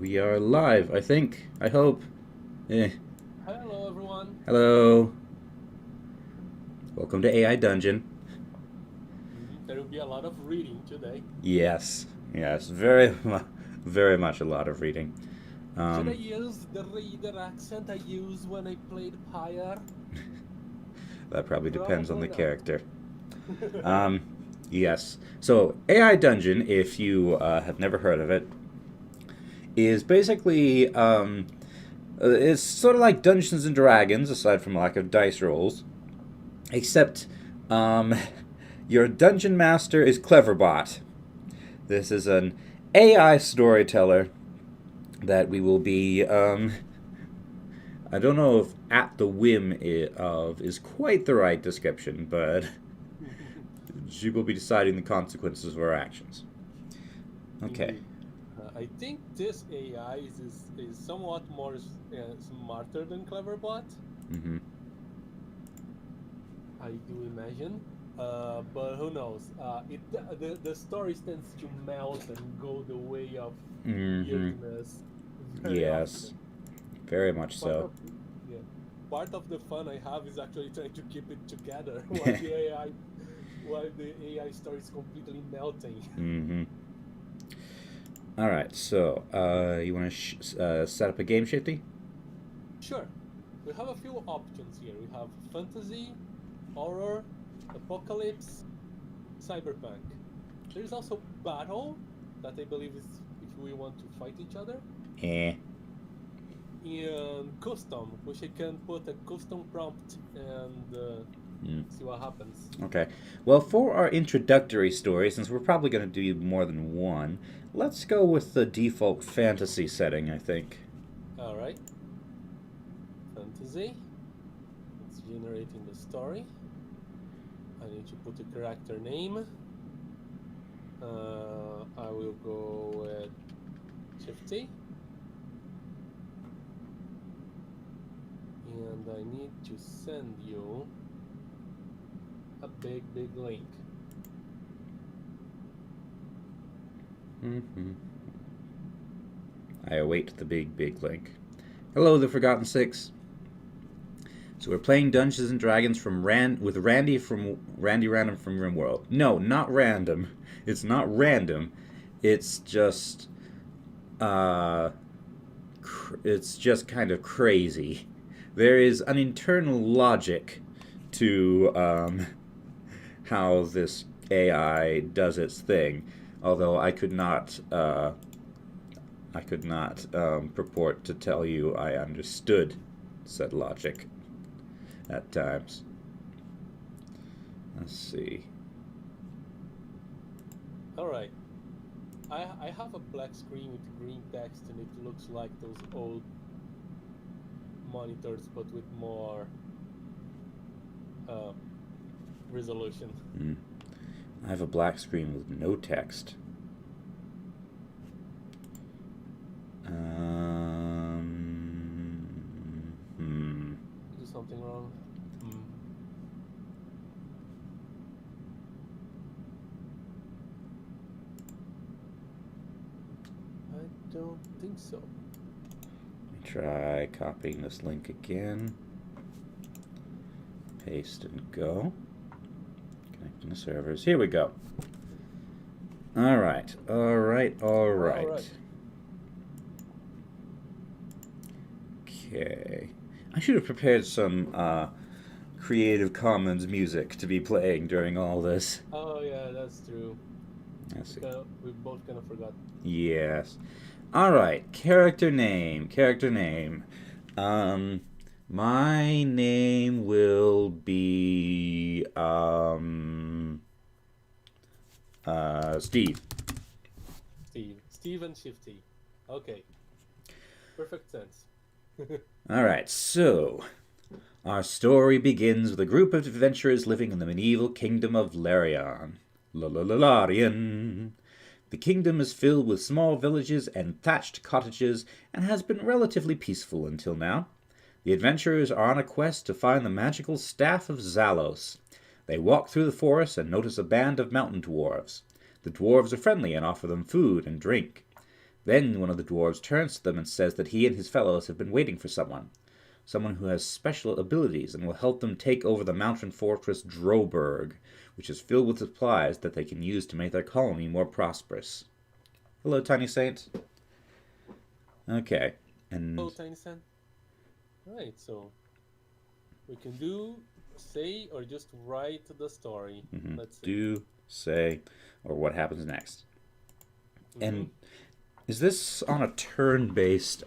We are live, I think. I hope. Eh. Hello, everyone. Hello. Welcome to AI Dungeon. There will be a lot of reading today. Yes. Yes. Very much a lot of reading. Should I Um, use the reader accent I used when I played Pyre? that probably depends on Probably the not. character. Um, yes. So, AI Dungeon, if you have never heard of it, is basically it's sort of like Dungeons and Dragons, aside from lack of dice rolls, except um, your dungeon master is Cleverbot. This is an AI storyteller that we will be. I don't know if at the whim of is quite the right description, but she will be deciding the consequences of our actions. Okay. Indeed. I think this AI is somewhat more smarter than Cleverbot. Mm-hmm. I do imagine. But who knows? The story tends to melt and go the way of Mm-hmm. weirdness very Yes. often. Very much Part so. of yeah, part of the fun I have is actually trying to keep it together while the AI story is completely melting. Mm-hmm. All right. So, you want to set up a game, Shifty? Sure, we have a few options here. We have fantasy, horror, apocalypse, cyberpunk. There is also battle that I believe is if we want to fight each other, Eh. and custom, which I can put a custom prompt and Mm. see what happens. Okay. Well, for our introductory story, since we're probably going to do more than one, let's go with the default fantasy setting, I think. All right, fantasy. It's generating the story. I need to put a character name. I will go with Shifty. And I need to send you a big link. Mm-hmm. I await the big link. Hello, the Forgotten Six. So we're playing Dungeons and Dragons with Randy Random from RimWorld. No, not random. It's not random. It's just uh, it's just kind of crazy. There is an internal logic to how this AI does its thing, although I could not purport to tell you I understood said logic at times. Let's see. All right. I have a black screen with green text, and it looks like those old monitors, but with more uh, resolution. Hmm. I have a black screen with no text. Hmm. Do something wrong? Hmm. I don't think so. Try copying this link again. Paste and go. Connecting the servers. Here we go. All right. All right. All All right. right. Okay. I should have prepared some Creative Commons music to be playing during all this. Oh yeah, that's true. Let's see. We both kind of forgot. Yes. All right. Character name. Character name. Um, my name will be Steve. Steve and Shifty. Okay, perfect sense. All right. So our story begins with a group of adventurers living in the medieval kingdom of Larion. Larion. The kingdom is filled with small villages and thatched cottages and has been relatively peaceful until now. The adventurers are on a quest to find the magical Staff of Zalos. They walk through the forest and notice a band of mountain dwarves. The dwarves are friendly and offer them food and drink. Then one of the dwarves turns to them and says that he and his fellows have been waiting for someone. Someone who has special abilities and will help them take over the mountain fortress Droberg, which is filled with supplies that they can use to make their colony more prosperous. Hello, Tiny Saint. Okay. And Hello, Tiny Saint. Right, so we can say, or just write the story. Let's see. do, say, or what happens next. And is this on a turn-based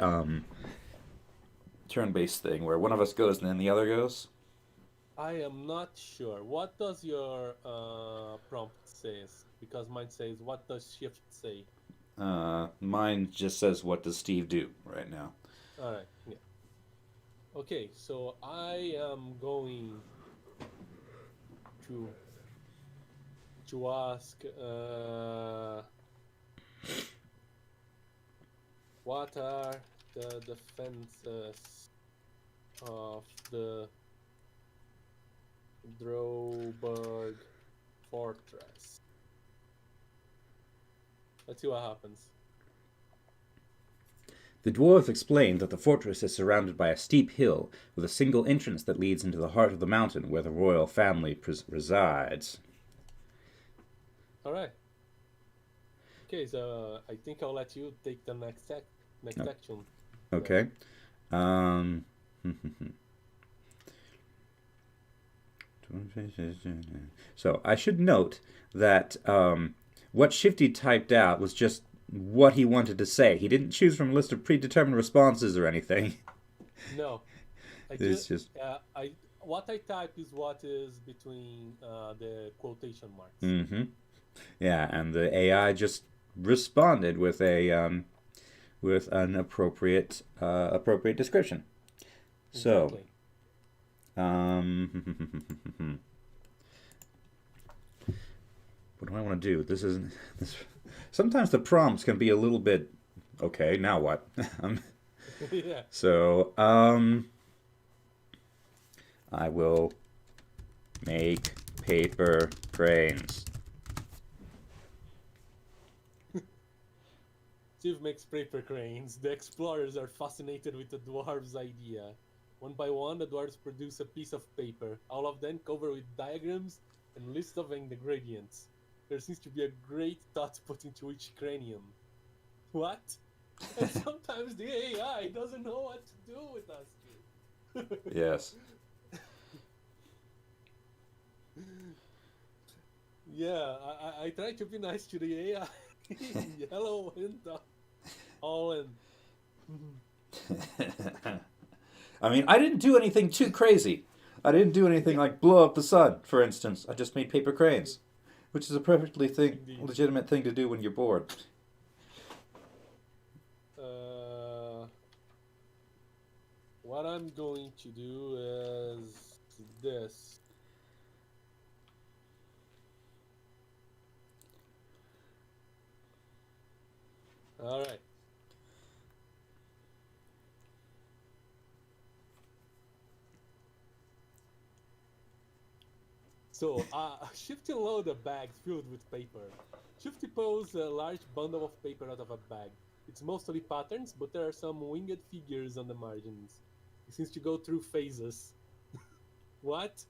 thing where one of us goes and then the other goes? I am not sure. What does your prompt say? Because mine says, what does shift say? Mine just says, what does Steve do right now? All right, yeah. Okay, so I am going to ask, what are the defenses of the Droberg fortress? Let's see what happens. The dwarf explained that the fortress is surrounded by a steep hill with a single entrance that leads into the heart of the mountain where the royal family resides. All right. Okay, so I think I'll let you take the next action. Okay. So I should note that what Shifty typed out was just what he wanted to say. He didn't choose from a list of predetermined responses or anything. No, It's just what I type is what is between the quotation marks. yeah, and the AI just responded with an appropriate description. So, Exactly. what do I want to do? This. Sometimes the prompts can be a little bit. Okay, now what? Yeah. So, I will make paper cranes. Steve makes paper cranes. The explorers are fascinated with the dwarves' idea. One by one, the dwarves produce a piece of paper, all of them covered with diagrams and lists of ingredients. There seems to be a great thought put into each cranium. What? And sometimes the AI doesn't know what to do with us. Yes. Yeah, I try to be nice to the AI. Yellow and all in. I mean, I didn't do anything too crazy. I didn't do anything like blow up the sun, for instance. I just made paper cranes, which is a perfectly legitimate thing to do when you're bored. What I'm going to do is this. All right. So, Shifty load a bag filled with paper. Shifty pulls a large bundle of paper out of a bag. It's mostly patterns, but there are some winged figures on the margins. He seems to go through phases. What?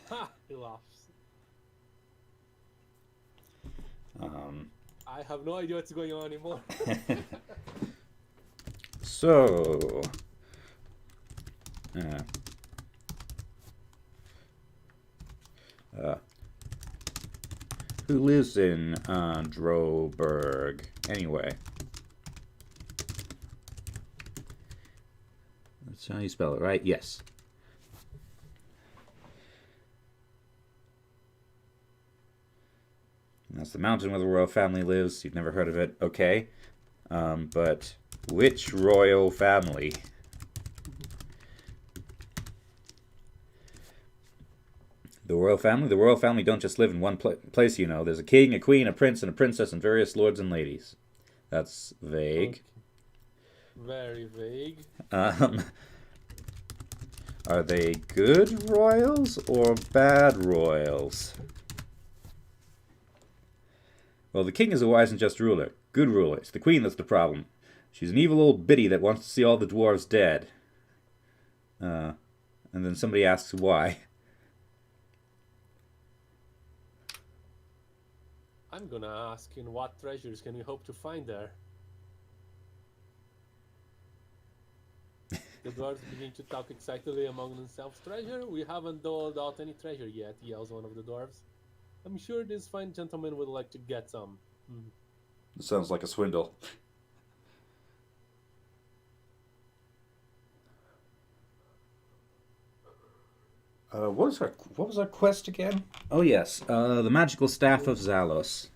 Ha! He laughs. I have no idea what's going on anymore. So, who lives in Droberg? Anyway, that's how you spell it, right? Yes. That's the mountain where the royal family lives. You've never heard of it, okay? But which royal family? The royal family? The royal family don't just live in one place, you know. There's a king, a queen, a prince, and a princess, and various lords and ladies. That's vague. Okay. Very vague. Are they good royals or bad royals? Well, the king is a wise and just ruler. Good rule. It's the queen that's the problem. She's an evil old biddy that wants to see all the dwarves dead. And then somebody asks why. I'm gonna ask, in what treasures can we hope to find there? The dwarves begin to talk excitedly among themselves. Treasure? We haven't doled out any treasure yet, yells one of the dwarves. I'm sure this fine gentleman would like to get some. Sounds like a swindle. What was our quest again? Oh yes, the magical staff of Zalos.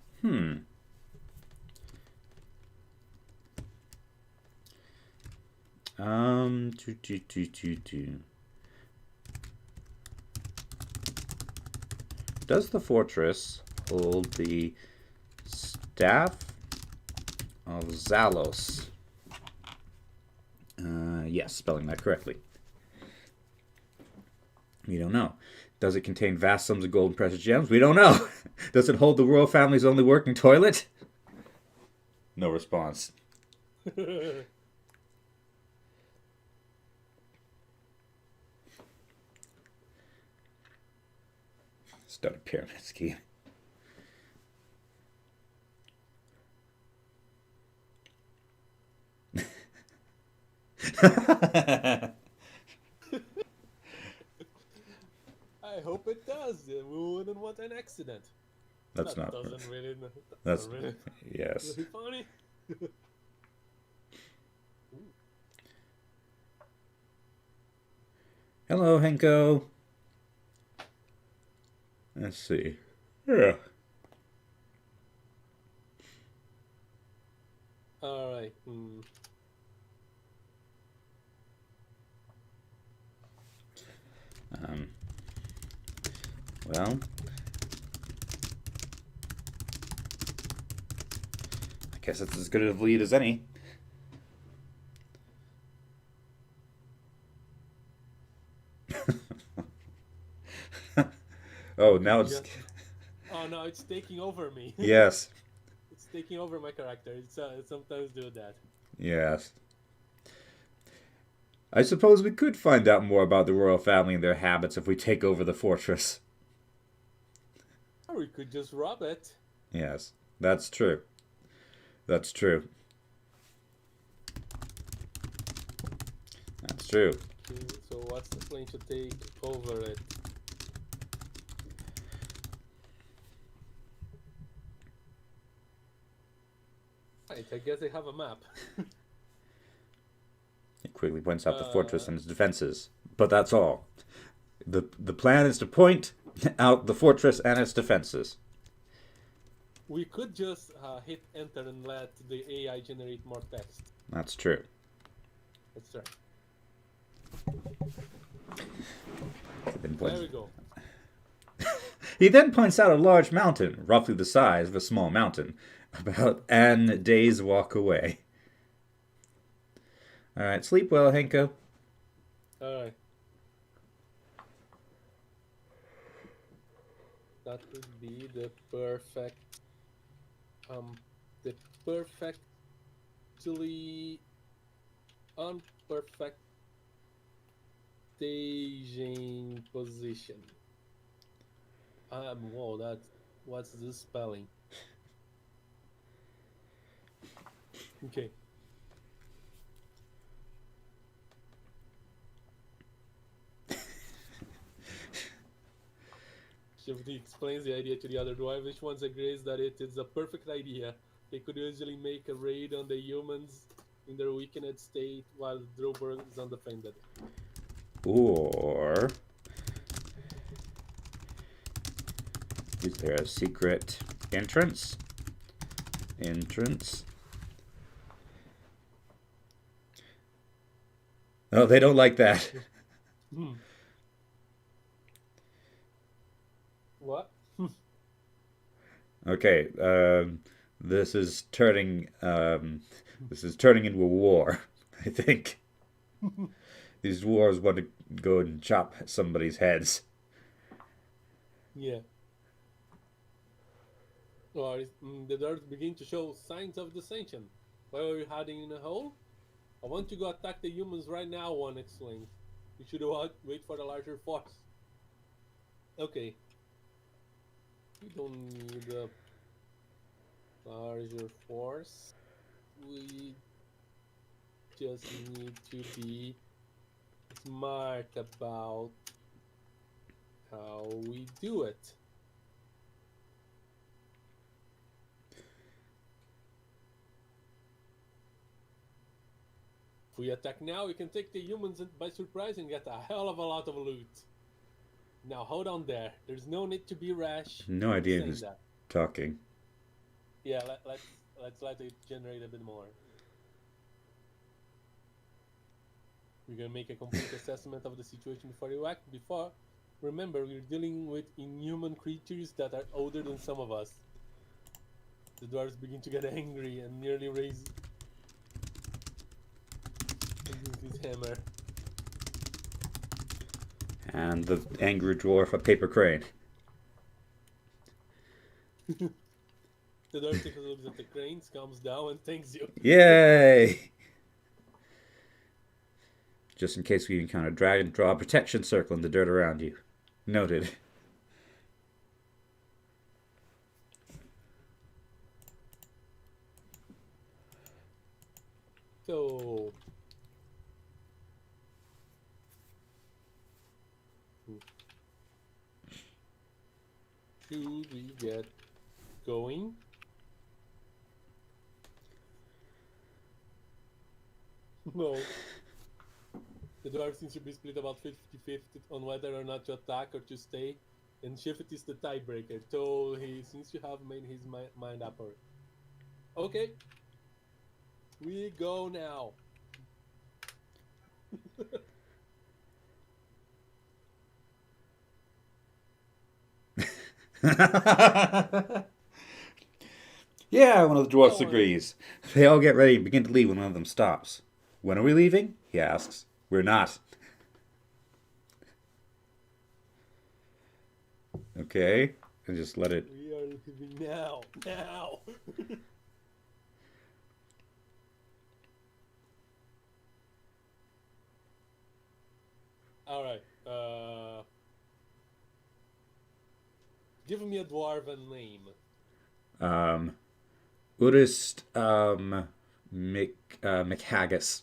Does the fortress hold the staff of Zalos? Yes, spelling that correctly. We don't know. Does it contain vast sums of gold and precious gems? We don't know. Does it hold the royal family's only working toilet? No response. Start a pyramid scheme. I hope it does. We wouldn't want an accident. That's that not. Doesn't really. That's really, yes. really funny. Hello, Henko. Let's see. Yeah. All right. Well, I guess it's as good a lead as any. Oh, now it's... Oh, no, it's taking over me. Yes. It's taking over my character. It sometimes do that. Yes. I suppose we could find out more about the royal family and their habits if we take over the fortress. Or we could just rob it. Yes, that's true. That's true. That's true. Okay, so what's the plan to take over it? Right, I guess I have a map. It quickly points out the fortress and its defenses. But that's all. The plan is to point out the fortress and its defenses. We could just hit enter and let the AI generate more text. That's true. That's right. There we go. He then points out a large mountain, roughly the size of a small mountain, about an day's walk away. All right, sleep well, Henko. All right. That would be the perfectly unperfect staging position. Whoa, what's this spelling? Okay. Shifty explains the idea to the other dwarves, which ones agrees that it is a perfect idea. They could usually make a raid on the humans in their weakened state while Droberg is undefended. Or is there a secret entrance? Oh, they don't like that. What? Okay, this is turning into a war, I think. These dwarves want to go and chop somebody's heads. Yeah. The dwarves begin to show signs of dissension. Why are you hiding in a hole? I want to go attack the humans right now, one exclaimed. We should wait for the larger force. Okay, we don't need a larger force. We just need to be smart about how we do it. If we attack now, we can take the humans by surprise and get a hell of a lot of loot. Now hold on there. There's no need to be rash No in idea saying who's that. talking. Yeah, let's let it generate a bit more. We're gonna make a complete assessment of the situation before you act. Remember, we're dealing with inhuman creatures that are older than some of us. The dwarves begin to get angry and nearly raise his hammer. And the angry dwarf, a paper crane. The dwarf takes a look at the cranes, comes down, and thanks you. Yay! Just in case we encounter dragon, draw a protection circle in the dirt around you. Noted. So, should we get going? No. The dwarf seems to be split about 50-50 on whether or not to attack or to stay, and Shift is the tiebreaker, so he seems to have made his mind up already. Okay. We go now. Yeah, one of the dwarfs Go on. agrees. They all get ready and begin to leave when one of them stops. When are we leaving? He asks. We're not. Okay. And just let it. We are leaving now. Now. All right. Give me a dwarven name. Urist McHaggis.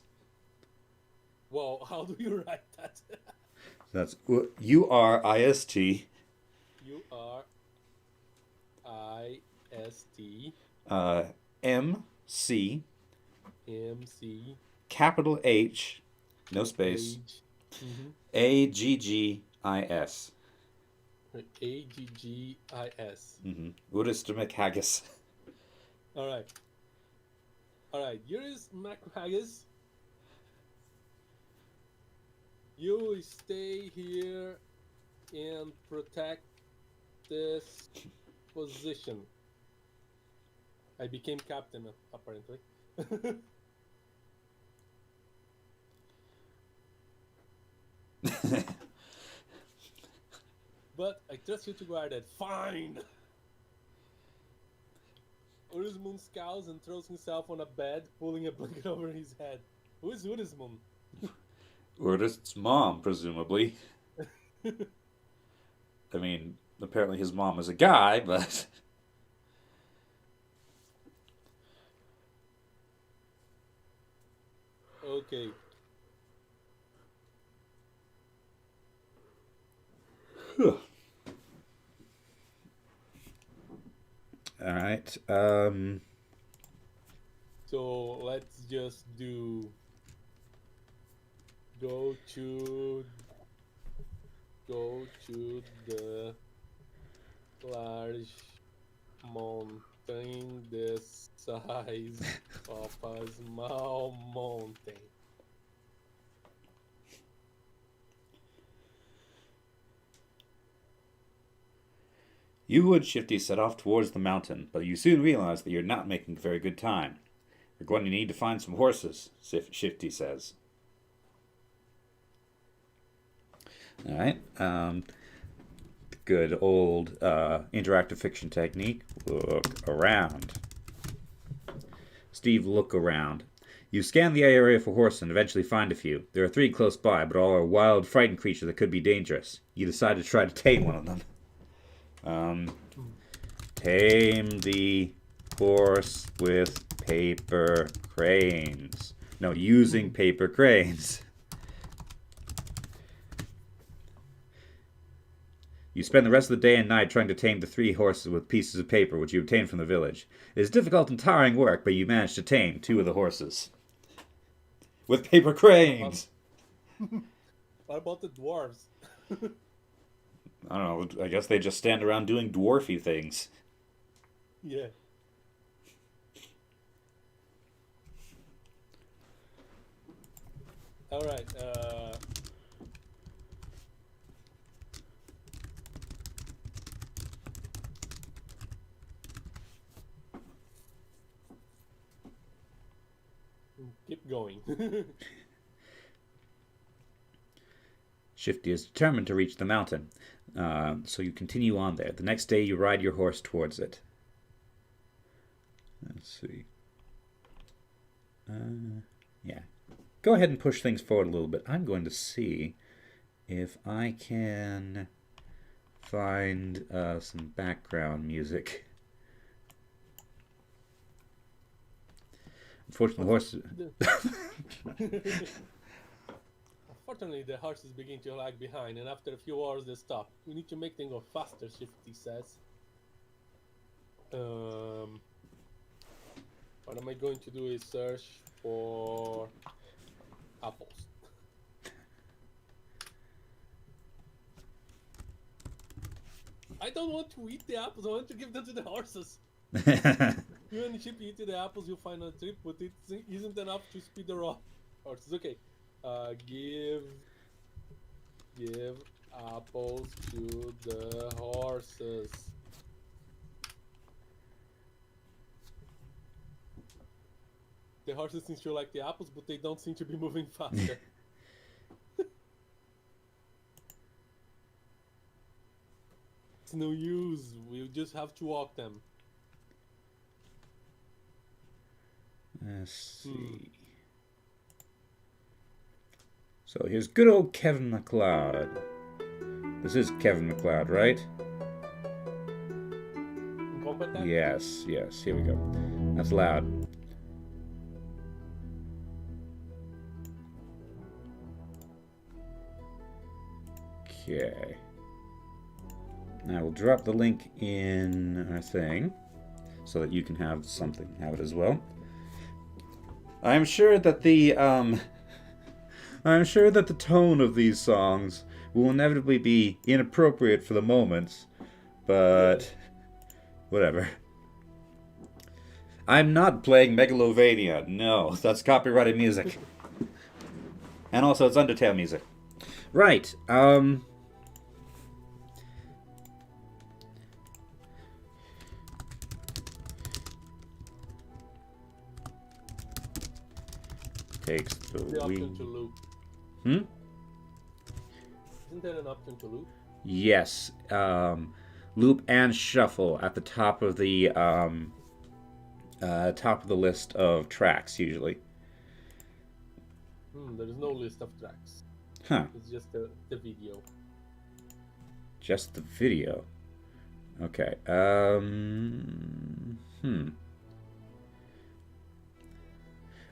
Whoa, how do you write that? That's URIST. URIST MC MC capital H, no space, AGGIS. AGGIS. Urist McHaggis. All right. Here is McHaggis. You stay here and protect this position. I became captain, apparently. But I trust you to guard it. Fine! Urismund scowls and throws himself on a bed, pulling a blanket over his head. Who is Urismund? Urist's mom, presumably. I mean, apparently his mom is a guy, but... Okay. Alright, So let's just do... Go to the large mountain the size of a small mountain. You and Shifty set off towards the mountain, but you soon realize that you're not making very good time. You're going to need to find some horses, Shifty says. Alright, Good old interactive fiction technique. Look around. Steve, look around. You scan the area for horses and eventually find a few. There are 3 close by, but all are wild, frightened creatures that could be dangerous. You decide to try to tame one of them. Tame the horse with paper cranes. No, using paper cranes. You spend the rest of the day and night trying to tame the 3 horses with pieces of paper which you obtained from the village. It is difficult and tiring work, but you manage to tame 2 of the horses. With paper cranes! What about the dwarves? I don't know, I guess they just stand around doing dwarfy things. Yeah. Alright, keep going. Shifty is determined to reach the mountain, so you continue on there. The next day you ride your horse towards it. Let's see. Yeah. Go ahead and push things forward a little bit. I'm going to see if I can find some background music. Unfortunately, the horse... Unfortunately, the horses begin to lag behind, and after a few hours they stop. We need to make them go faster, Shifty says. What am I going to do is search for apples. I don't want to eat the apples, I want to give them to the horses. You and Chip eat the apples you find on the trip, but it isn't enough to speed the horses. Okay. Give apples to the horses. The horses seem to like the apples, but they don't seem to be moving faster. It's no use. We just have to walk them. Let's see. So here's good old Kevin MacLeod. This is Kevin MacLeod, right? Incompetent? Yes, here we go. That's loud. Okay. Now we'll drop the link in our thing so that you can have it as well. I'm sure that the tone of these songs will inevitably be inappropriate for the moment, but whatever. I'm not playing Megalovania. No, that's copyrighted music. And also it's Undertale music. Right, takes the option to loop. Isn't there an option to loop? Yes. Loop and shuffle at the top of the list of tracks usually. There is no list of tracks. Huh. It's just the video. Just the video. Okay.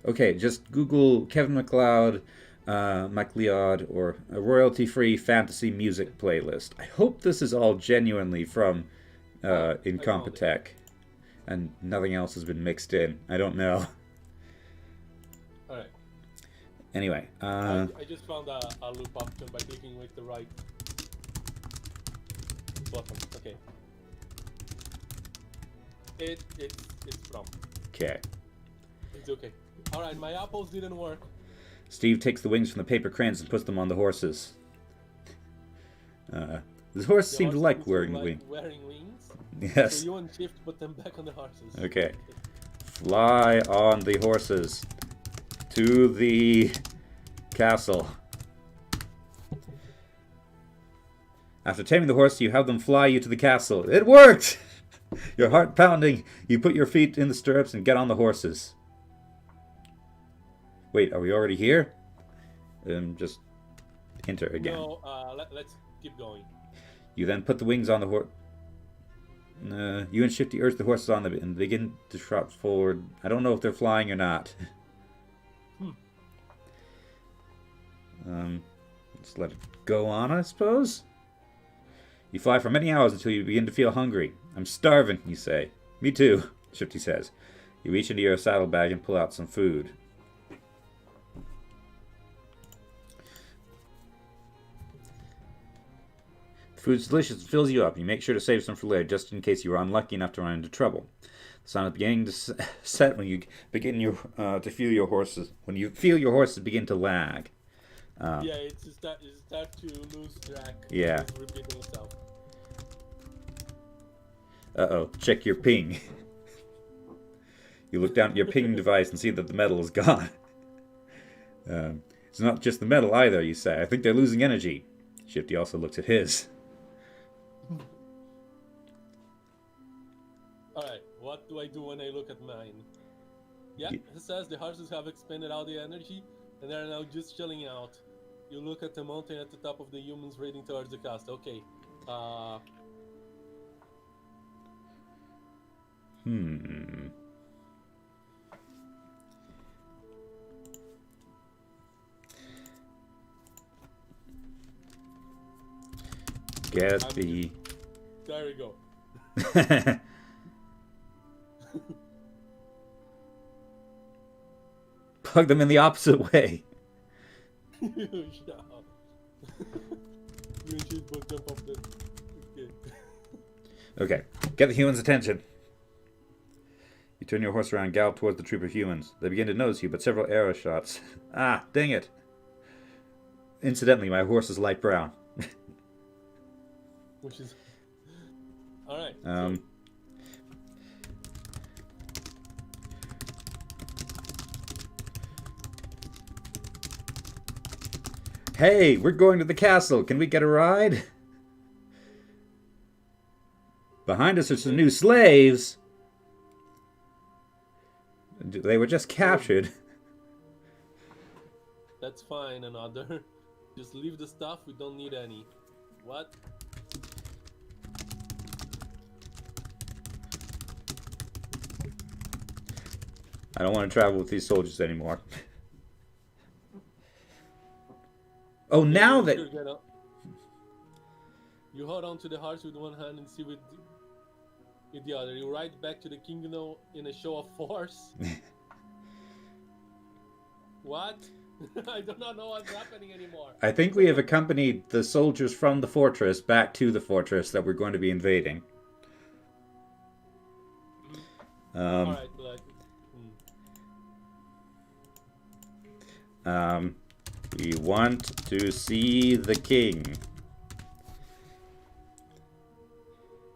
Okay, just Google Kevin MacLeod, or a royalty-free fantasy music playlist. I hope this is all genuinely from Incompetech, and nothing else has been mixed in. I don't know. All right. Anyway, I just found a loop option by clicking with the right button. Okay. It's from. Okay. It's okay. All right, my apples didn't work. Steve takes the wings from the paper cranes and puts them on the horses. The horse seemed to like wearing wings. Yes. So you and Shift put them back on the horses. Okay. Fly on the horses to the castle. After taming the horse, you have them fly you to the castle. It worked! Your heart pounding, you put your feet in the stirrups and get on the horses. Wait, are we already here? Just enter again. No, let's keep going. You then put the wings on the horse. You and Shifty urge the horses on them and begin to trot forward. I don't know if they're flying or not. Just let it go on, I suppose. You fly for many hours until you begin to feel hungry. I'm starving, you say. Me too, Shifty says. You reach into your saddlebag and pull out some food. The food's delicious and fills you up. You make sure to save some for later, just in case you are unlucky enough to run into trouble. The sun is beginning to set when you begin to feel your horses. When you feel your horses begin to lag. Yeah, it's start to lose track. Yeah. It's repeating itself. Uh-oh, check your ping. You look down at your ping device and see that the metal is gone. It's not just the metal either, you say. I think they're losing energy. Shifty also looks at his. Alright, what do I do when I look at mine? Yeah, it says the horses have expended all the energy and they are now just chilling out. You look at the mountain at the top of the humans raiding towards the castle. Okay. Get the... There we go. Plug them in the opposite way. Shut up. You and she's both jump off the... Okay. Okay, get the humans' attention. You turn your horse around and gallop towards the troop of humans. They begin to notice you, but several arrow shots. Ah, dang it. Incidentally, my horse is light brown. Which is... Alright. Hey, we're going to the castle. Can we get a ride? Behind us are some new slaves. They were just captured. That's fine, another. Just leave the stuff, we don't need any. What? I don't want to travel with these soldiers anymore. Oh, now that... You hold on to the horse with one hand and see with the other. You ride back to the kingdom in a show of force. What? I do not know what's happening anymore. I think we have accompanied the soldiers from the fortress back to the fortress that we're going to be invading. Alright, We want to see the king.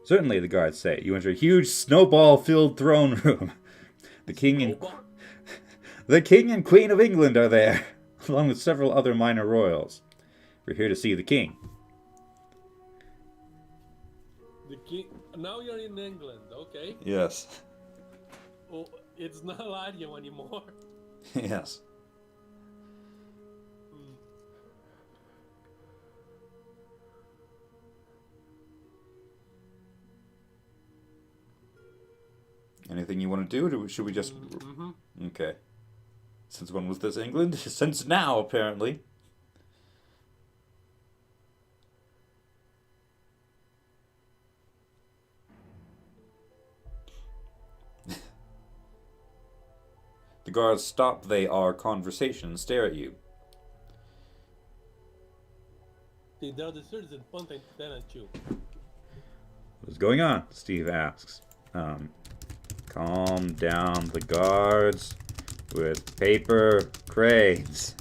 Certainly, the guards say. You enter a huge snowball-filled throne room. The king and queen of England are there, along with several other minor royals. We're here to see the king. The king. Now you're in England, okay? Yes. Oh, it's not Ladio anymore. Yes. Anything you want to do, or should we just... Okay. Since when was this England? Since now, apparently. The guards stop our conversation and stare at you. They draw the swords and point then at you. What's going on? Steve asks. Calm down the guards with paper cranes.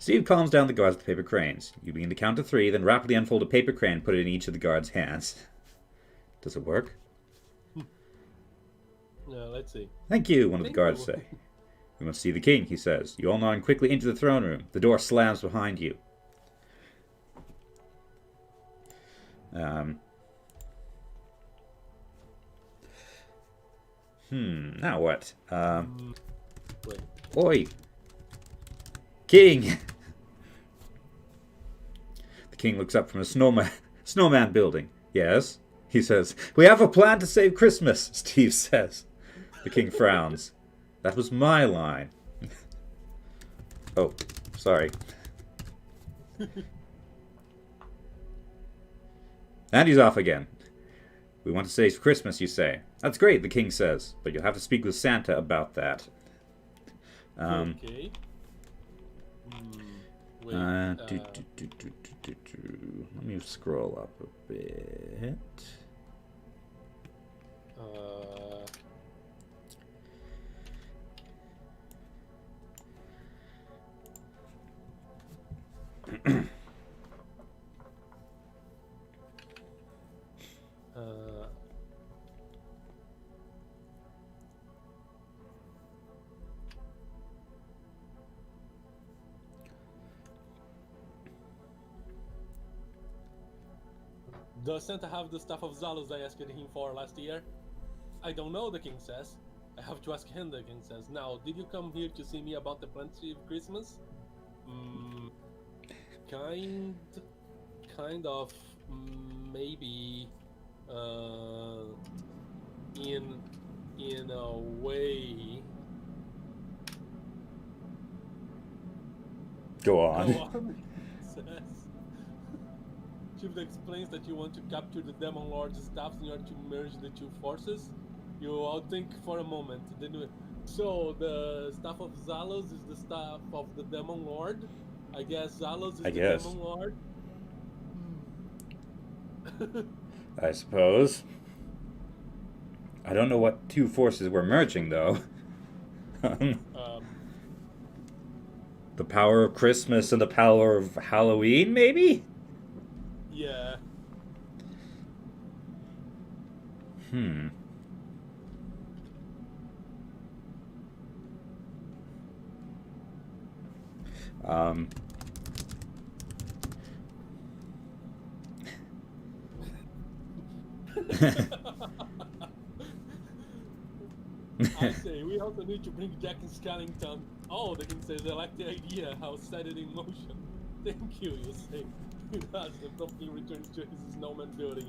Steve calms down the guards with paper cranes. You begin to count to 3, then rapidly unfold a paper crane and put it in each of the guards' hands. Does it work? Yeah, let's see. Thank you, one of the guards say. We must see the king, he says. You all nod quickly into the throne room. The door slams behind you. Um, now what? Wait. Oi! King! The king looks up from a snowman building. Yes, he says. We have a plan to save Christmas, Steve says. The king frowns. That was my line. Oh, sorry. And he's off again. We want to save Christmas, you say. That's great, the king says, but you'll have to speak with Santa about that. Okay. Wait. Let me scroll up a bit. Does Santa have the staff of Zalus I asked him for last year? I don't know, the king says. I have to ask him, the king says. Now, did you come here to see me about the plenty of Christmas? Kind of, maybe, in a way. Go on. Go on, says. Chief explains that you want to capture the Demon Lord's staffs in order to merge the two forces. You all think for a moment. So the staff of Zalos is the staff of the Demon Lord. I guess Zalos is the Demon Lord. I suppose. I don't know what two forces we're merging, though. The power of Christmas and the power of Halloween, maybe? Yeah. I say, we also need to bring Jack and Skellington. Oh, the king says, I like the idea, I'll set it in motion. Thank you, you say. He does, and promptly returns to his snowman building.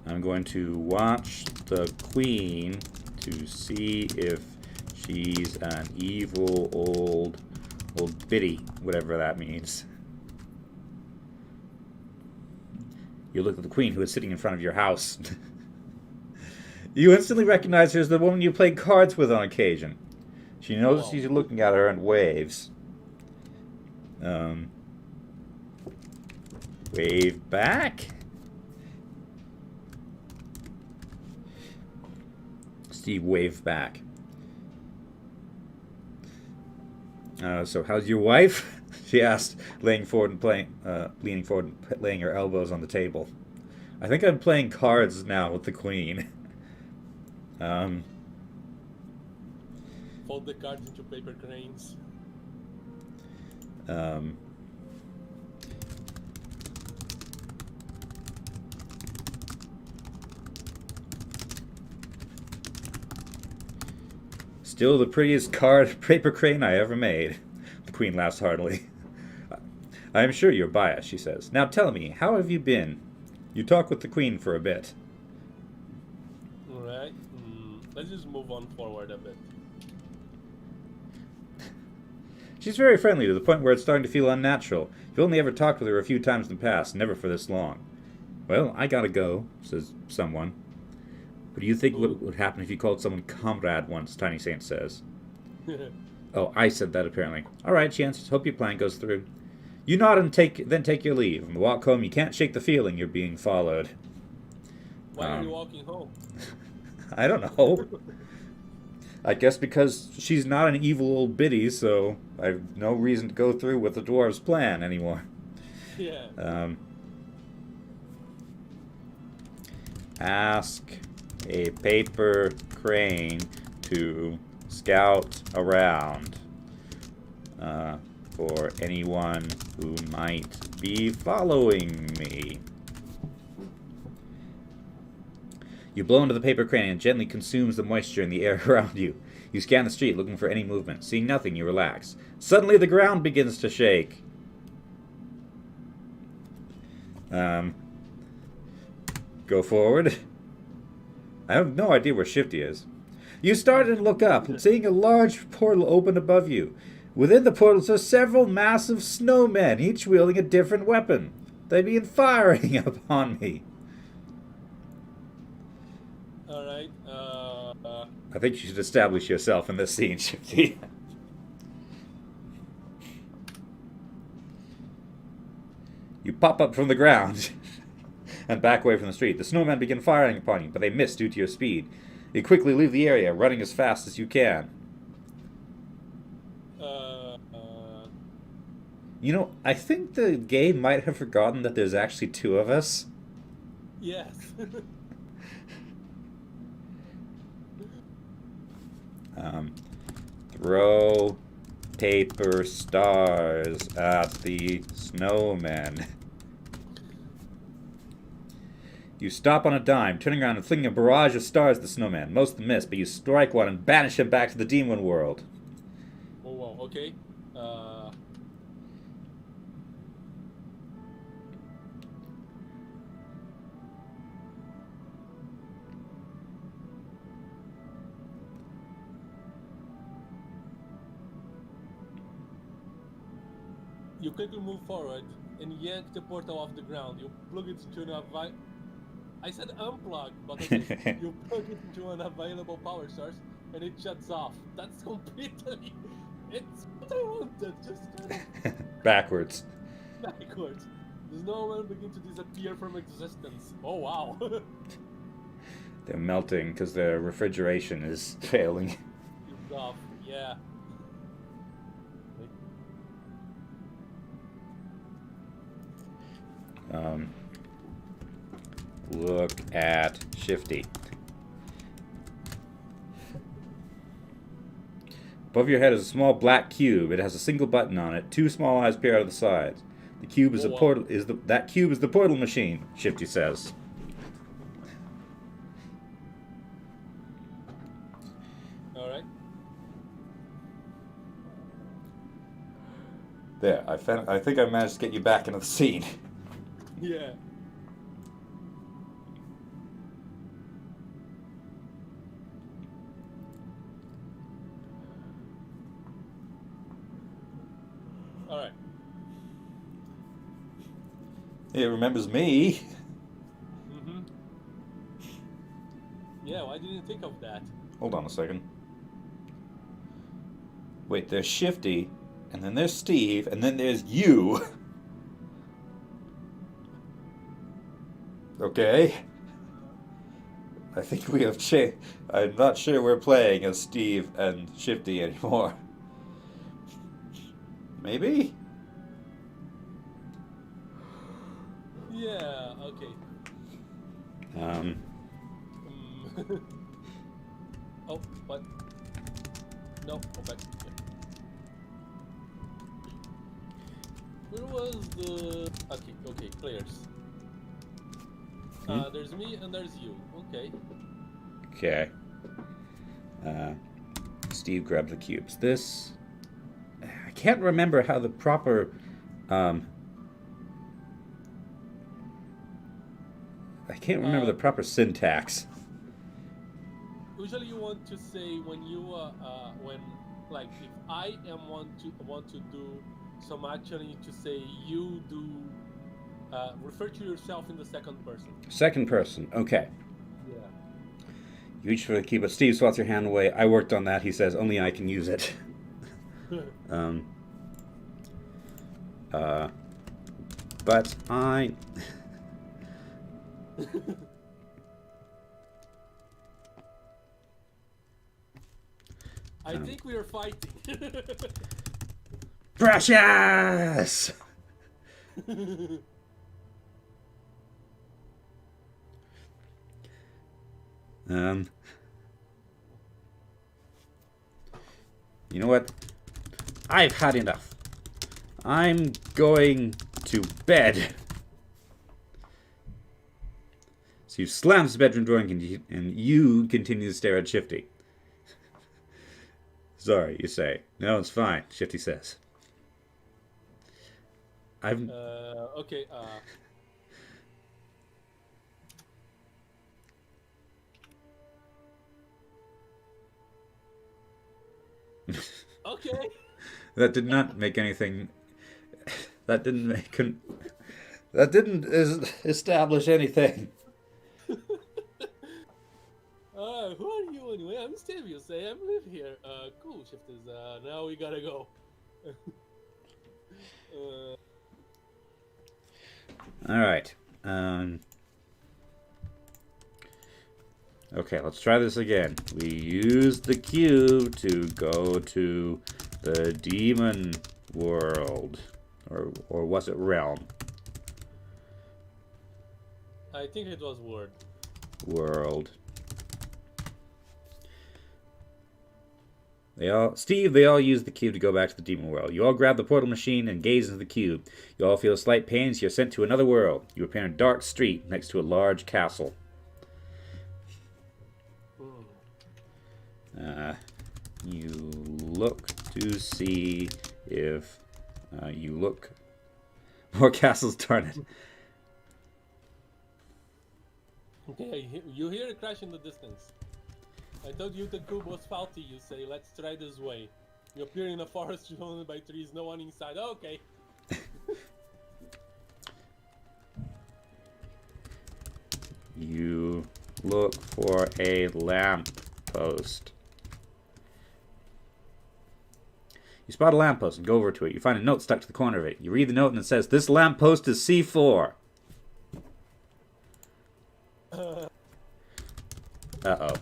I'm going to watch the queen to see if she's an evil old biddy, whatever that means. You look at the queen who is sitting in front of your house. You instantly recognize her as the woman you played cards with on occasion. She notices you looking at her and waves. Wave back. Steve waved back. So how's your wife? She asked, leaning forward and laying her elbows on the table. I think I'm playing cards now with the queen. Fold the cards into paper cranes. Still the prettiest paper crane I ever made. The queen laughs heartily. I am sure you're biased, she says. Now tell me, how have you been? You talk with the queen for a bit. Alright. Let's just move on forward a bit. She's very friendly to the point where it's starting to feel unnatural. You've only ever talked with her a few times in the past, never for this long. Well, I gotta go, says someone. What do you think would happen if you called someone comrade once, Tiny Saint says. Oh, I said that apparently. Alright, she answers. Hope your plan goes through. You nod and then take your leave. On the walk home, you can't shake the feeling you're being followed. Why are you walking home? I don't know. I guess because she's not an evil old biddy, so I have no reason to go through with the dwarves' plan anymore. Yeah. Ask a paper crane to scout around for anyone who might be following me. You blow into the paper crane and it gently consumes the moisture in the air around you. You scan the street looking for any movement. Seeing nothing, you relax. Suddenly the ground begins to shake. Go forward. I have no idea where Shifty is. You start and look up, seeing a large portal open above you. Within the portals are several massive snowmen, each wielding a different weapon. They begin firing upon me. Alright, I think you should establish yourself in this scene, Shifty. You pop up from the ground and back away from the street. The snowmen begin firing upon you, but they miss due to your speed. You quickly leave the area, running as fast as you can. You know, I think the game might have forgotten that there's actually two of us. Yes. Throw paper stars at the snowmen. You stop on a dime, turning around and flinging a barrage of stars at the snowman. Most of them miss, but you strike one and banish him back to the demon world. Oh, wow, okay. You quickly move forward and yank the portal off the ground. You plug it into an I said unplug, but okay. You plug it into an available power source and it shuts off. That's completely... It's what I wanted, just kind of... Backwards. Backwards. The snowmen begin to disappear from existence. Oh, wow. They're melting because their refrigeration is failing. It's off, yeah. Look at Shifty. Above your head is a small black cube. It has a single button on it. Two small eyes peer out of the sides. The cube is that cube is the portal machine, Shifty says. All right. There, I think I managed to get you back into the scene. Yeah. Alright. It remembers me. Mm-hmm. Yeah, why didn't you think of that? Hold on a second. Wait, there's Shifty, and then there's Steve, and then there's you. Okay. I think we have changed. I'm not sure we're playing as Steve and Shifty anymore. Maybe? Yeah, okay. Oh, what? No, go back. Yeah. Where was the... Okay, players. There's me and there's you. Okay. Okay. Steve grabs the cubes. This... I can't remember how the proper... I can't remember the proper syntax. Usually you want to say when you when like if I am want to do some action, you need to say you do refer to yourself in the second person. Second person, okay. Yeah. You reach for the key, but Steve swats your hand away. I worked on that, he says. Only I can use it. But I... I think we are fighting. Precious! You know what? I've had enough. I'm going to bed. So you slams the bedroom door and you continue to stare at Shifty. Sorry, you say. No, it's fine, Shifty says. Okay, okay. That did not make anything. That didn't make. Establish anything. Who are you anyway? I'm Steve, you say. I'm live here. Cool, Shifters. Now we gotta go. Alright. Okay, let's try this again. We use the cube to go to the demon world. Or was it realm? I think it was word. World. They all use the cube to go back to the demon world. You all grab the portal machine and gaze into the cube. You all feel slight pains. You're sent to another world. You appear in a dark street next to a large castle. You look to see if you look. More castles, darn it. Okay, you hear a crash in the distance. I told you the cube was faulty, you say. Let's try this way. You appear in a forest surrounded by trees, no one inside. Oh, okay. You look for a lamp post. You spot a lamppost and go over to it. You find a note stuck to the corner of it. You read the note and it says, "This lamppost is C4. Uh-oh.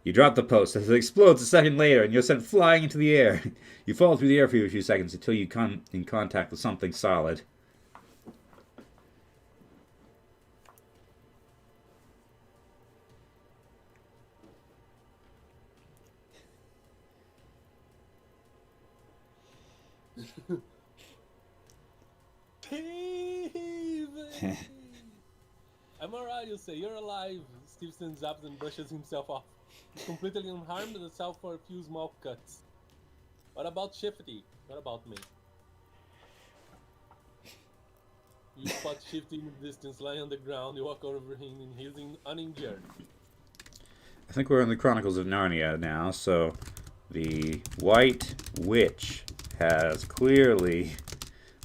You drop the post as it explodes a second later and you're sent flying into the air. You fall through the air for a few seconds until you come in contact with something solid. I'm alright, you say. You're alive. Steve stands up and brushes himself off. He's completely unharmed except for a few small cuts. What about Shifty? What about me? You spot Shifty in the distance, lying on the ground. You walk over him and he's uninjured. I think we're in the Chronicles of Narnia now, so the White Witch has clearly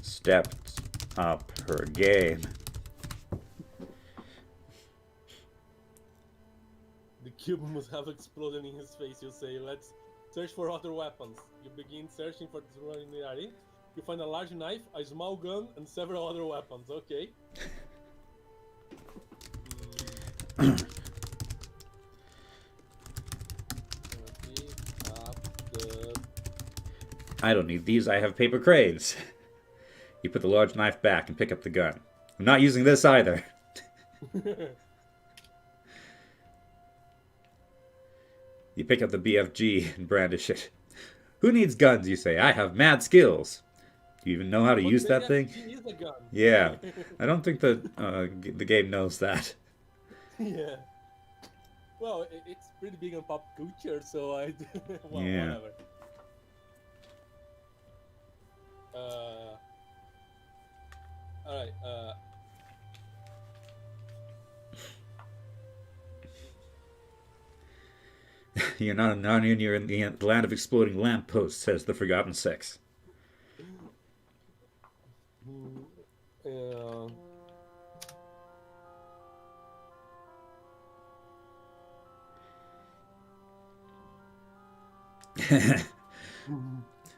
stepped up her game. The cube must have exploded in his face, you say. Let's search for other weapons. You begin searching for this vulnerability. You find a large knife, a small gun, and several other weapons. Okay. I don't need these, I have paper cranes. You put the large knife back and pick up the gun. I'm not using this either. You pick up the BFG and brandish it. Who needs guns, you say? I have mad skills. Do you even know how to use that thing? Is a gun. Yeah. I don't think that the game knows that. Yeah. Well, it's pretty big on pop culture, so I... well, yeah. Whatever. Alright, You're not an onion, you're in the land of exploding lampposts, says the Forgotten Six.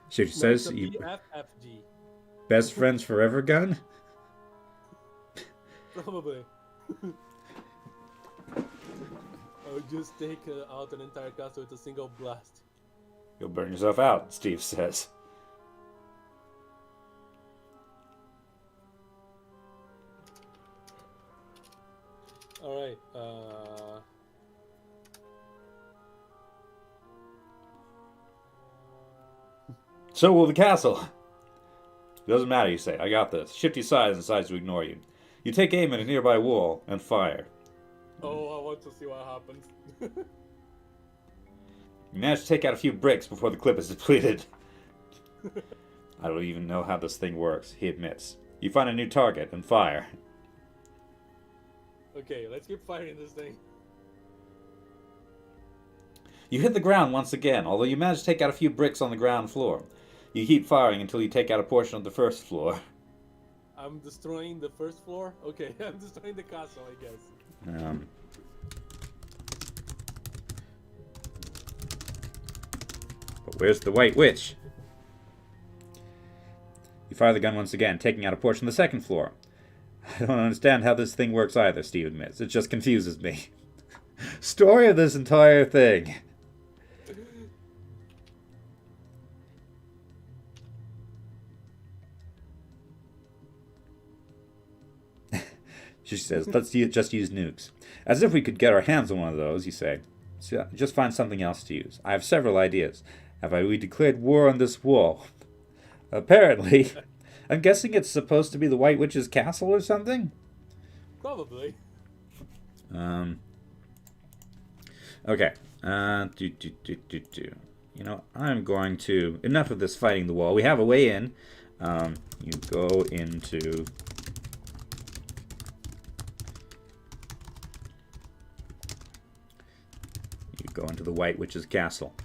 She says, no, you BFFG. Best friends forever gun? Probably. I would just take out an entire castle with a single blast. You'll burn yourself out, Steve says. Alright, So will the castle. Doesn't matter, you say. I got this. Shift your sides and decides to ignore you. You take aim at a nearby wall and fire. Oh, I want to see what happens. You manage to take out a few bricks before the clip is depleted. I don't even know how this thing works, he admits. You find a new target and fire. Okay, let's keep firing this thing. You hit the ground once again, although you manage to take out a few bricks on the ground floor. You keep firing until you take out a portion of the first floor. I'm destroying the first floor? Okay, I'm destroying the castle, I guess. But where's the White Witch? You fire the gun once again, taking out a portion of the second floor. I don't understand how this thing works either, Steve admits. It just confuses me. Story of this entire thing. She says, let's just use nukes. As if we could get our hands on one of those, you say. So just find something else to use. I have several ideas. Have we declared war on this wall? Apparently. I'm guessing it's supposed to be the White Witch's castle or something? Probably. Okay. You know, I'm going to... Enough of this fighting the wall. We have a way in. You go into... Go into the White Witch's castle.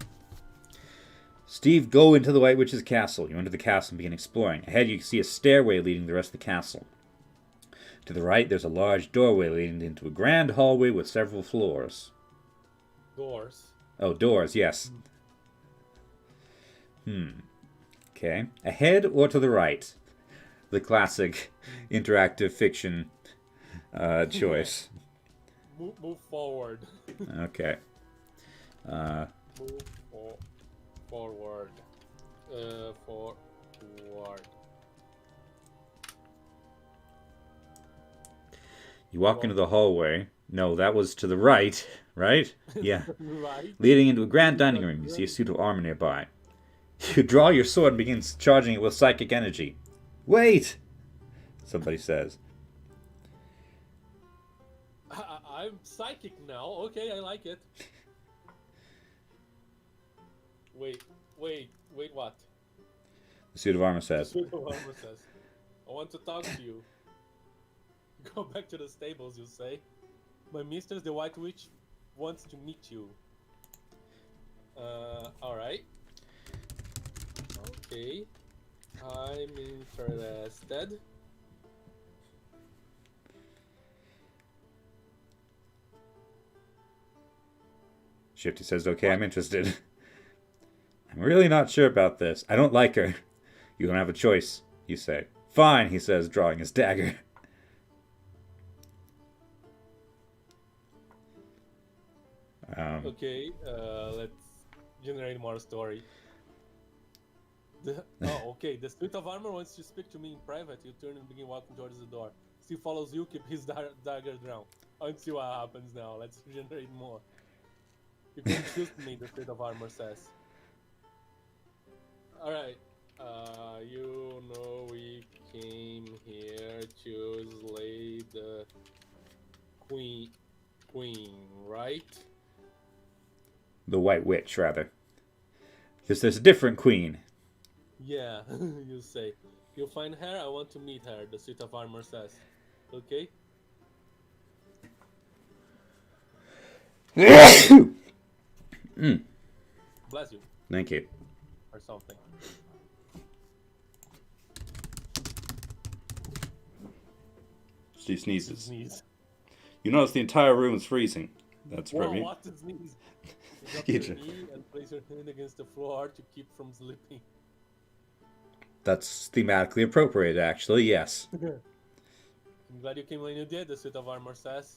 Steve, go into the White Witch's castle. You enter the castle and begin exploring. Ahead, you can see a stairway leading to the rest of the castle. To the right, there's a large doorway leading into a grand hallway with several floors. Doors. Oh, doors, yes. Okay. Ahead or to the right? The classic interactive fiction choice. Move forward. Okay. Move forward. Forward. You walk into the hallway. No, that was to the right, right? Yeah. Right. Leading into a grand dining room, you see a suit of armor nearby. You draw your sword and begin charging it with psychic energy. Wait! Somebody says. I'm psychic now. Okay, I like it. Wait, what? The suit of armor says. Suit of armor says, I want to talk to you. Go back to the stables, you say. My mistress, the White Witch, wants to meet you. Alright. Okay. I'm interested. Shifty says, okay, I'm interested. I'm really not sure about this. I don't like her. You don't have a choice, you say. Fine, he says, drawing his dagger. Okay, let's generate more story. Okay, the suit of armor wants to speak to me in private. You turn and begin walking towards the door. Steve follows you, keep his dagger down. Let's see what happens now. Let's generate more. You can choose me, the suit of armor says. Alright, you know we came here to slay the queen, right? The White Witch, rather. Because there's a different queen. Yeah, you say. You'll find her, I want to meet her, the suit of armor says. Okay? Bless you. Thank you. Or something. She sneezes. Sneeze. You notice the entire room is freezing. That's Whoa, pretty. what a sneeze? You drop your knee and place your hand against the floor to keep from slipping. That's thematically appropriate, actually, yes. I'm glad you came when you did, the suit of armor says.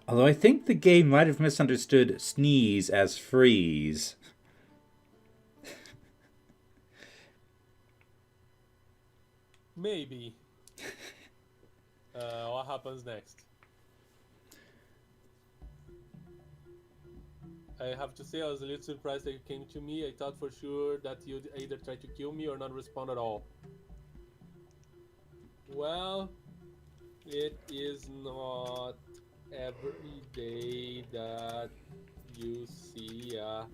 Although I think the game might have misunderstood sneeze as freeze. Maybe. What happens next? I have to say I was a little surprised that you came to me. I thought for sure that you'd either try to kill me or not respond at all. Well, it is not every day that you see a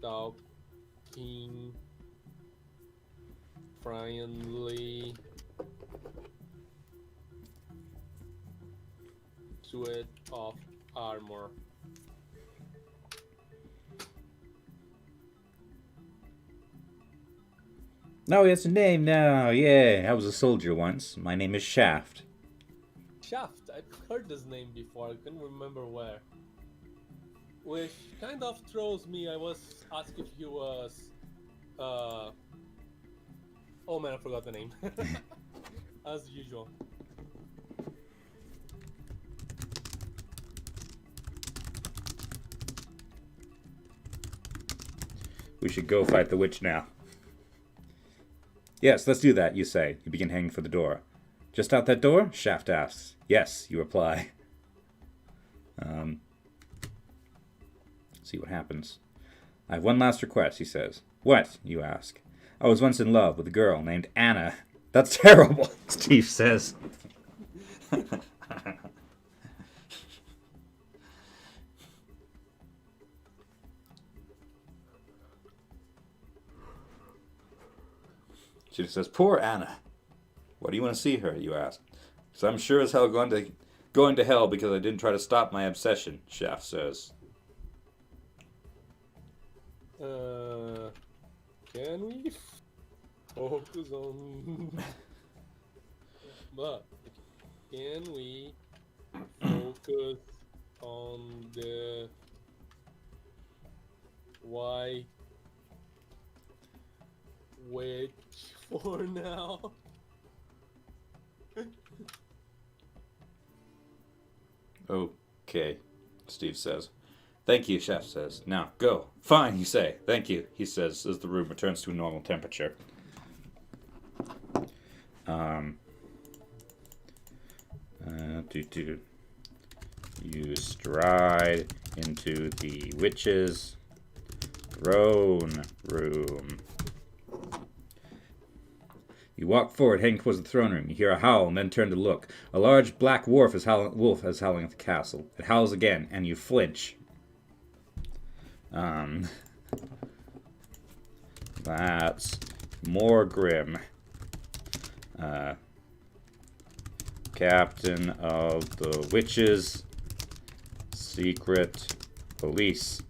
talking friendly suit of armor. Oh, it's a name now. Yeah, I was a soldier once. My name is Shaft. Shaft, I've heard this name before, I can't remember where. Which kind of throws me. I was asked if he was. Uh, oh man, I forgot the name. As usual. We should go fight the witch now. Yes, let's do that, you say. You begin heading for the door. Just out that door? Shaft asks. Yes, you reply. See what happens. I have one last request, he says. What? You ask. I was once in love with a girl named Anna. That's terrible, Steve says. She says, poor Anna. What do you want to see her, you ask. Because I'm sure as hell going to hell because I didn't try to stop my obsession, Shaft says. Can we focus on. But can we focus on the why witch for now? Okay, Steve says. Thank you, Chef says. Now, go. Fine, you say. Thank you, he says, as the room returns to a normal temperature. You stride into the witch's throne room. You walk forward, heading towards the throne room. You hear a howl and then turn to look. A large black wolf is howling at the castle. It howls again, and you flinch. That's more grim. Captain of the Witches' Secret Police.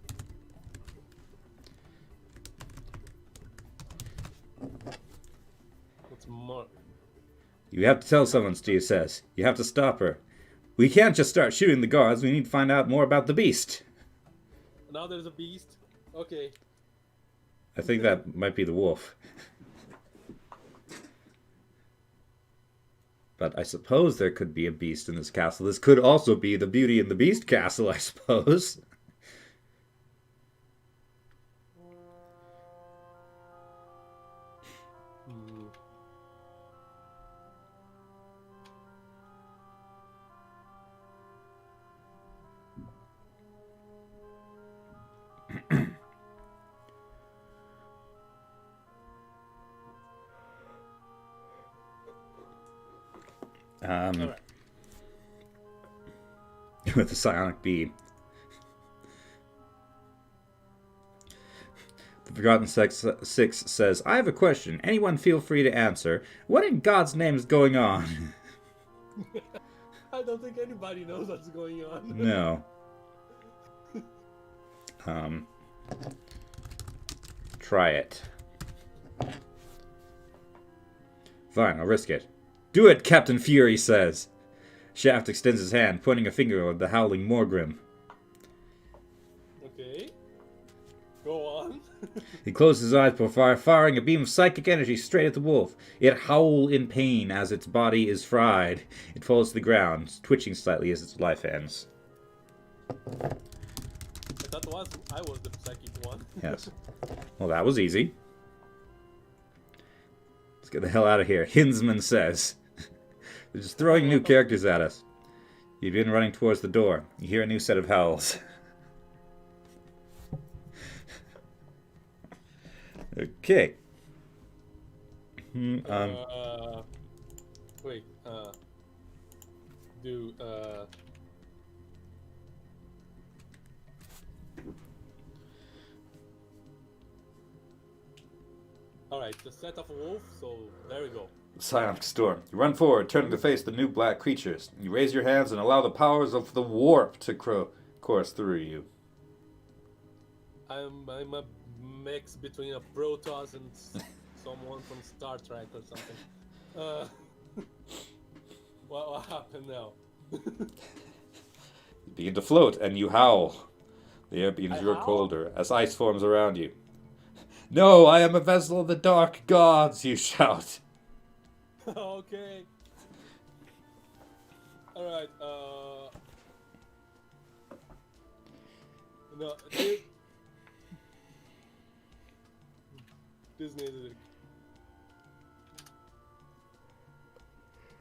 What's more? You have to tell someone, Steve says. You have to stop her. We can't just start shooting the guards. We need to find out more about the beast. Now there's a beast. Okay. I think that might be the wolf. But I suppose there could be a beast in this castle. This could also be the Beauty and the Beast castle, I suppose. All right. With the psionic beam. The Forgotten Six says, I have a question. Anyone feel free to answer. What in God's name is going on? I don't think anybody knows what's going on. No. Try it. Fine, I'll risk it. Do it, Captain Fury says. Shaft extends his hand, pointing a finger at the howling Morgrim. Okay. Go on. He closes his eyes before firing a beam of psychic energy straight at the wolf. It howls in pain as its body is fried. It falls to the ground, twitching slightly as its life ends. I was the psychic one. Yes. Well, that was easy. Let's get the hell out of here, Hinsman says. They're just throwing new characters at us. You begin running towards the door. You hear a new set of howls. Okay. Wait. Do All right. The set of a wolf. So there we go. Psionic storm. You run forward, turning to face the new black creatures. You raise your hands and allow the powers of the warp to course through you. I'm a mix between a Protoss and someone from Star Trek or something. What happened now? You begin to float, and you howl. The air begins to grow colder as ice forms around you. No, I am a vessel of the dark gods, you shout. Okay. All right. No.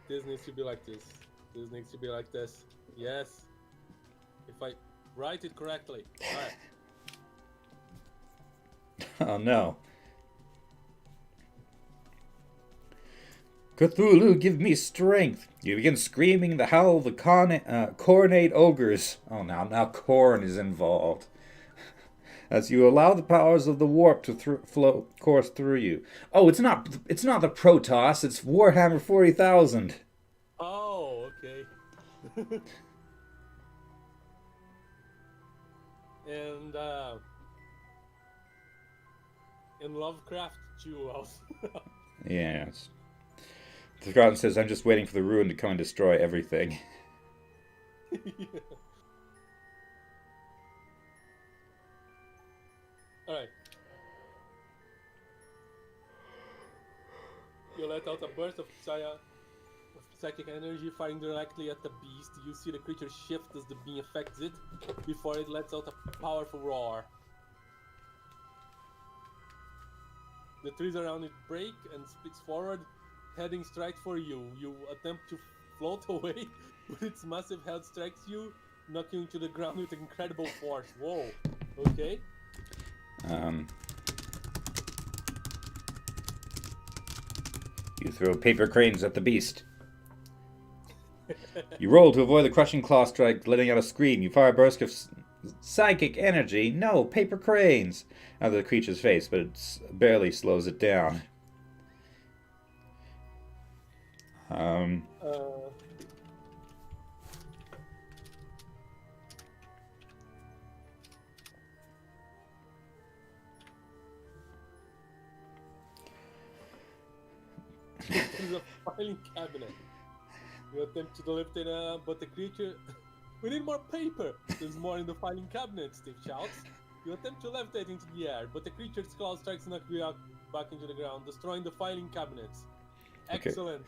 This needs to be like this. This needs to be like this. Yes. If I write it correctly. All right. Oh no. Cthulhu, give me strength. You begin screaming the howl of the cornate ogres. Oh, now corn is involved. As you allow the powers of the warp to course through you. Oh, it's not the Protoss. It's Warhammer 40,000. Oh, okay. And in Lovecraft jewels. Yes. The Forgotten says, I'm just waiting for the ruin to come and destroy everything. Yeah. Alright. You let out a burst of psychic energy firing directly at the beast. You see the creature shift as the beam affects it before it lets out a powerful roar. The trees around it break and splits forward, heading straight for you. You attempt to float away, but its massive head strikes you, knocking you to the ground with incredible force. Whoa. Okay. You throw paper cranes at the beast. You roll to avoid the crushing claw strike, letting out a scream. You fire a burst of psychic energy. No, paper cranes! Out of the creature's face, but it barely slows it down. There's a filing cabinet. You attempt to lift it up, but the creature... We need more paper! There's more in the filing cabinet, Steve shouts. You attempt to lift it into the air, but the creature's claw strikes knock you back into the ground, destroying the filing cabinets. Okay. Excellent.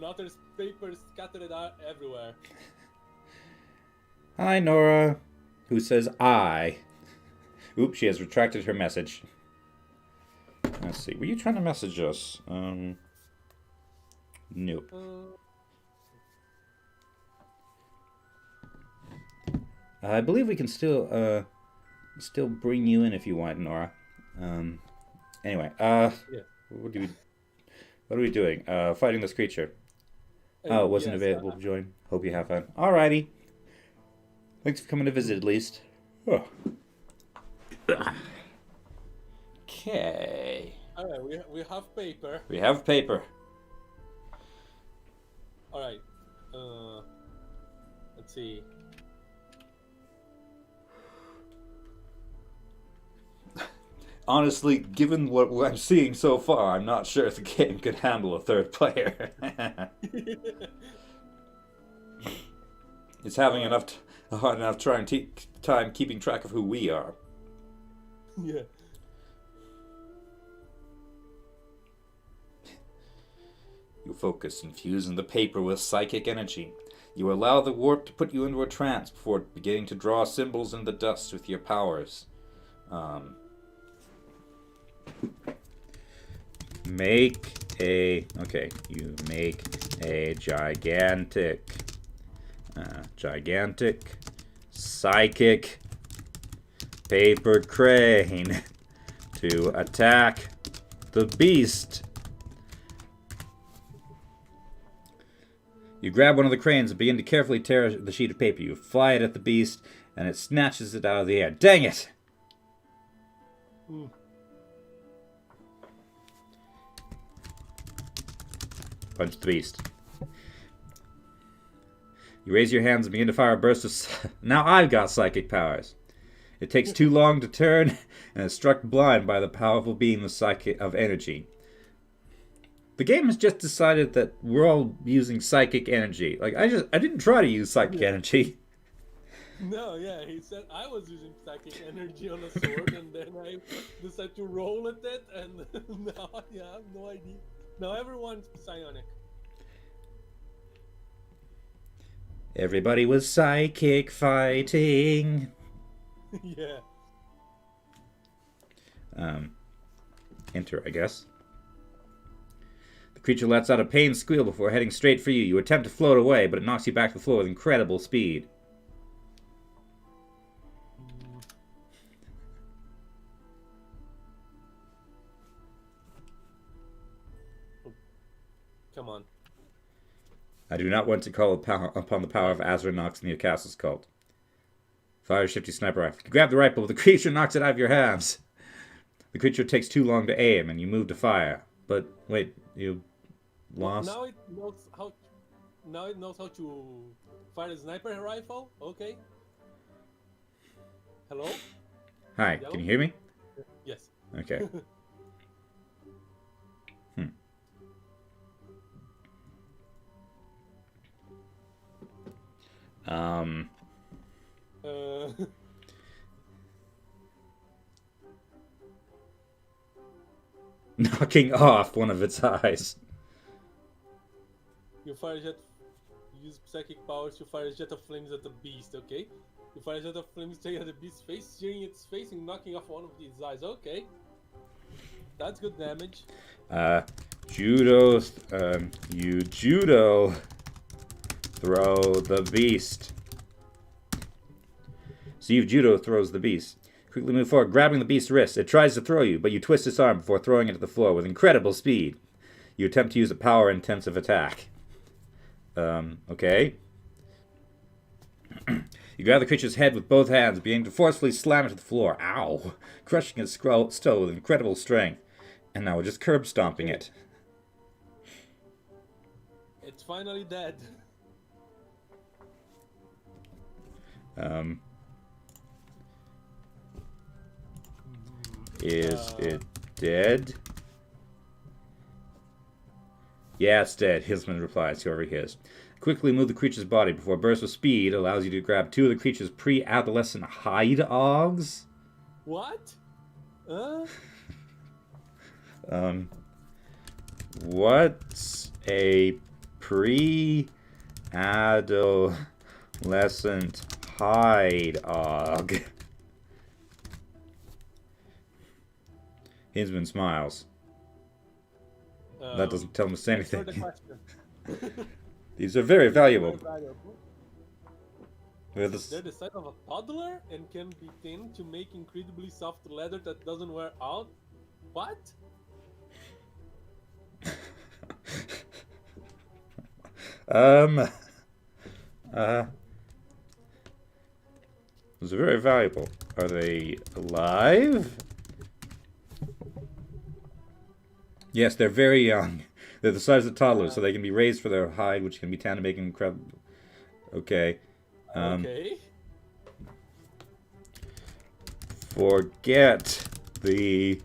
Now there's papers scattered everywhere. Hi, Nora. Who says I? Oops, she has retracted her message. Let's see. Were you trying to message us? Nope. I believe we can still bring you in if you want, Nora. Anyway, Yeah. what are we doing? Fighting this creature. Oh, it wasn't available to join. Hope you have fun. Alrighty. Thanks for coming to visit, at least. Oh. Okay. Alright, we have paper. We have paper. Alright. Let's see. Honestly, given what I'm seeing so far, I'm not sure if the game could handle a third player. It's having hard enough time keeping track of who we are. Yeah. You focus, infusing the paper with psychic energy. You allow the warp to put you into a trance before beginning to draw symbols in the dust with your powers. You make a gigantic psychic paper crane to attack the beast. You grab one of the cranes and begin to carefully tear the sheet of paper. You fly it at the beast, and it snatches it out of the air. Dang it! Mm. Punch the beast. You raise your hands and begin to fire a burst of... Now I've got psychic powers. It takes too long to turn, and is struck blind by the powerful beam of energy. The game has just decided that we're all using psychic energy. Like, I didn't try to use psychic energy. No, yeah, he said I was using psychic energy on a sword, and then I decided to roll at it, and now I have no idea. Now everyone's psionic. Everybody was psychic fighting. Yeah. Enter, I guess. The creature lets out a pained squeal before heading straight for you. You attempt to float away, but it knocks you back to the floor with incredible speed. Come on. I do not want to call upon the power of Azra Nox and the Castle's cult. Fire shifty sniper rifle. You grab the rifle, but the creature knocks it out of your hands. The creature takes too long to aim, and you move to fire. But wait, you lost. Now it knows how. Now it knows how to fire a sniper rifle. Okay. Hello. Hi, Yellow? can you hear me? Yes. Okay. Um. Knocking off one of its eyes. You fire jet. Use psychic powers to fire a jet of flames at the beast. Okay. You fire a jet of flames straight at the beast's face, searing its face and knocking off one of its eyes. Okay. That's good damage. Judo. You judo. Throw the beast. So you judo throws the beast. Quickly move forward, grabbing the beast's wrist. It tries to throw you, but you twist its arm before throwing it to the floor with incredible speed. You attempt to use a power-intensive attack. Okay. You grab the creature's head with both hands, beginning to forcefully slam it to the floor. Ow! Crushing its skull with incredible strength. And now we're just curb stomping it. It's finally dead. Is it dead? Yeah, it's dead, Hisman replies, whoever he is. Quickly move the creature's body before a burst of speed allows you to grab two of the creature's pre-adolescent hide ogs. What? What's a pre-adolescent hide og? Hinsman smiles. That doesn't tell us anything. These are very valuable. They're the size of a toddler and can be tinned to make incredibly soft leather that doesn't wear out. What? Those are very valuable. Are they alive? Yes, they're very young. They're the size of toddlers, so they can be raised for their hide, which can be tanned to make them incredible. Okay. Okay. Forget the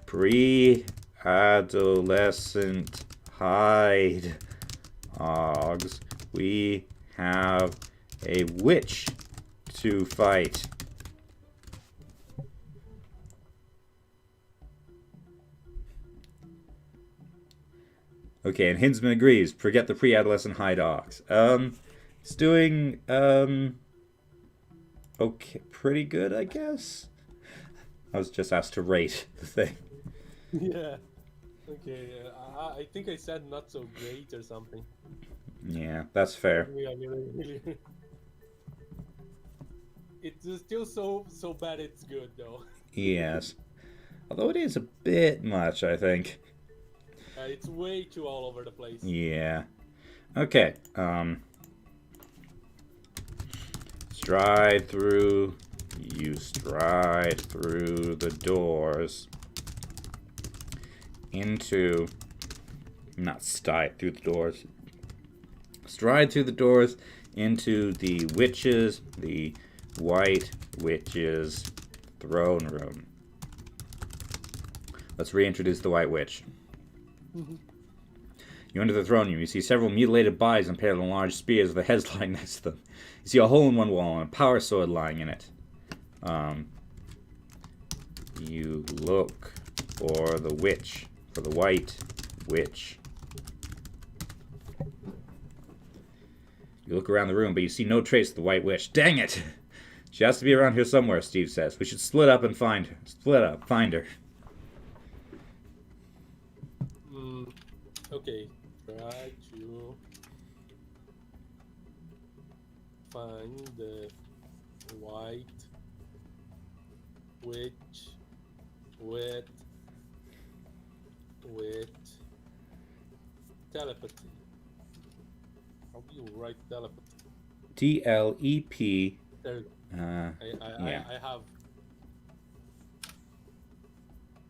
pre-adolescent hide ogs. We have a witch to fight. Okay, and Hinsman agrees. Forget the pre-adolescent high dogs. It's doing, okay, pretty good, I guess. I was just asked to rate the thing. Yeah. Okay, I think I said not so great or something. Yeah, that's fair. Yeah, really. It's still so bad it's good, though. Yes. Although it is a bit much, I think. It's way too all over the place. Yeah. Okay. Stride through. You stride through the doors into. Not stride through the doors. Stride through the doors into the White Witch's throne room. Let's reintroduce the White Witch. You enter the throne room. You see several mutilated bodies impaled on large spears with their heads lying next to them. You see a hole in one wall and a power sword lying in it. You look for the witch, for the White Witch. You look around the room, but you see no trace of the White Witch. Dang it! She has to be around here somewhere, Steve says. We should split up and find her. Split up, find her. Okay, try to find the White Witch with telepathy. How do you write telepathy? TLEP. There. Yeah.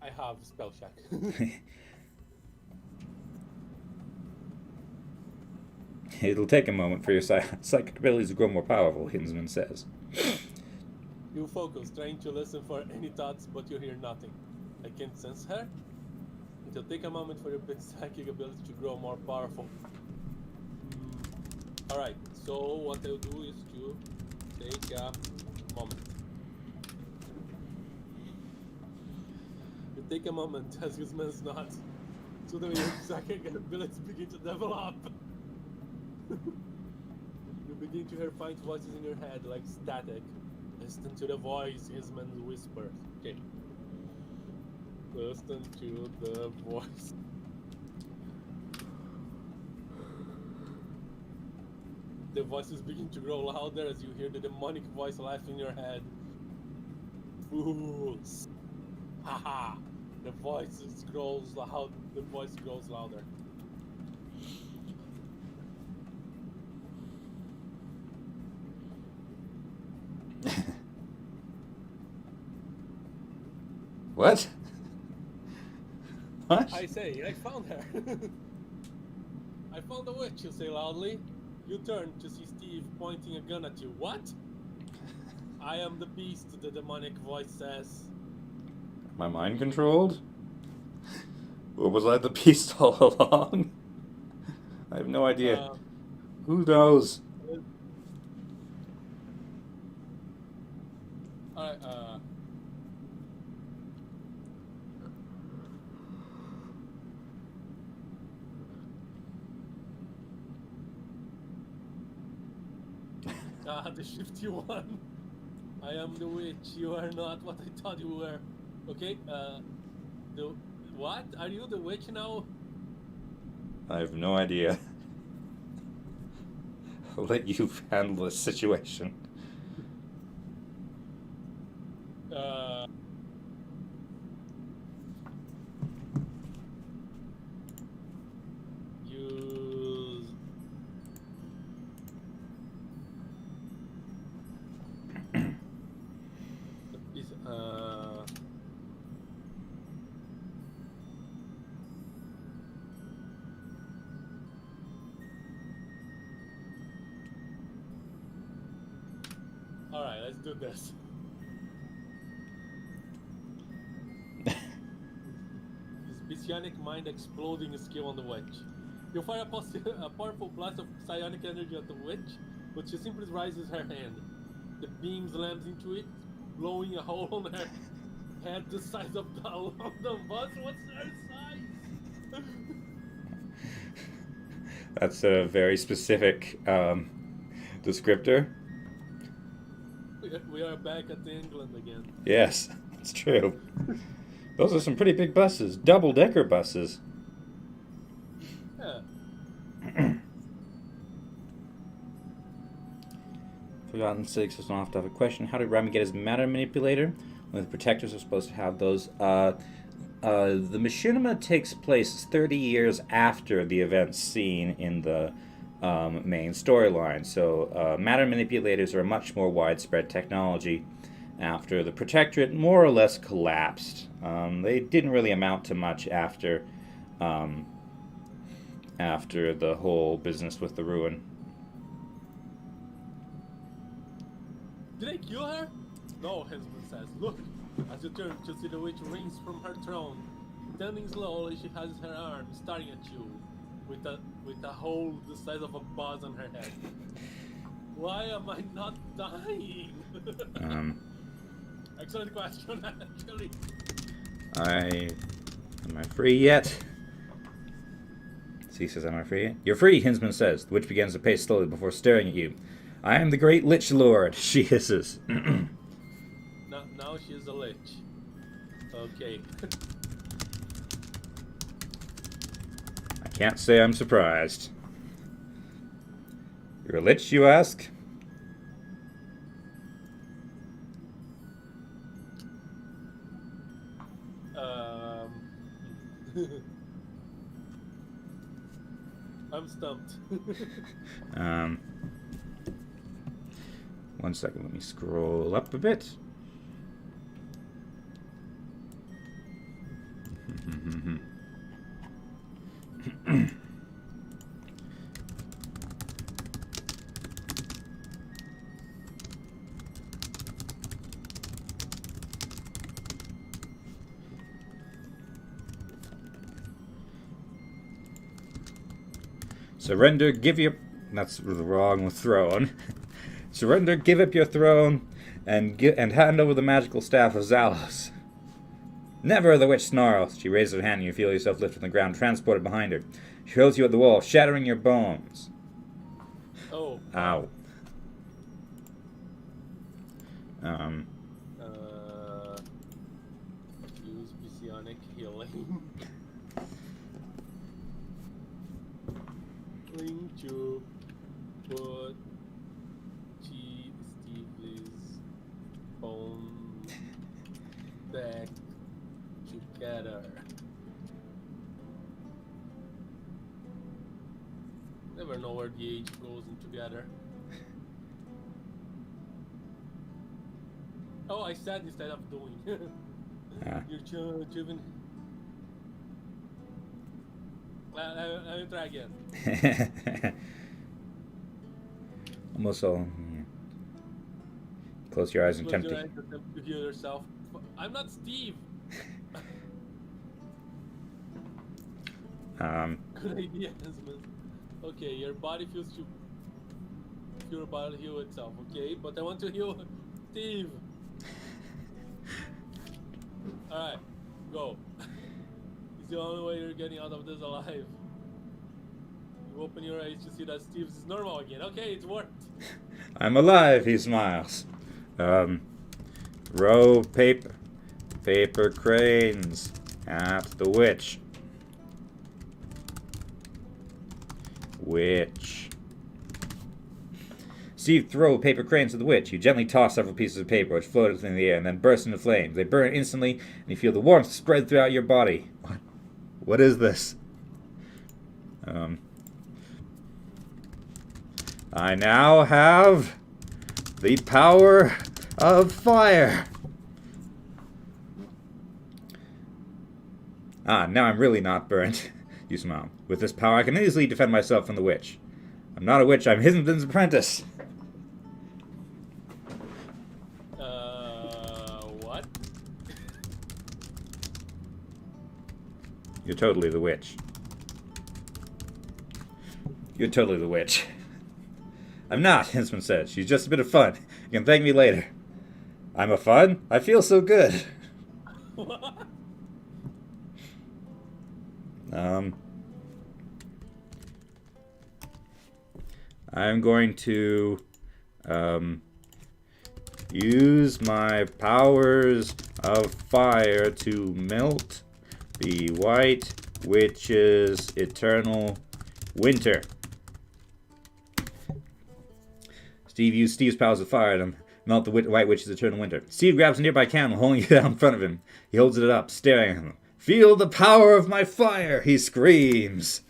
I have spell check. It'll take a moment for your psychic abilities to grow more powerful, Hinsman says. You focus, trying to listen for any thoughts, but you hear nothing. I can't sense her. It'll take a moment for your psychic ability to grow more powerful. Alright, so what I'll do is to take a moment. You take a moment as his man's not. So that your psychic abilities begin to develop. You begin to hear faint voices in your head like static. Listen to the voice, his man whispers. Okay. Listen to the voice. The voices begin to grow louder as you hear the demonic voice laugh in your head. Fools! Haha! The voice grows loud. The voice grows louder. What? What? I say, I found her. I found the witch, you say loudly. You turn to see Steve pointing a gun at you. What? I am the beast, the demonic voice says. Am I mind controlled? Or was I the beast all along? I have no idea. Who knows? Alright, the shifty one. I am the witch. You are not what I thought you were. Okay, what? Are you the witch now? I have no idea. I'll let you handle this situation. Alright, let's do this. This psionic mind exploding skill on the witch. You fire a powerful blast of psionic energy at the witch, but she simply raises her hand. The beam slams into it, blowing a hole on her head the size of the London bus. What's her size? That's a very specific descriptor. We are back at England again. Yes, it's true. Those are some pretty big buses. Double-decker buses. Yeah. Forgotten Six is off to have a question. How did Rami get his matter manipulator? When the protectors are supposed to have those. The machinima takes place 30 years after the events seen in the main storyline. So matter manipulators are a much more widespread technology after the Protectorate more or less collapsed. They didn't really amount to much um, after the whole business with the ruin. Did I kill her? No, Hensman says. Look, as you turn to see the witch rings from her throne. Standing slowly, she has her arm staring at you, with a hole the size of a buzz on her head. Why am I not dying? Excellent question, actually. Am I free yet? C says, am I free yet? You're free, Hinsman says. The witch begins to pace slowly before staring at you. I am the great Lich Lord, she hisses. Now she is a lich. Okay. I can't say I'm surprised. You're a lich, you ask? I'm stumped. 1 second, let me scroll up a bit. Surrender, give your... That's the wrong throne. Surrender, give up your throne, and hand over the magical staff of Zalos. Never, the witch snarls. She raises her hand and you feel yourself lifted from the ground, transported behind her. She hurls you at the wall, shattering your bones. Oh. Ow. Use psionic healing. Link to put Steve's bone back together. Never know where the age goes in together. Oh, I said instead of doing. You're children. Let me try again. Almost all. Yeah. Close your eyes and Close tempt your eyes and attempt to heal yourself. I'm not Steve. Good idea, Desmond. Okay, your body feels to your body heal itself. Okay, but I want to heal Steve. All right, go. It's the only way you're getting out of this alive. You open your eyes to see that Steve's is normal again. Okay, it worked. I'm alive, he smiles. Row paper cranes at the witch. Witch. Steve throw paper cranes at the witch. You gently toss several pieces of paper which float in the air and then burst into flames. They burn instantly, and you feel the warmth spread throughout your body. What is this? I now have the power of fire. Now I'm really not burnt. You smile. With this power, I can easily defend myself from the witch. I'm not a witch, I'm Hisenden's apprentice. What? You're totally the witch. You're totally the witch. I'm not, Hinsman said. She's just a bit of fun. You can thank me later. I'm a fun? I feel so good. What? I'm going to use my powers of fire to melt the White Witch's eternal winter. Steve used Steve's powers of fire to melt the White Witch's eternal winter. Steve grabs a nearby candle, holding it out in front of him. He holds it up, staring at him. Feel the power of my fire, he screams.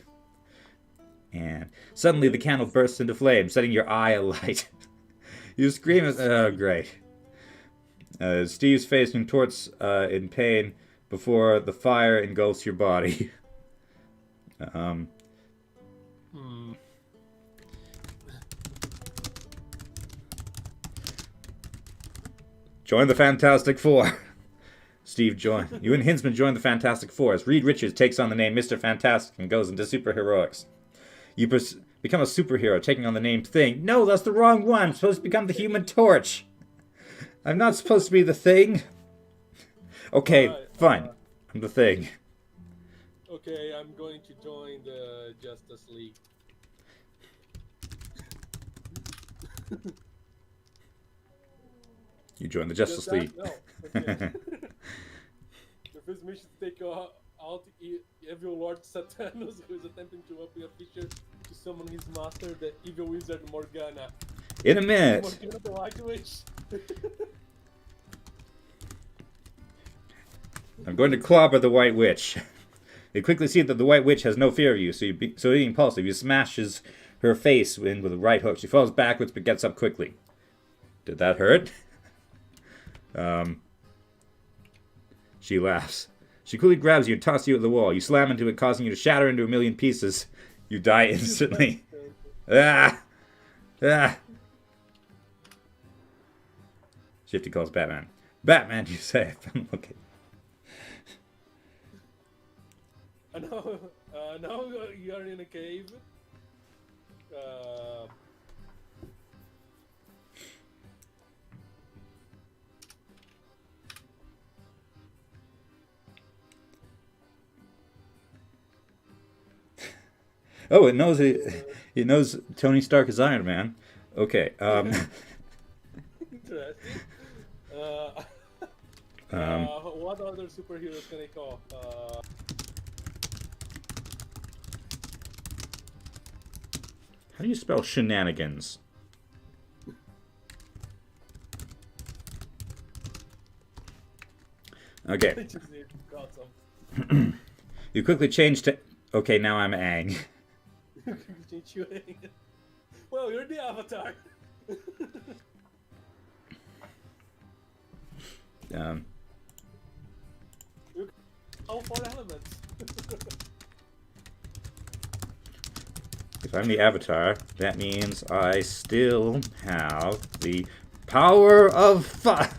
And suddenly the candle bursts into flame, setting your eye alight. You scream at... Oh, great. Steve's face contorts in pain before the fire engulfs your body. Join the Fantastic Four. Steve join. You and Hinsman join the Fantastic Four as Reed Richards takes on the name Mr. Fantastic and goes into superheroics. You become a superhero, taking on the name Thing. No, that's the wrong one. I'm supposed to become the Human Torch. I'm not supposed to be the Thing. Okay, fine. I'm the Thing. Okay, I'm going to join the Justice League. You join the Justice League. No. Okay. The first mission is to take out evil Lord Satanus, who is attempting to open a fissure to summon his master, the evil wizard Morgana. In a minute. Morgana the White Witch. I'm going to clobber the White Witch. You quickly see that the White Witch has no fear of you, so being impulsive, you smashes her face in with a right hook. She falls backwards but gets up quickly. Did that hurt? She laughs. She quickly grabs you and tosses you at the wall. You slam into it, causing you to shatter into a million pieces. You die instantly. Ah! Ah! Shifty calls Batman. Batman, you say. Okay. Now you are in a cave. Oh, it knows Tony Stark is Iron Man. Okay. Interesting. What other superheroes can I call? How do you spell shenanigans? Okay. You quickly change to... Okay, now I'm Aang. Well, you're the Avatar. All four elements. If I'm the Avatar, that means I still have the power of fire.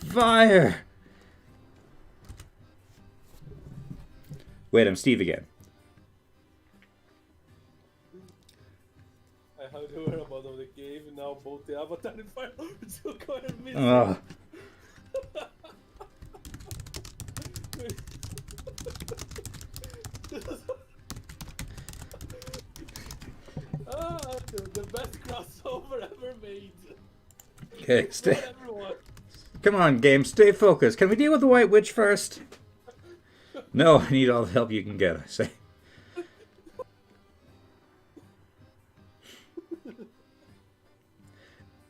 Fire. Wait, I'm Steve again. I have the whereabouts of the cave, now both the Avatar and Fire still going to miss. The best crossover ever made. Okay, come on, game, stay focused. Can we deal with the White Witch first? No, I need all the help you can get, I say.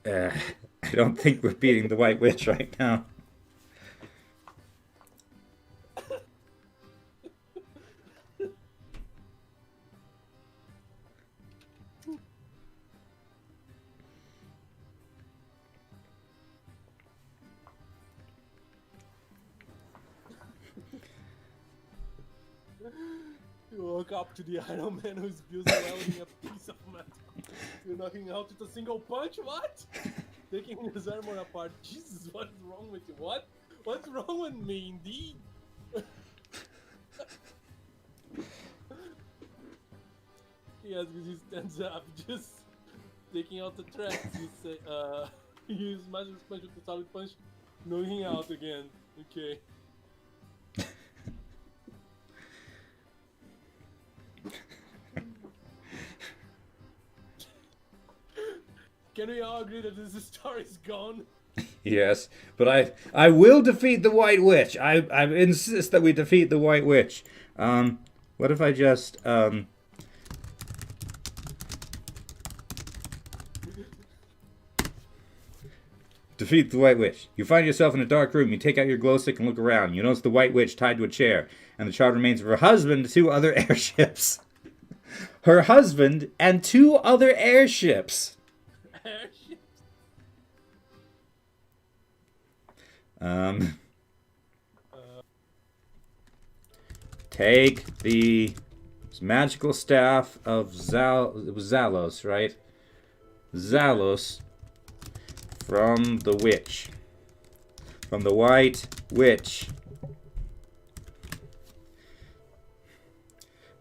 I don't think we're beating the White Witch right now. You walk up to the Iron Man who's busy welding a piece of metal. You're knocking out with a single punch? What? Taking his armor apart. Jesus, what's wrong with you? What? What's wrong with me, indeed? Yes, because he stands up, just taking out the threats. You use magic punch with a solid punch, knocking out again. Okay. Can we all agree that this star is gone? Yes, but I will defeat the White Witch. I insist that we defeat the White Witch. What if I just Defeat the White Witch. You find yourself in a dark room. You take out your glow stick and look around. You notice the White Witch tied to a chair, and the charred remains of her husband and 2 other airships. Her husband and 2 other airships. Airships. Take the magical staff of it was Zalos, right? Zalos from the witch. From the White Witch.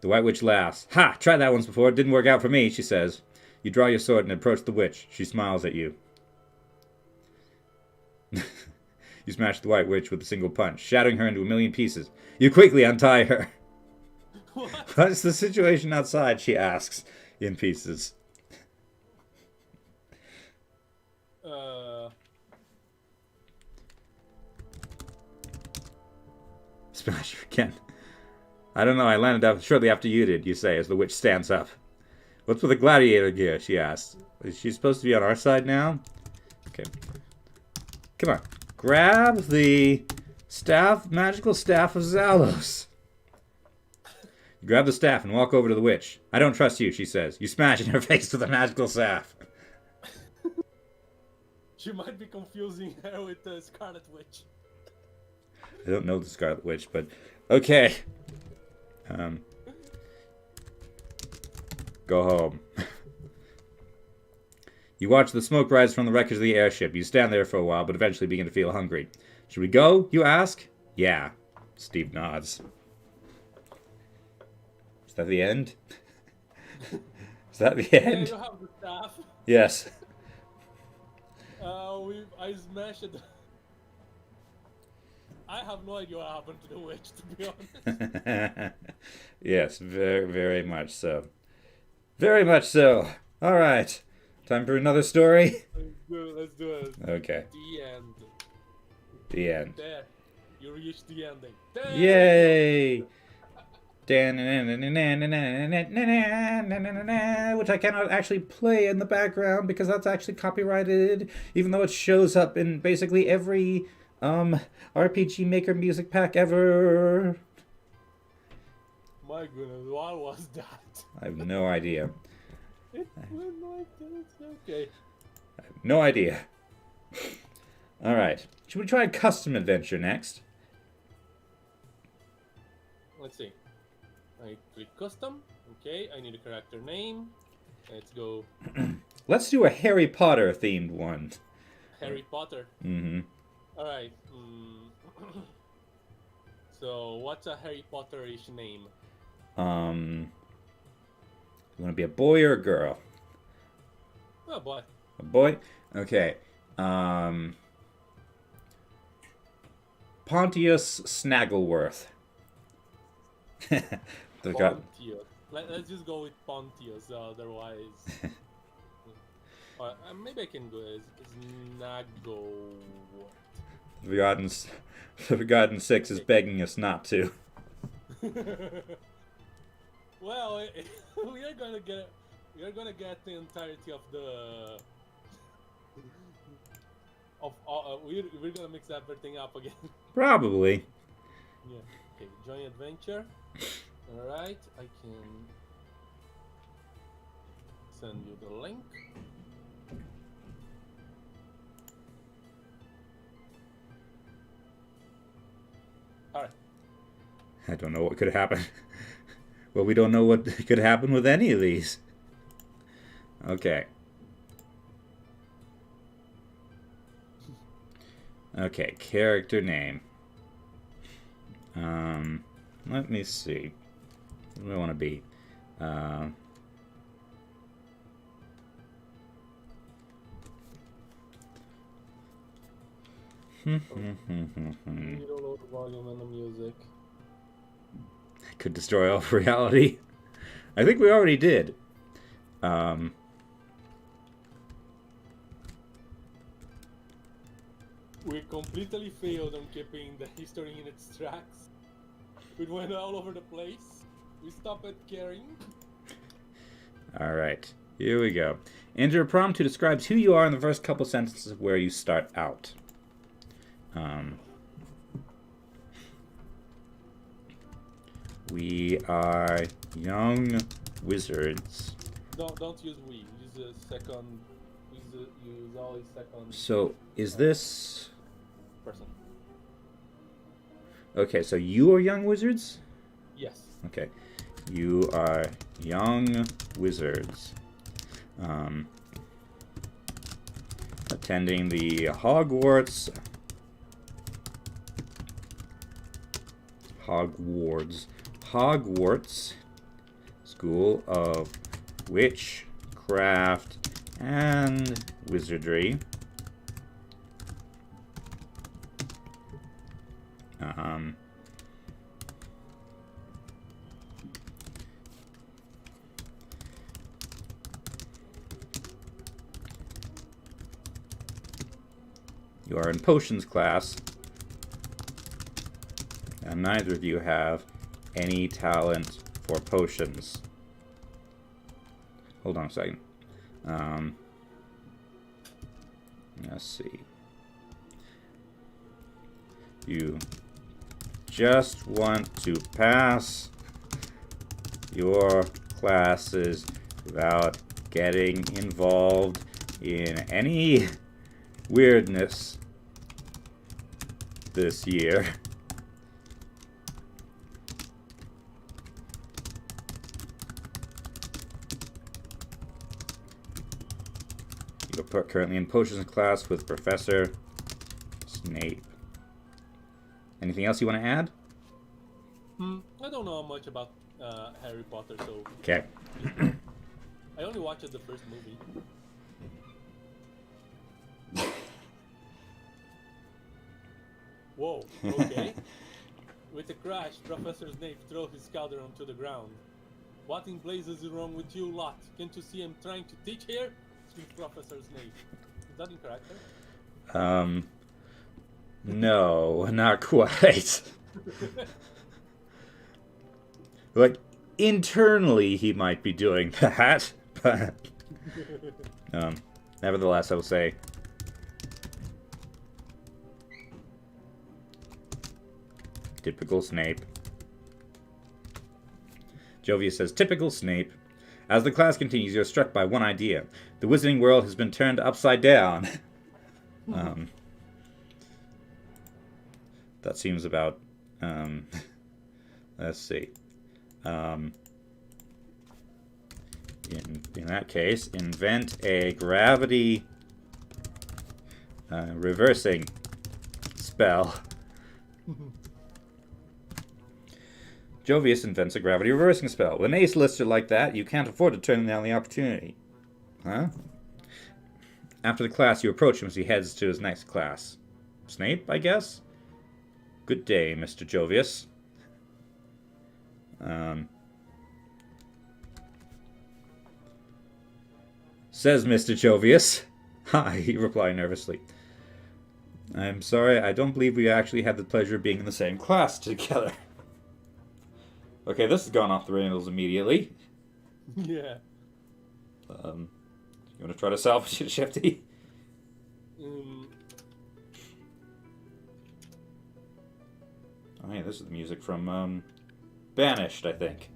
The White Witch laughs. Ha! Tried that once before. It didn't work out for me, she says. You draw your sword and approach the witch. She smiles at you. You smash the White Witch with a single punch, shattering her into a million pieces. You quickly untie her. What? What's the situation outside? She asks, in pieces. Smash her again. I don't know, I landed up shortly after you did, you say, as the witch stands up. What's with the gladiator gear? She asks. Is she supposed to be on our side now? Okay. Come on. Grab the magical staff of Zalos. You grab the staff and walk over to the witch. I don't trust you, she says. You smash in her face with the magical staff. She might be confusing her with the Scarlet Witch. I don't know the Scarlet Witch, but okay. Go home. You watch the smoke rise from the wreckage of the airship. You stand there for a while, but eventually begin to feel hungry. Should we go, you ask? Yeah. Steve nods. Is that the end? Is that the end? Yeah, you have the staff. Yes. I smashed it. I have no idea what happened to the witch, to be honest. Yes, very, very much so. Very much so. All right. Time for another story? Let's do it. Okay. The end. The end. There. You reached the ending. There. Yay! Which I cannot actually play in the background because that's actually copyrighted, even though it shows up in basically every RPG Maker music pack ever. My goodness, what was that? I have no idea. It went like that. Okay. I have no idea. Alright. Should we try a custom adventure next? Let's see. I click custom. Okay, I need a character name. Let's go. Let's do a Harry Potter themed one. Harry Potter. Mm-hmm. Alright. So, what's a Harry Potter-ish name? You want to be a boy or a girl? Oh boy. A boy? Okay. Pontius Snaggleworth. Pontius. Let's just go with Pontius, otherwise... maybe I can go as Snaggleworth. The Forgotten Six is begging us not to. Well, we are gonna get the entirety of the we're gonna mix everything up again. Probably. Yeah. Okay. Join adventure. All right. I can send you the link. All right. I don't know what could happen. Well, we don't know what could happen with any of these. Okay. Okay, character name. Let me see. What do I want to be? You don't know the volume and the music. Could destroy all of reality. I think we already did. We completely failed on keeping the history in its tracks. We went all over the place. We stopped at caring. All right. Here we go. Enter a prompt who describes who you are in the first couple sentences of where you start out. We are young wizards. Don't use we. Use the second. Use always second. So is this Person. okay? So you are young wizards. Yes. Okay, you are young wizards. Attending the Hogwarts School of Witchcraft and Wizardry. You are in potions class, and neither of you have any talent for potions. Hold on a second. Let's see. You just want to pass your classes without getting involved in any weirdness this year. You're currently in potions class with Professor Snape. Anything else you want to add? I don't know much about Harry Potter, so Okay. I only watched the first movie. Whoa, okay. With a crash, Professor Snape throws his scouter onto the ground. What in blazes is wrong with you lot? Can't you see I'm trying to teach here? Screams Professor Snape. Is that in character? No, not quite. Like, internally he might be doing that, but nevertheless I will say typical Snape. Jovius says, typical Snape. As the class continues, you're struck by one idea. The wizarding world has been turned upside down. That seems about... let's see. In that case, invent a gravity reversing spell. Jovius invents a gravity reversing spell. With an ace listed like that, you can't afford to turn down the opportunity. Huh? After the class, you approach him as he heads to his next class. Snape, I guess? Good day, Mr. Jovius. Says Mr. Jovius. Hi, he replied nervously. I'm sorry, I don't believe we actually had the pleasure of being in the same class together. Okay, this has gone off the rails immediately. Yeah. You want to try to salvage it, Shifty? Um, Oh, yeah, this is the music from, Banished, I think.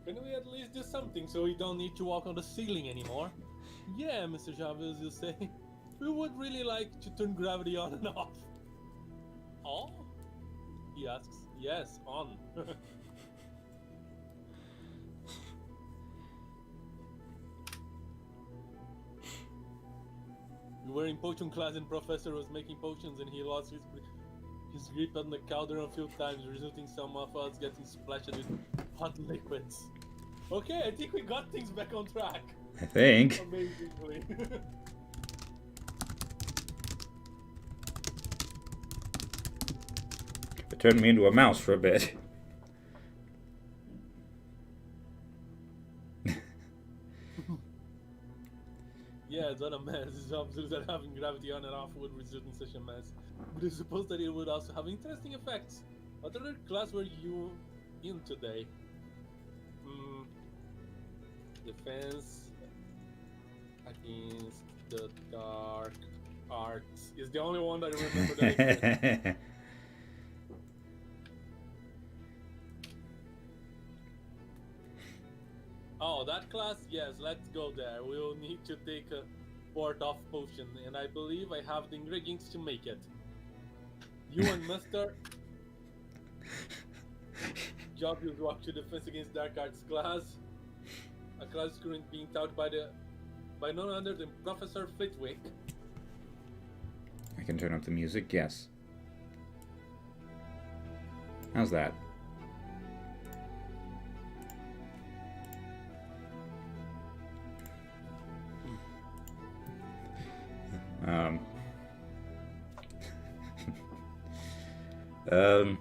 Can we at least do something so we don't need to walk on the ceiling anymore? Yeah, Mr. Chavez, you say. We would really like to turn gravity on and off. Oh? He asks. Yes, on. We were in potion class and Professor was making potions and he lost his grip on the cauldron a few times, resulting some of us getting splashed with hot liquids. Okay, I think we got things back on track. I think. Amazingly. It turned me into a mouse for a bit. Yeah, it's not a mess. It's observed that having gravity on and off would result in such a mess. But I suppose that it would also have interesting effects. What other class were you in today? Hmm, defense against the dark arts is the only one that I remember that I did. Oh, that class? Yes, let's go there. We'll need to take a ward off potion, and I believe I have the ingredients to make it. You and Mr. Job will walk to defense against dark arts class. A class currently being taught by none other than Professor Flitwick. I can turn up the music, yes. How's that? Um,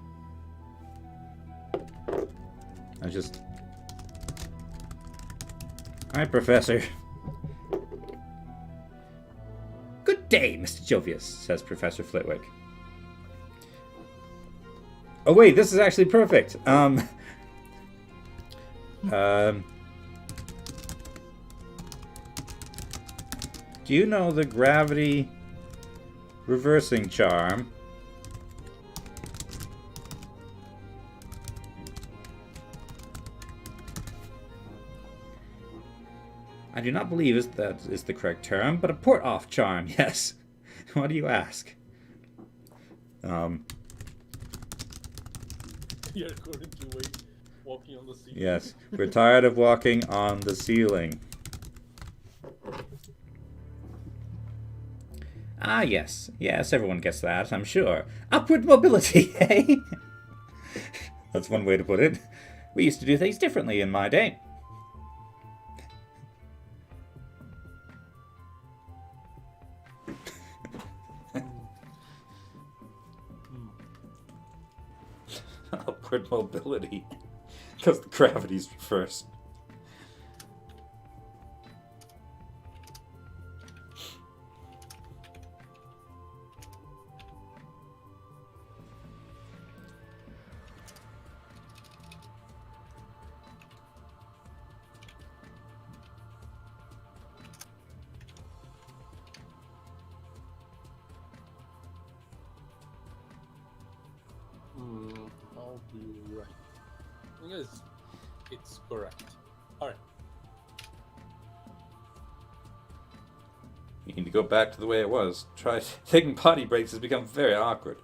I just... Hi, Professor. Good day, Mr. Jovius, says Professor Flitwick. Oh, wait, this is actually perfect. Do you know the gravity reversing charm? I do not believe that is the correct term, but a port-off charm, yes. Why do you ask? You're currently walking on the ceiling. Yes, we're tired of walking on the ceiling. Ah, yes. Yes, everyone gets that, I'm sure. Upward mobility, eh? That's one way to put it. We used to do things differently in my day. Upward mobility. Because the gravity's reversed. I'll be right. I guess it's correct. Alright. You need to go back to the way it was. Try taking potty breaks has become very awkward.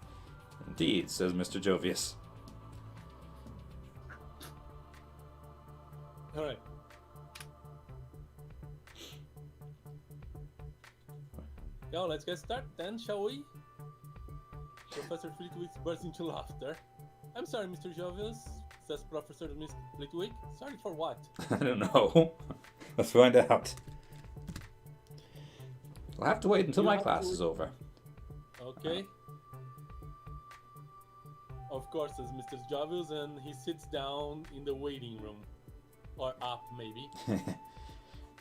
Indeed, says Mr. Jovius. Alright. Yo, let's get started then, shall we? Professor Flitwick bursts into laughter. I'm sorry, Mr. Jovius, says Professor Flitwick. Sorry for what? I don't know. Let's find out. I'll have to wait until my class is over. Okay. Of course, says Mr. Jovius, and he sits down in the waiting room. Or up, maybe.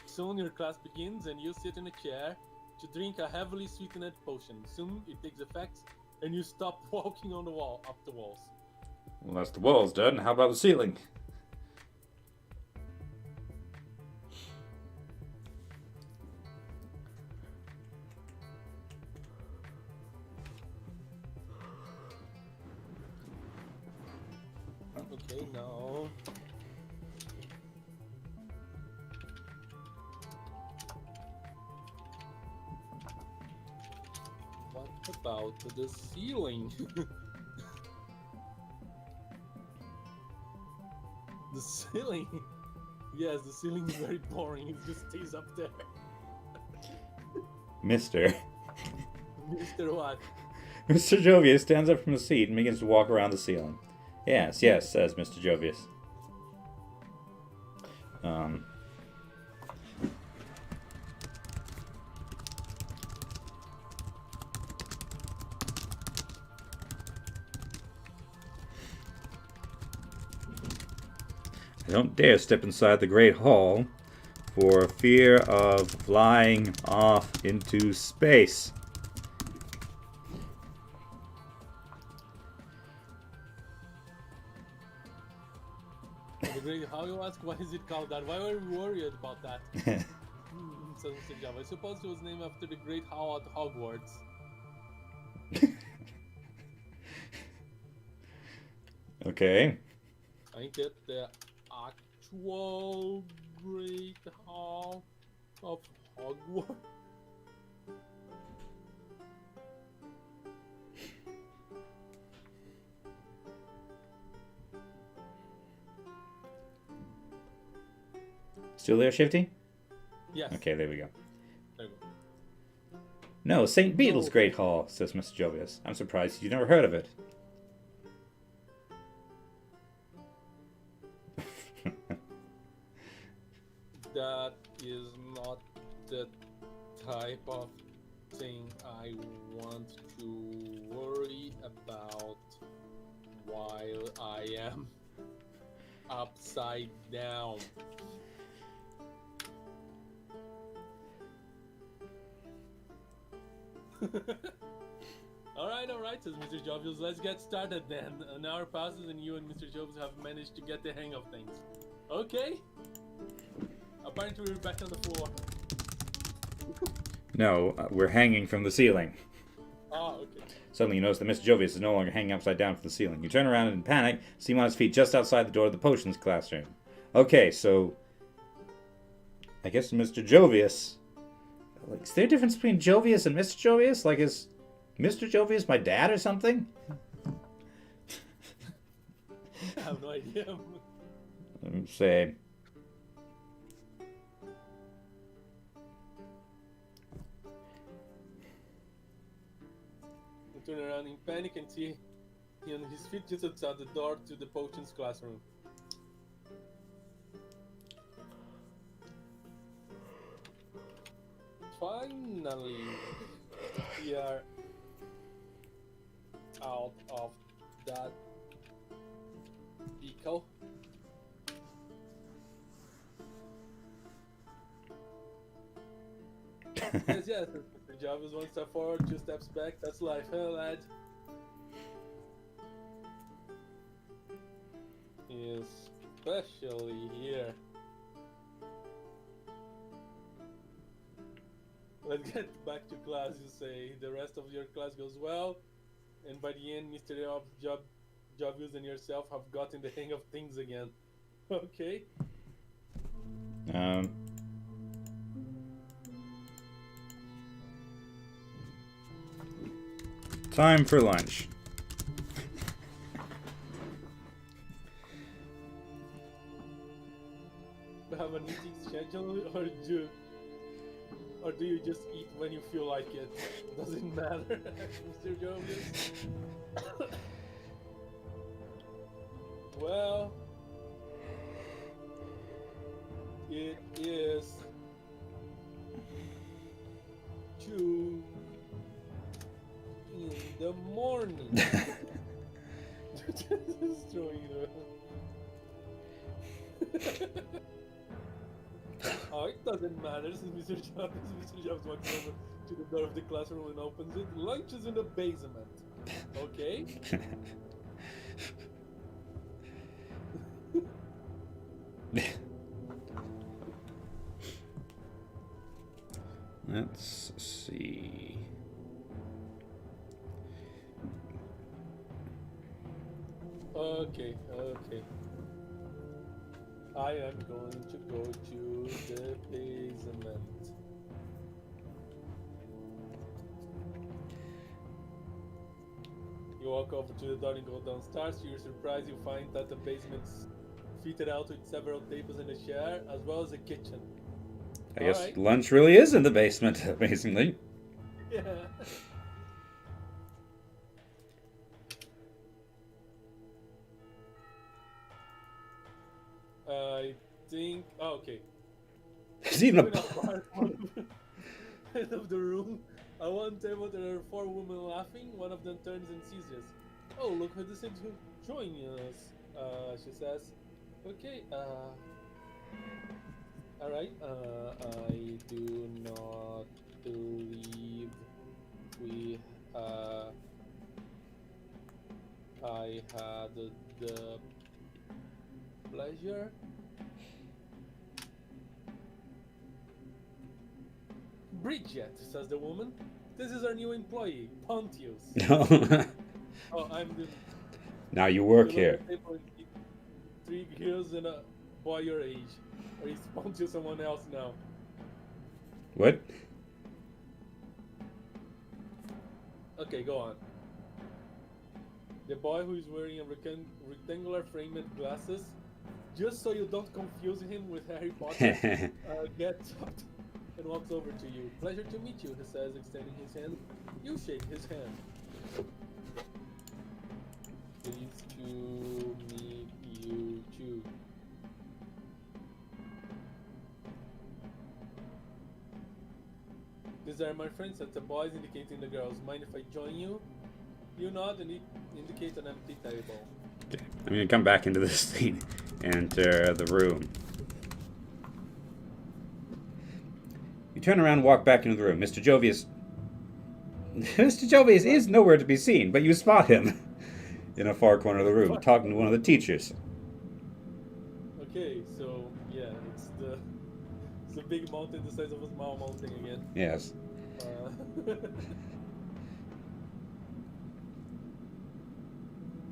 Soon your class begins, and you sit in a chair to drink a heavily sweetened potion. Soon it takes effect, and you stop walking on the wall, up the walls. Well, that's the walls done. How about the ceiling? Okay, now... What about the ceiling? The ceiling? Yes, the ceiling is very boring. It just stays up there. Mr. Mr. What? Mr. Jovius stands up from the seat and begins to walk around the ceiling. Yes, yes, says Mr. Jovius. I don't dare step inside the Great Hall, for fear of flying off into space. How you ask, why is it called that? Why were we worried about that? Says Mr. Java. I suppose it was named after the Great Hall at Hogwarts. Okay. Ain't it the actual Great Hall of Hogwarts? Still there, Shifty? Yes. Okay, there we go. There we go. No, St. Beetle's No. Great Hall, says Mr. Jovius. I'm surprised you've never heard of it. That is not the type of thing I want to worry about while I am upside down. Alright, says Mr. Jovius. Let's get started then. An hour passes and you and Mr. Jovius have managed to get the hang of things. Okay? Apparently we're back on the floor. No, we're hanging from the ceiling. Ah, okay. Suddenly you notice that Mr. Jovius is no longer hanging upside down from the ceiling. You turn around in panic, see him on his feet just outside the door of the potions classroom. Okay, so I guess Mr. Jovius... Like, is there a difference between Jovius and Mr. Jovius? Like, is Mr. Jovius my dad or something? I have no idea. Let me say... Turn around in panic and see him on his feet just outside the door to the potions classroom. Finally, we are out of that vehicle. Yes, Mr. Jarvis, one step forward, 2 steps back. That's life, huh, lad? Especially here. Let's get back to class, you say. The rest of your class goes well, and by the end, Mr. Jarvis and yourself have gotten the hang of things again. Okay? Time for lunch. Have an eating schedule, or do you just eat when you feel like it? Doesn't matter, Mr. Jovius. Well, it is 2 in the morning. Just throwing it around. Oh, it doesn't matter, says Mr. Jobs. Mr. Jobs walks over to the door of the classroom and opens it. Lunch is in the basement. Okay? Let's see. Okay. I am going to go to the basement. You walk over to the door and go downstairs. To your surprise, you find that the basement's fitted out with several tables and a chair, as well as a kitchen. I guess lunch really is in the basement, amazingly. Yeah. I think. Oh, okay. He's eating Moving apart end of the room. At one table, there are 4 women laughing. One of them turns and sees us. Oh, look who decided to join us. She says, "Okay. All right. I do not believe we. I had the pleasure. Bridget, says the woman. This is our new employee, Pontius. No. Oh, I'm the. Now you You work look here. at the table and see three girls and a boy your age. Or is Pontius someone else now? What? Okay, go on. The boy who is wearing a rectangular framed glasses, just so you don't confuse him with Harry Potter, gets up and walks over to you. Pleasure to meet you, he says, extending his hand. You shake his hand. Pleased to meet you too. These are my friends, said the boys, indicating the girls. Mind if I join you? You nod and indicate an empty table. Okay. I'm gonna come back into this scene. Enter the room. You turn around and walk back into the room. Mr. Jovius. Mr. Jovius is nowhere to be seen, but you spot him in a far corner of the room, talking to one of the teachers. Okay, so yeah, it's the big mountain the size of a small mountain again. Yes.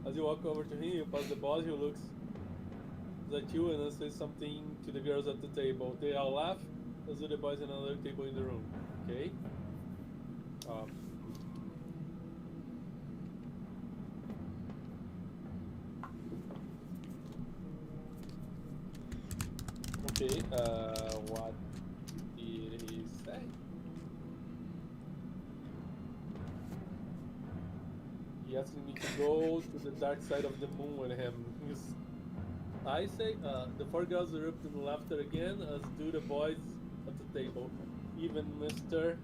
As you walk over to him, you pass the boss who looks at you and then says something to the girls at the table. They all laugh, as do the boys at another table in the room. Okay? Okay, what did he say? He asked me to go to the dark side of the moon with him. I say, the four girls erupt in laughter again, as do the boys at the table. Even Mr.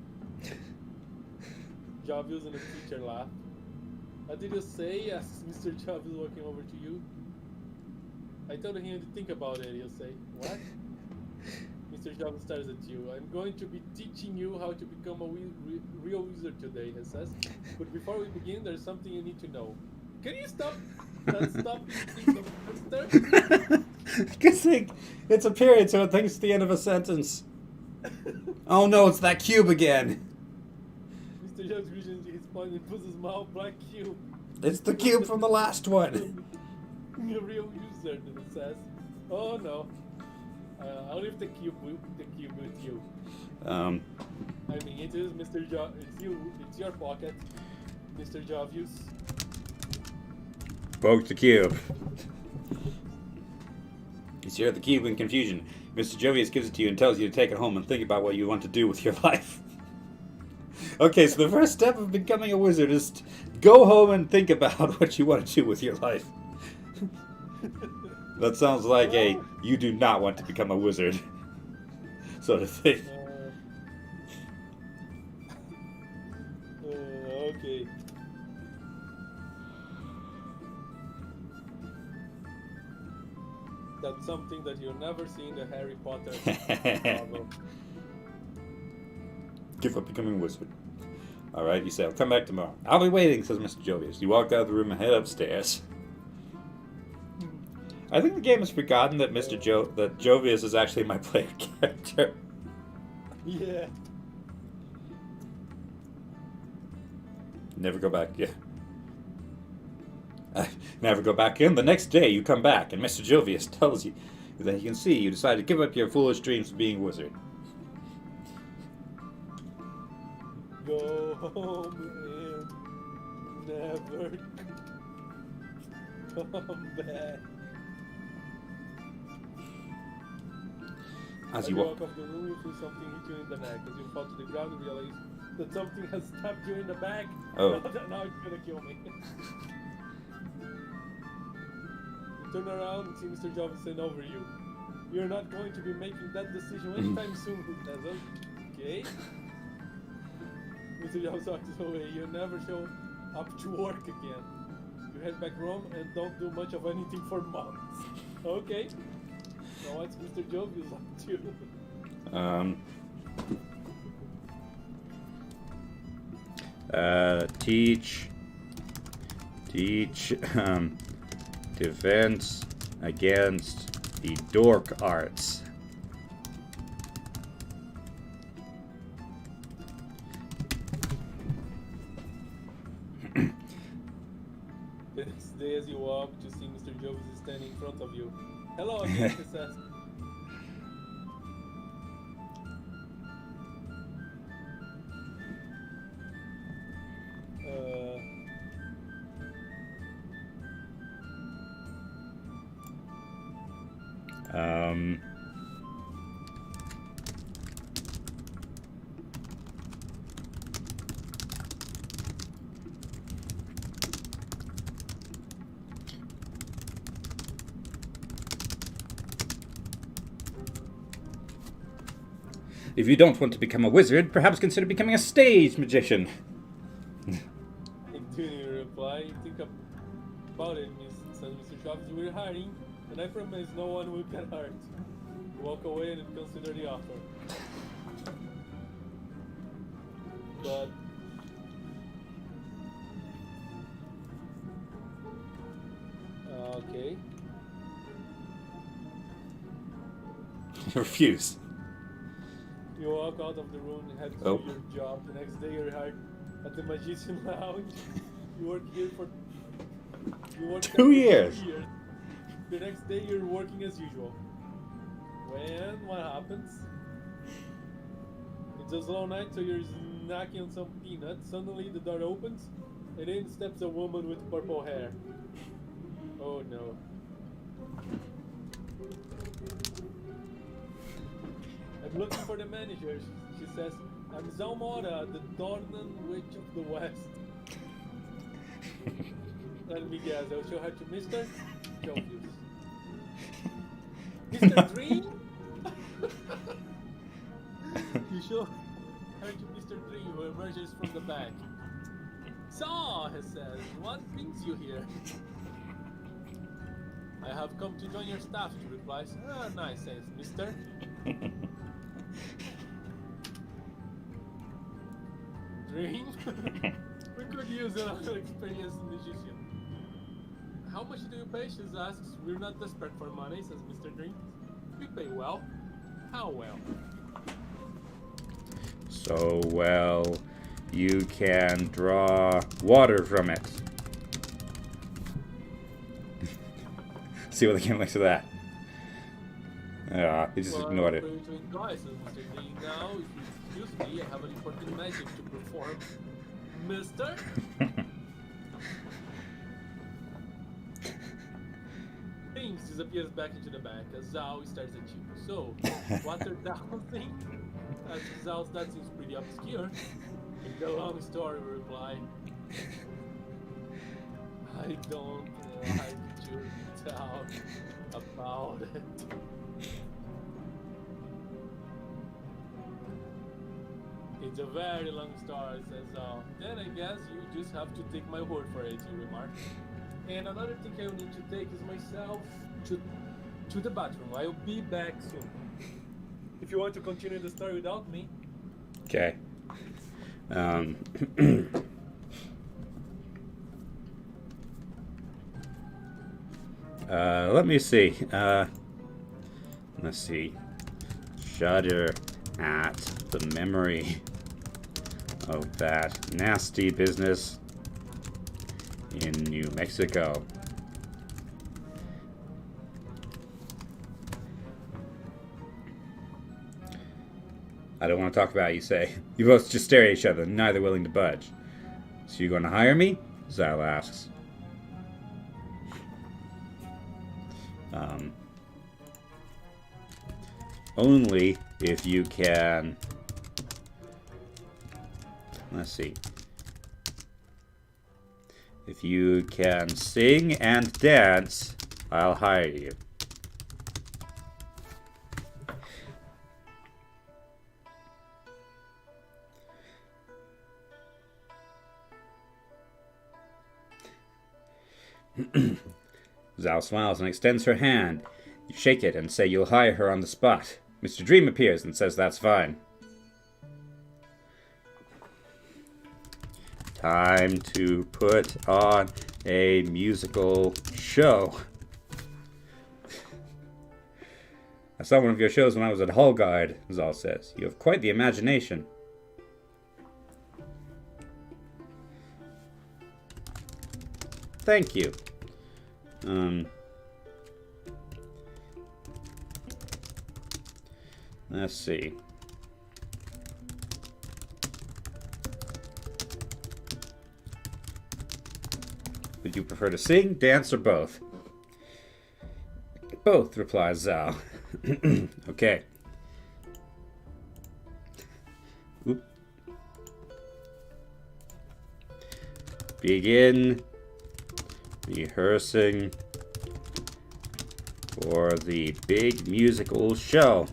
Jovius and the teacher laugh. What did you say? Asks Mr. Jovius walking over to you. I told him to think about it, you say. What? Mr. Jovius stares at you. I'm going to be teaching you how to become a real wizard today, he says. But before we begin, there's something you need to know. Can you stop? Stop eating the monster? Good thing it's a period, so it thinks it's the end of a sentence. Oh no, it's that cube again. Mr. Jovius reaches his point and puts a small black cube. It's the cube from the last one. A real wizard, it says. Oh no. I'll leave the cube with you. I mean, it is Mr. It's your pocket, Mr. Jovius. Poke the cube. You stare at the cube in confusion. Mr. Jovius gives it to you and tells you to take it home and think about what you want to do with your life. Okay, so the first step of becoming a wizard is to go home and think about what you want to do with your life. That sounds like a you do not want to become a wizard sort of thing. Okay. That's something that you'll never see in the Harry Potter novel. Give up becoming a wizard. Alright, you say, I'll come back tomorrow. I'll be waiting, says Mr. Jovius. You walk out of the room and head upstairs. I think the game has forgotten that that Jovius is actually my player character. Yeah. Never go back, yeah. Never go back in. The next day you come back and Mr. Jovius tells you that he can see you decide to give up your foolish dreams of being a wizard. Go home and never come back. As As you you walk... walk off the room, you feel something hit you in the neck. As you fall to the ground, you realize that something has stabbed you in the back. Oh. Now it's gonna kill me. You turn around and see Mr. Jovius stand over you. You're not going to be making that decision anytime soon, he says. Okay? Mr. Jovius walks away. You never show up to work again. You head back home and don't do much of anything for months. Okay? Now what's Mr. Jovius up to? Teach defense against the dork arts. The next day as you walk, you see Mr. Jovius is standing in front of you. Hello again, he says. If you don't want to become a wizard, perhaps consider becoming a stage magician. Continue to reply. Think about it, says Mr. Travis. We're hiring, and I promise no one will get hurt. Walk away and consider the offer. But okay. Refuse. You walk out of the room and head to your job. The next day you're hired at the Magician Lounge. You work here for 2 years. The next day you're working as usual. What happens? It's a slow night, so you're snacking on some peanuts. Suddenly the door opens, and in steps a woman with purple hair. Oh no. I'm looking for the manager, she says. I'm Zalmora, the Dornan Witch of the West. Let me guess, I'll show her to Mr. Jovius. Mr. Dream? You show her to Mr. Dream, who emerges from the back. So, he says, what brings you here? I have come to join your staff, she replies. Ah, nice, says Mr. Dream? We could use another experienced magician. How much do you pay? She asks. We're not desperate for money, says Mr. Dream. We pay well. How well? So well, you can draw water from it. See what the game likes of that. He just ignored it. Now, if you excuse me, I have an important magic to perform. Mister? James disappears back into the back as Zhao stares at you. So, what are Zhao think? As Zhao, that seems pretty obscure. In the long story, we reply. I don't like to talk about it. It's a very long story, says then I guess you just have to take my word for it, you remark. And another thing I will need to take is myself to the bathroom. I'll be back soon. If you want to continue the story without me. Okay. Let me see. Let's see. Shudder at the memory of that nasty business in New Mexico. I don't want to talk about it, you say. You both just stare at each other, neither willing to budge. So you going to hire me? Zal asks. Only if you can... Let's see. If you can sing and dance, I'll hire you. Zhao smiles and extends her hand. You shake it and say you'll hire her on the spot. Mr. Dream appears and says that's fine. Time to put on a musical show. I saw one of your shows when I was at Hall Guard, Zal says. You have quite the imagination. Thank you. Let's see. Would you prefer to sing, dance, or both? Both, replies Zal. Okay. Oop. Begin rehearsing for the big musical show.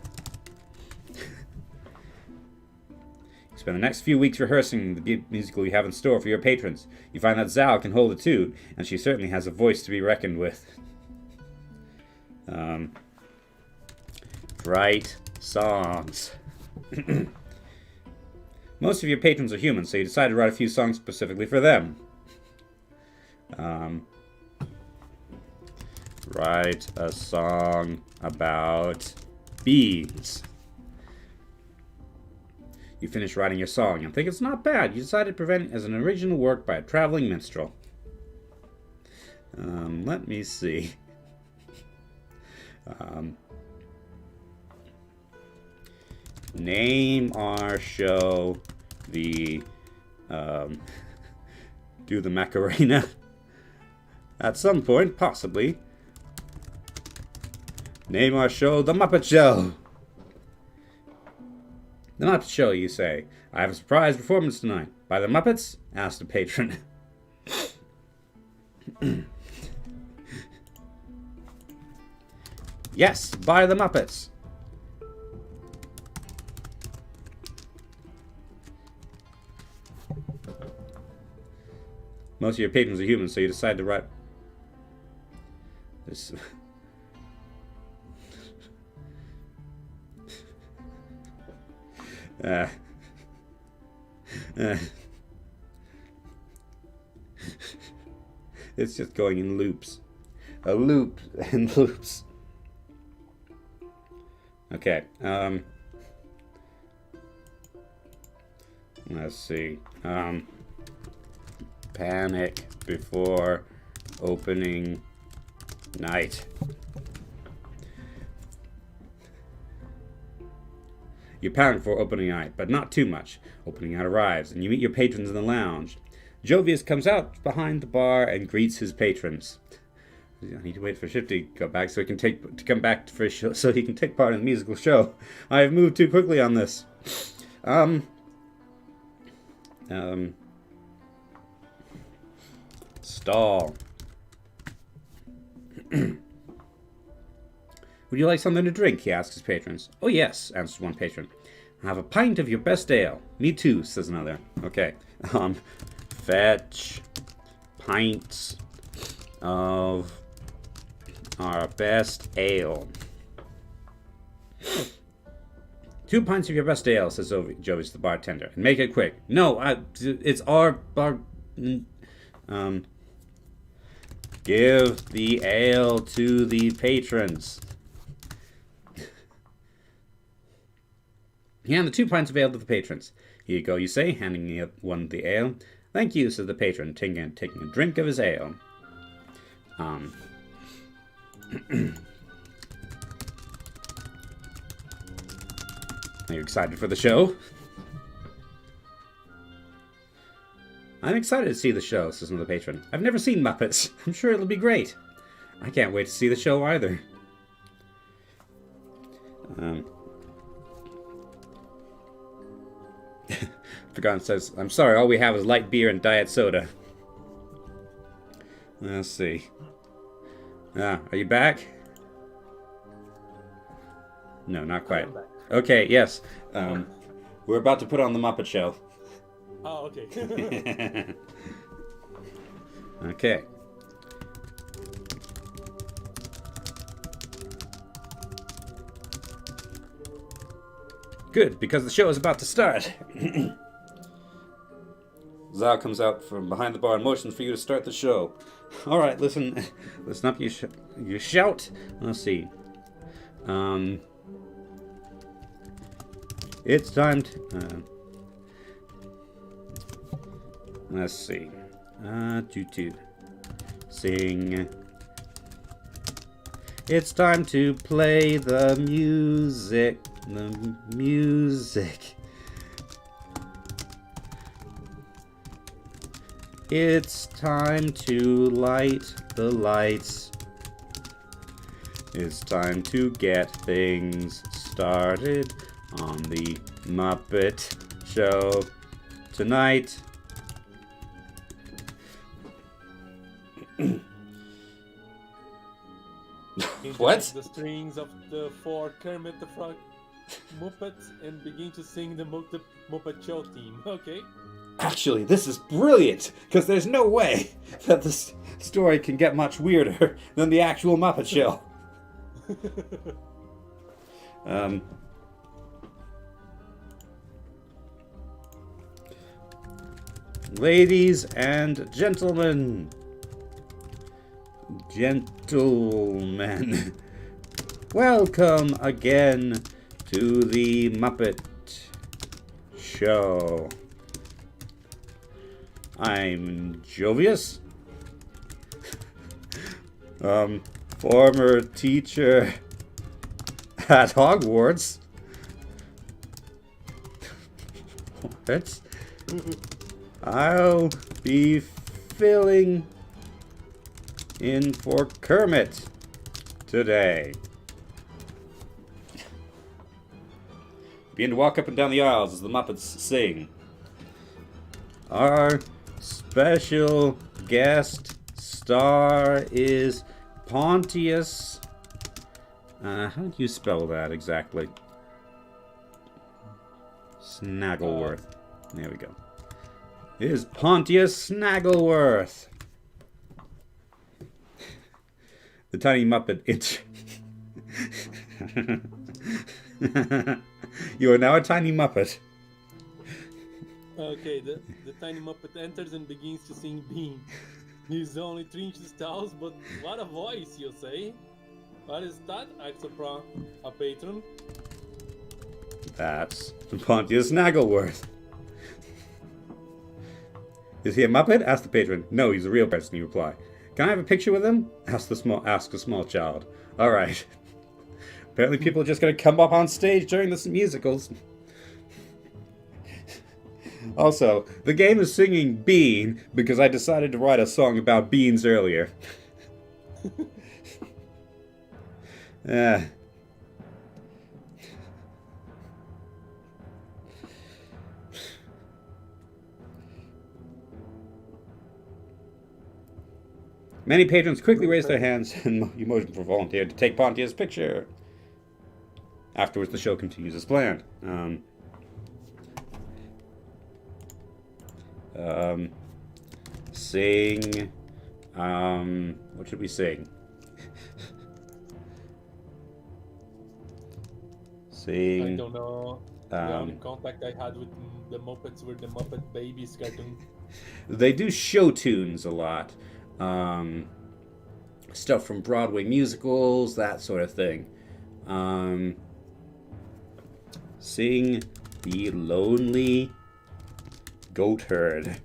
Spend the next few weeks rehearsing the big musical you have in store for your patrons. You find that Zal can hold a tune, and she certainly has a voice to be reckoned with. Write songs. Most of your patrons are human, so you decide to write a few songs specifically for them. Write a song about bees. You finish writing your song and think it's not bad. You decide to present it as an original work by a traveling minstrel. Let me see. Name our show the do the Macarena. At some point, possibly. Name our show The Muppet Show. The Muppet Show, you say. I have a surprise performance tonight. By the Muppets? Asked a patron. Yes, by the Muppets. Most of your patrons are humans, so you decide to write this. It's just going in loops. A loop and loops. Okay. Let's see. Panic before opening night. You panic before opening night, but not too much. Opening night arrives, and you meet your patrons in the lounge. Jovius comes out behind the bar and greets his patrons. I need to wait for Shift to go back so he can come back for so he can take part in the musical show. I have moved too quickly on this. Stall. Would you like something to drink? He asks his patrons. Oh yes, answers one patron. Have a pint of your best ale. Me too, says another. Okay. Fetch pints of our best ale. 2 pints of your best ale, says Jovius the bartender, and make it quick. No, it's our bar. Give the ale to the patrons. Hand the 2 pints of ale to the patrons. Here you go, you say, handing one the ale. Thank you, says the patron, taking a drink of his ale. Are you excited for the show? I'm excited to see the show, says another patron. I've never seen Muppets. I'm sure it'll be great. I can't wait to see the show either. Forgotten says, I'm sorry, all we have is light beer and diet soda. Let's see. Are you back? No, not quite. Okay, yes. We're about to put on the Muppet Show. Oh, okay. Okay. Good, because the show is about to start. Zao comes out from behind the bar and motions for you to start the show. All right, listen up, you shout. Let's see. It's time to. Let's see. To sing. It's time to play the music. The music. It's time to light the lights. It's time to get things started on the Muppet Show tonight. What? The strings of the four Kermit the Frog Muppets and begin to sing the Muppet Show theme. Okay. Actually, this is brilliant, because there's no way that this story can get much weirder than the actual Muppet Show. Ladies and gentlemen, welcome again to the Muppet Show. I'm Jovius, former teacher at Hogwarts. What? I'll be filling in for Kermit today. Begin to walk up and down the aisles as the Muppets sing. Our special guest star is Pontius. How do you spell that exactly? Snaggleworth. There we go. Is Pontius Snaggleworth. The tiny Muppet You are now a tiny Muppet. Okay, the tiny Muppet enters and begins to sing Bean. He's only 3 inches tall, but what a voice, you say? What is that? Asks a patron. That's Pontius Snaggleworth. Is he a Muppet? Asks the patron. No, he's a real person, you reply. Can I have a picture with him? Asks a small child. Alright. Apparently people are just gonna come up on stage during the musicals. Also, the game is singing Bean because I decided to write a song about beans earlier. Many patrons quickly raise their hands and motion for volunteer to take Pontius' picture. Afterwards, the show continues as planned. Sing. What should we sing? Sing. I don't know. The only contact I had with the Muppets were the Muppet Babies cartoon. They do show tunes a lot. Stuff from Broadway musicals, that sort of thing. Sing the Lonely Goat Herd.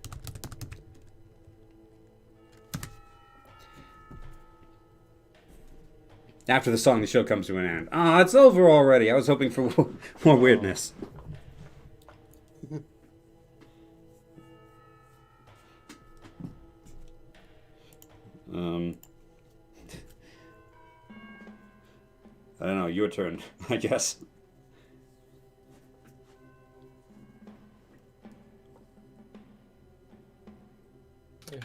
After the song, the show comes to an end. Ah, it's over already. I was hoping for more weirdness. I don't know, your turn, I guess. Yeah.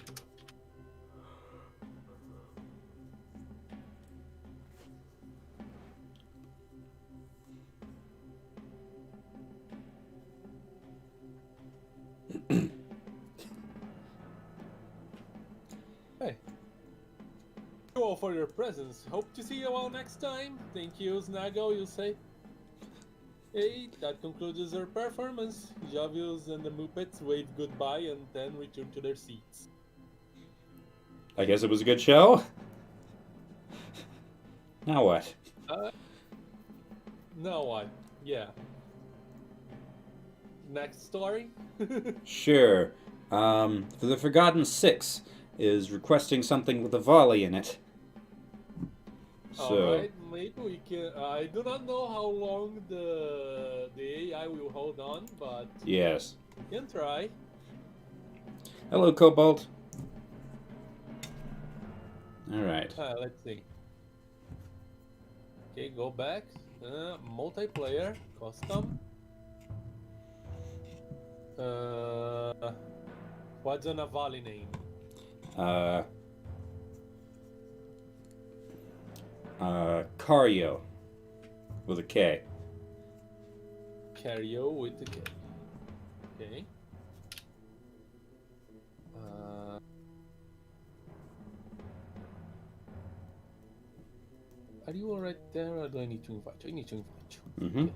Hey. Thank you all for your presence. Hope to see you all next time. Thank you, Snaggle, you say. Hey, that concludes our performance. Jovius and the Muppets wave goodbye and then return to their seats. I guess it was a good show. Now what? Uh, now what? Yeah. Next story? Sure. For the Forgotten Six is requesting something with a volley in it. So, Alright, maybe we can. I do not know how long the AI will hold on, but yes. we can try. Hello, Cobalt. All right. Let's see. Okay, go back. Multiplayer, custom. What's an Avali name? Cario with a K. Cario with the K. Okay. Are you alright there, or do I need to invite you? I need to invite you. Mm-hmm. Okay.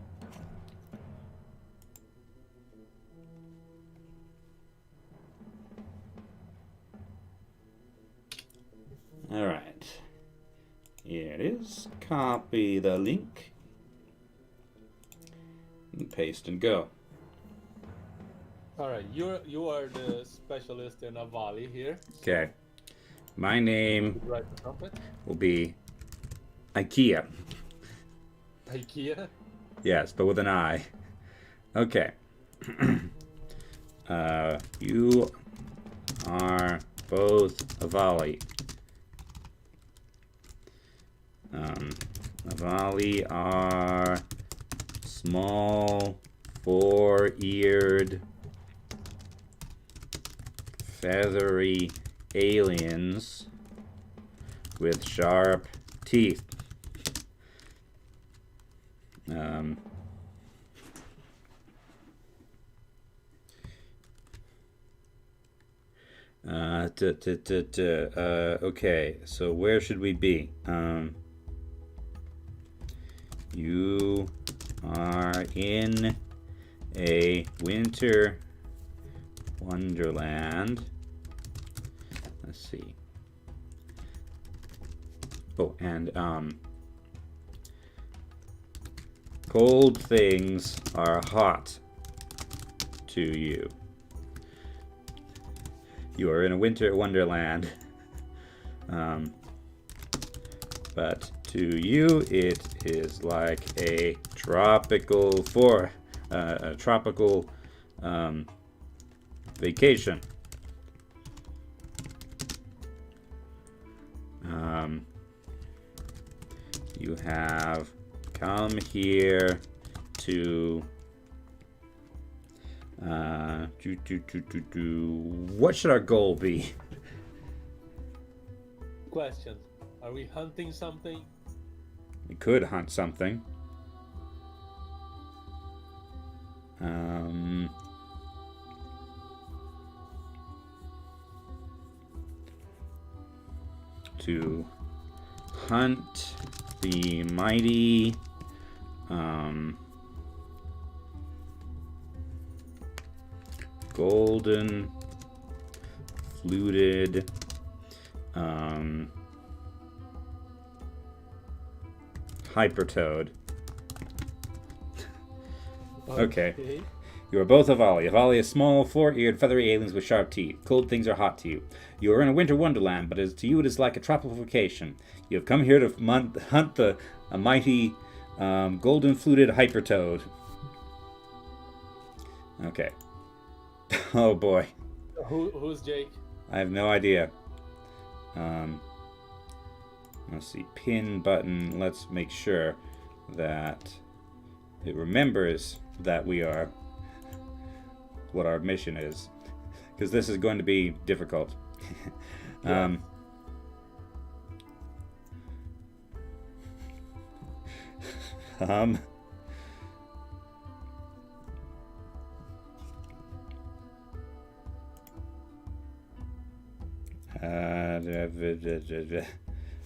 All right. Here it is. Copy the link. And paste and go. Alright, you are the specialist in Avali here. Okay. My name Right the trumpet. will be IKEA. IKEA. Yes, but with an I. Okay. You are both Avali. Avali are small, four-eared, feathery aliens with sharp teeth. Okay, so where should we be? You are in a winter wonderland. Let's see. Oh, and cold things are hot to you. You are in a winter wonderland. But to you, it is like a tropical vacation. You have come here to what should our goal be? Questions. Are we hunting something? We could hunt something. To hunt the mighty golden fluted hypertoad. Okay. You are both Avali. Avali is small, four-eared, feathery aliens with sharp teeth. Cold things are hot to you. You are in a winter wonderland, but to you it is like a tropical vacation. You have come here to hunt a mighty golden fluted hypertoad. Okay. Oh boy. Who's Jake? I have no idea. Let's see. Pin button. Let's make sure that it remembers that we are what our mission is, because this is going to be difficult. Yeah.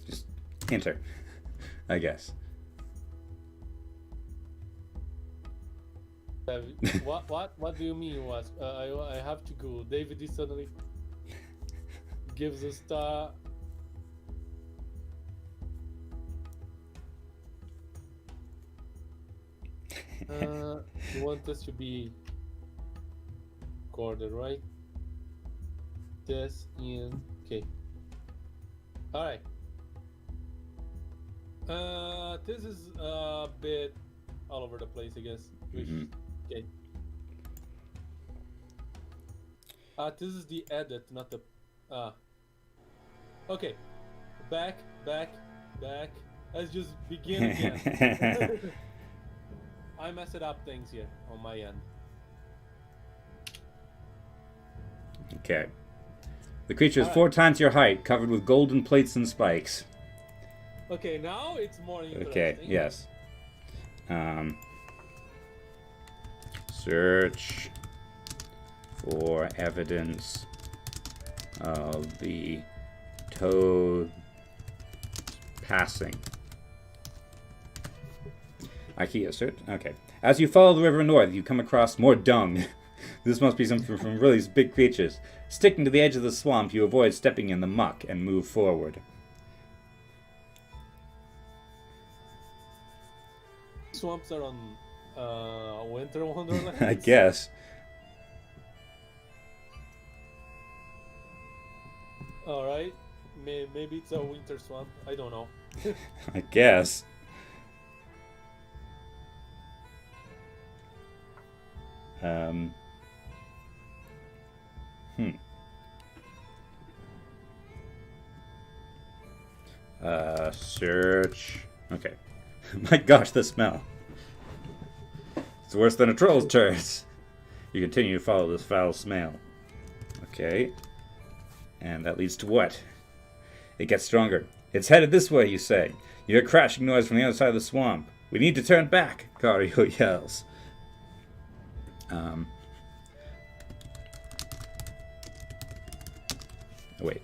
Just enter, I guess. What do you mean? Was I have to go? David is suddenly gives us the. You want us to be recorded, right? This in okay. All right. This is a bit all over the place, I guess. Okay. This is the edit, not the. Okay. Back. Let's just begin again. I messed up things here on my end. Okay. The creature is 4 times your height, covered with golden plates and spikes. Okay, now it's more interesting. Okay, yes. Search for evidence of the toad passing. IKEA search. Okay. As you follow the river north, you come across more dung. This must be something from really big creatures. Sticking to the edge of the swamp, you avoid stepping in the muck and move forward. Swamps are on Winter Wonderland. I guess. All right. Maybe it's a winter swamp. I don't know. I guess. Search. Okay. My gosh, the smell. It's worse than a troll's turds. You continue to follow this foul smell. Okay. And that leads to what? It gets stronger. It's headed this way, you say. You hear crashing noise from the other side of the swamp. We need to turn back, Cario yells. Wait.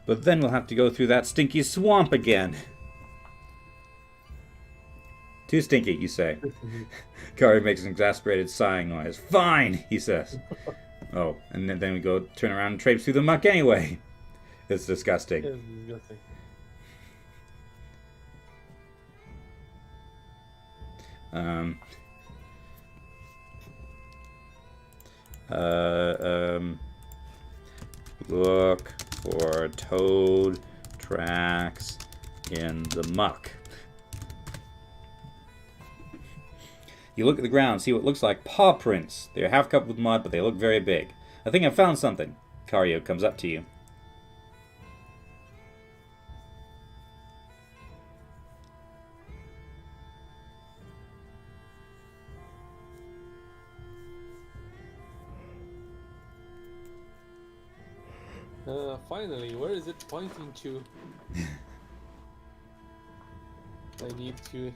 But then we'll have to go through that stinky swamp again. Too stinky, you say. Kari makes an exasperated sighing noise. Fine, he says. Oh, and then we go turn around and traipse through the muck anyway. It's disgusting. It's disgusting. Look for toad tracks in the muck. You look at the ground, see what looks like paw prints. They're half covered with mud, but they look very big. I think I found something. Cario comes up to you. Finally, where is it pointing to? I need to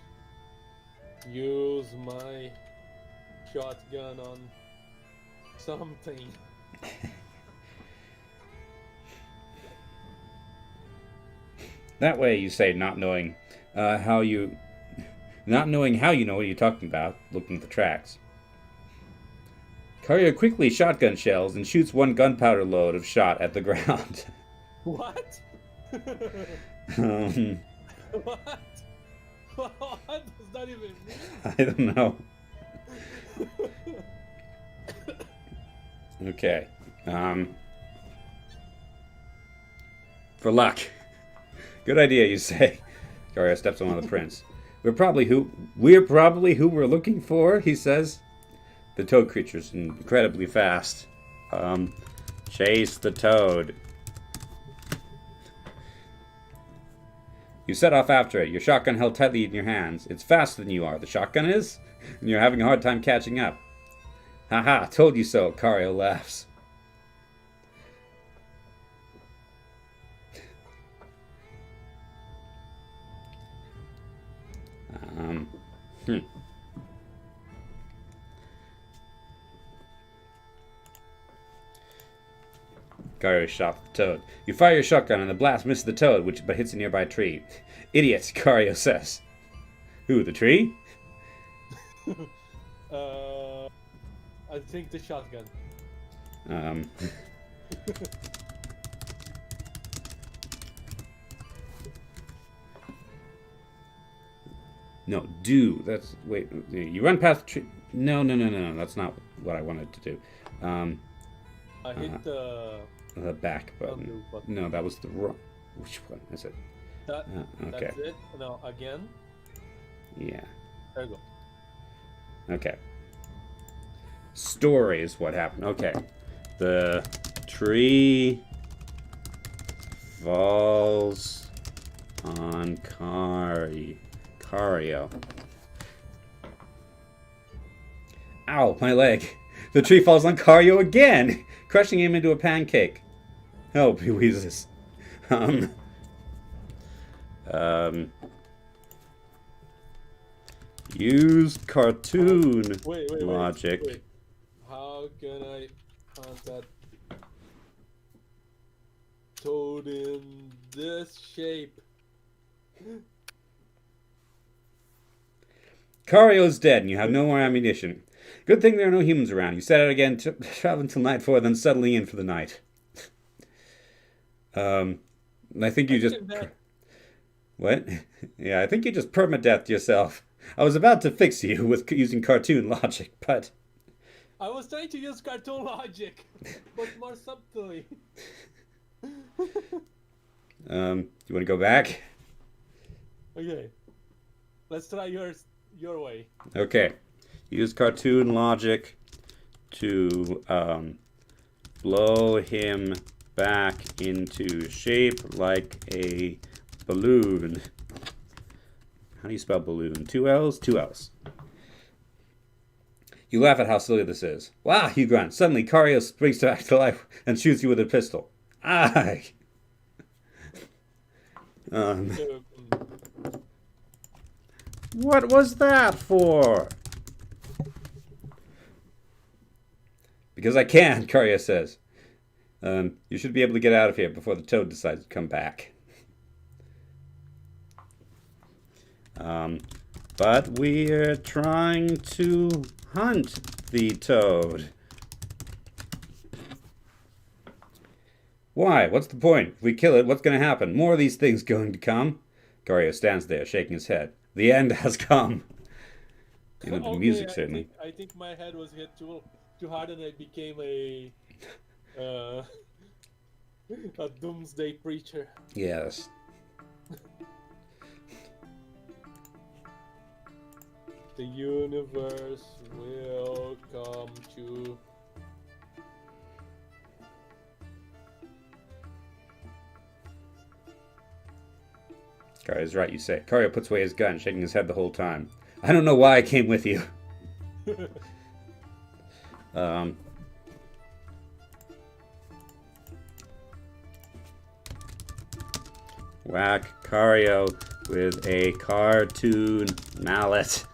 use my shotgun on something. That way, you say, not knowing how you know what you're talking about, looking at the tracks. Cario quickly shotgun shells and shoots one gunpowder load of shot at the ground. What? um, What? What does that even mean? I don't know. Okay. For luck. Good idea, you say. Cario steps on one of the prints. We're probably who we're looking for, he says. The toad creature's incredibly fast. Chase the toad. You set off after it, your shotgun held tightly in your hands. It's faster than you are, the shotgun is, and you're having a hard time catching up. Haha, told you so, Cario laughs. Kario shot the toad. You fire your shotgun and the blast misses the toad, but hits a nearby tree. Idiot, Kario says. Who, the tree? I think the shotgun. No, do. That's... Wait, you run past the tree... No, that's not what I wanted to do. I hit the back button. No, that was the wrong... Which one is it? Okay. That's it. Now, again. Yeah. There you go. Okay. Story is what happened. Okay. The tree falls on Kario. Ow, my leg. The tree falls on Kario again, crushing him into a pancake. Help, he wheezes. Use cartoon logic. Wait. How can I hunt that toad in this shape? Kario's dead and you have no more ammunition. Good thing there are no humans around. You set out again, travel until nightfall, then settling in for the night. I think you just... What? Yeah, I think you just permadeathed yourself. I was about to fix you with using cartoon logic, but... I was trying to use cartoon logic, but more subtly. You want to go back? Okay. Let's try your way. Okay. Use cartoon logic to blow him back into shape like a balloon. How do you spell balloon? 2 L's? 2 L's. You laugh at how silly this is. Wow, you grunt. Suddenly, Kario springs back to life and shoots you with a pistol. Aye! What was that for? Because I can, Kario says. You should be able to get out of here before the toad decides to come back. But we're trying to hunt the toad. Why? What's the point? If we kill it, what's going to happen? More of these things going to come? Kario stands there, shaking his head. The end has come. You know, the Okay, music, certainly. I think my head was hit too hard and I became a doomsday preacher. Yes. The universe will come to... Kario's right, you say. Kario puts away his gun, shaking his head the whole time. I don't know why I came with you. Whack Kario with a cartoon mallet.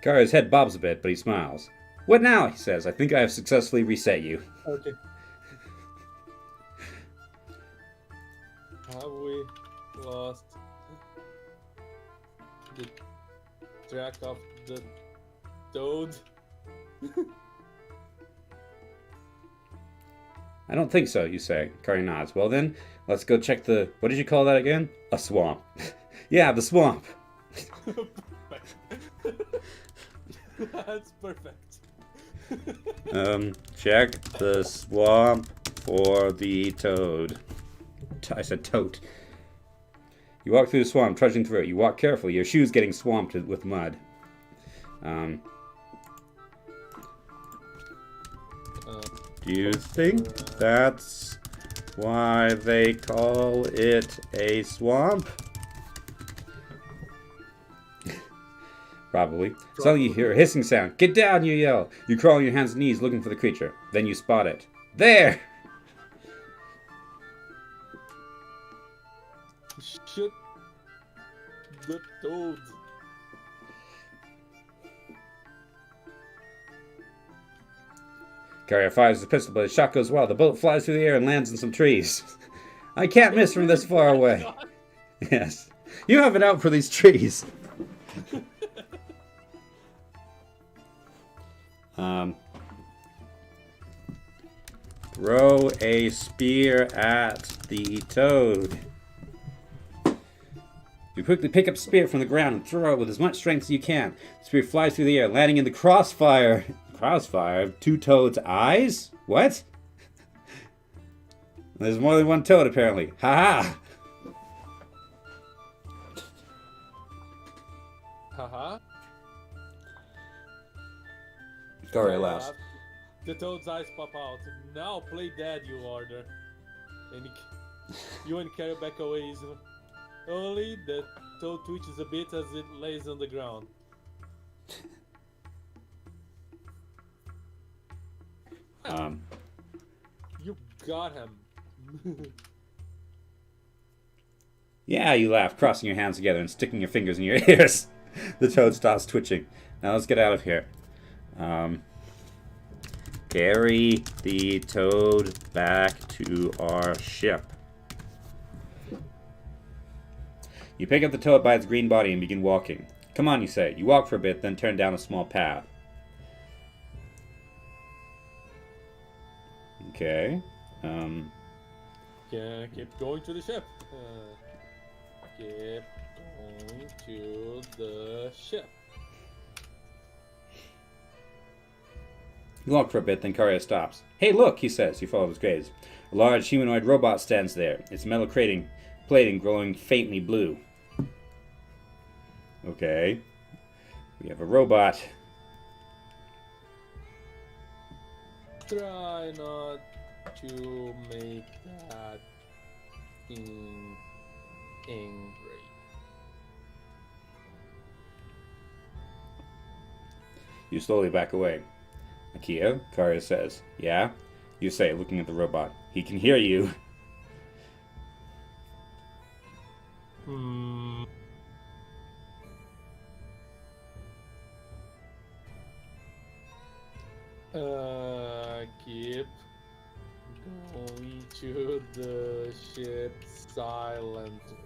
Kario's head bobs a bit, but he smiles. What now? He says. I think I have successfully reset you. Okay. Have we lost the track of the toad? I don't think so, you say. Kario nods. Well then, let's go check the... What did you call that again? A swamp. Yeah, the swamp. That's perfect. Check the swamp for the toad. I said toad. You walk through the swamp, trudging through it. You walk carefully, your shoes getting swamped with mud. Do you think that's why they call it a swamp? Probably. Suddenly you hear a hissing sound. Get down, you yell. You crawl on your hands and knees looking for the creature. Then you spot it. There! Shoot the toad. Carrier fires the pistol, but his shot goes well. The bullet flies through the air and lands in some trees. I can't miss from this far away. Yes. You have it out for these trees. Throw a spear at the toad. You quickly pick up a spear from the ground and throw it with as much strength as you can. The spear flies through the air, landing in the crossfire. Crossfire of two toads' eyes? What? There's more than one toad, apparently. Ha-ha! Haha. Corey laughs. The toad's eyes pop out. Now play dead, you order. And you and Carrie back away easily. Only the toad twitches a bit as it lays on the ground. You got him. Yeah, you laugh, crossing your hands together and sticking your fingers in your ears. The toad stops twitching. Now let's get out of here. Carry the toad back to our ship. You pick up the toad by its green body and begin walking. Come on, you say. You walk for a bit, then turn down a small path. Okay. Yeah, keep going to the ship. Keep going to the ship. You walk for a bit, then Karia stops. Hey, look, he says. You follow his gaze. A large humanoid robot stands there, its metal plating glowing faintly blue. Okay. We have a robot. Try not to make that thing angry. You slowly back away. Akia, Karia says. Yeah? You say, looking at the robot. He can hear you. Keep going to the ship silently.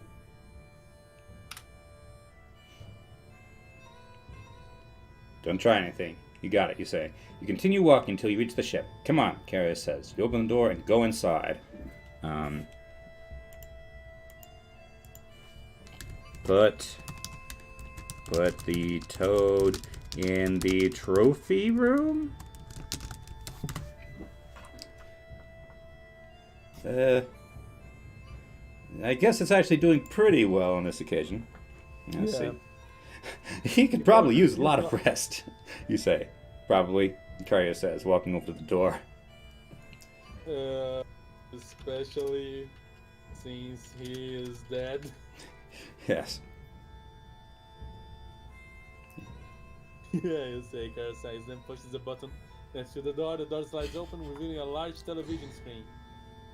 Don't try anything. You got it, you say. You continue walking until you reach the ship. Come on, Karia says. You open the door and go inside. Put the toad in the trophy room? I guess it's actually doing pretty well on this occasion. Let's see. He could probably use a lot of rest, you say. Probably, Karia says, walking over to the door. Especially since he is dead. Yes. Yeah, you say, Karia says, then pushes a button next to the door. The door slides open, revealing a large television screen.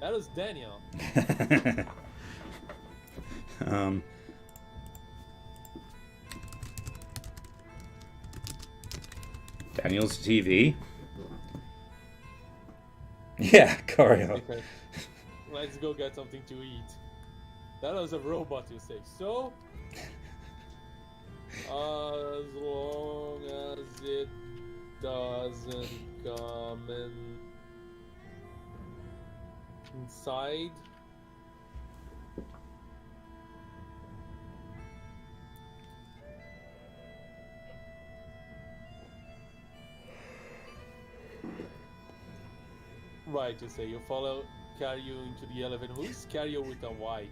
That was Daniel. Daniel's TV. Yeah, Karia. Okay. Let's go get something to eat. That was a robot, you say. So, as long as it doesn't come inside. Right, you say. You follow Cario into the elevator. Who's Cario with a Y?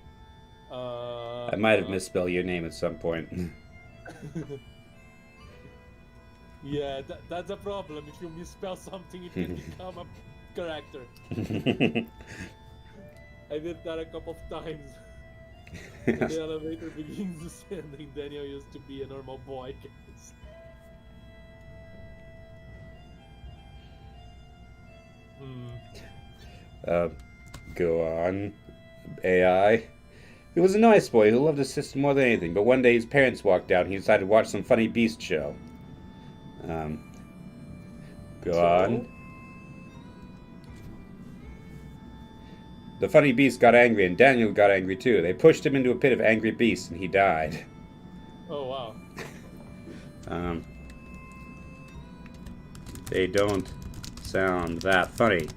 I might have misspelled your name at some point. Yeah, that's a problem. If you misspell something, it can become a character. I did that a couple of times. Yes. The elevator begins descending. Daniel used to be a normal boy, guys. Go on, AI. He was a nice boy who loved his sister more than anything, but one day his parents walked out and he decided to watch some funny beast show. Go on. The funny beast got angry, and Daniel got angry too. They pushed him into a pit of angry beasts, and he died. Oh wow. They don't sound that funny.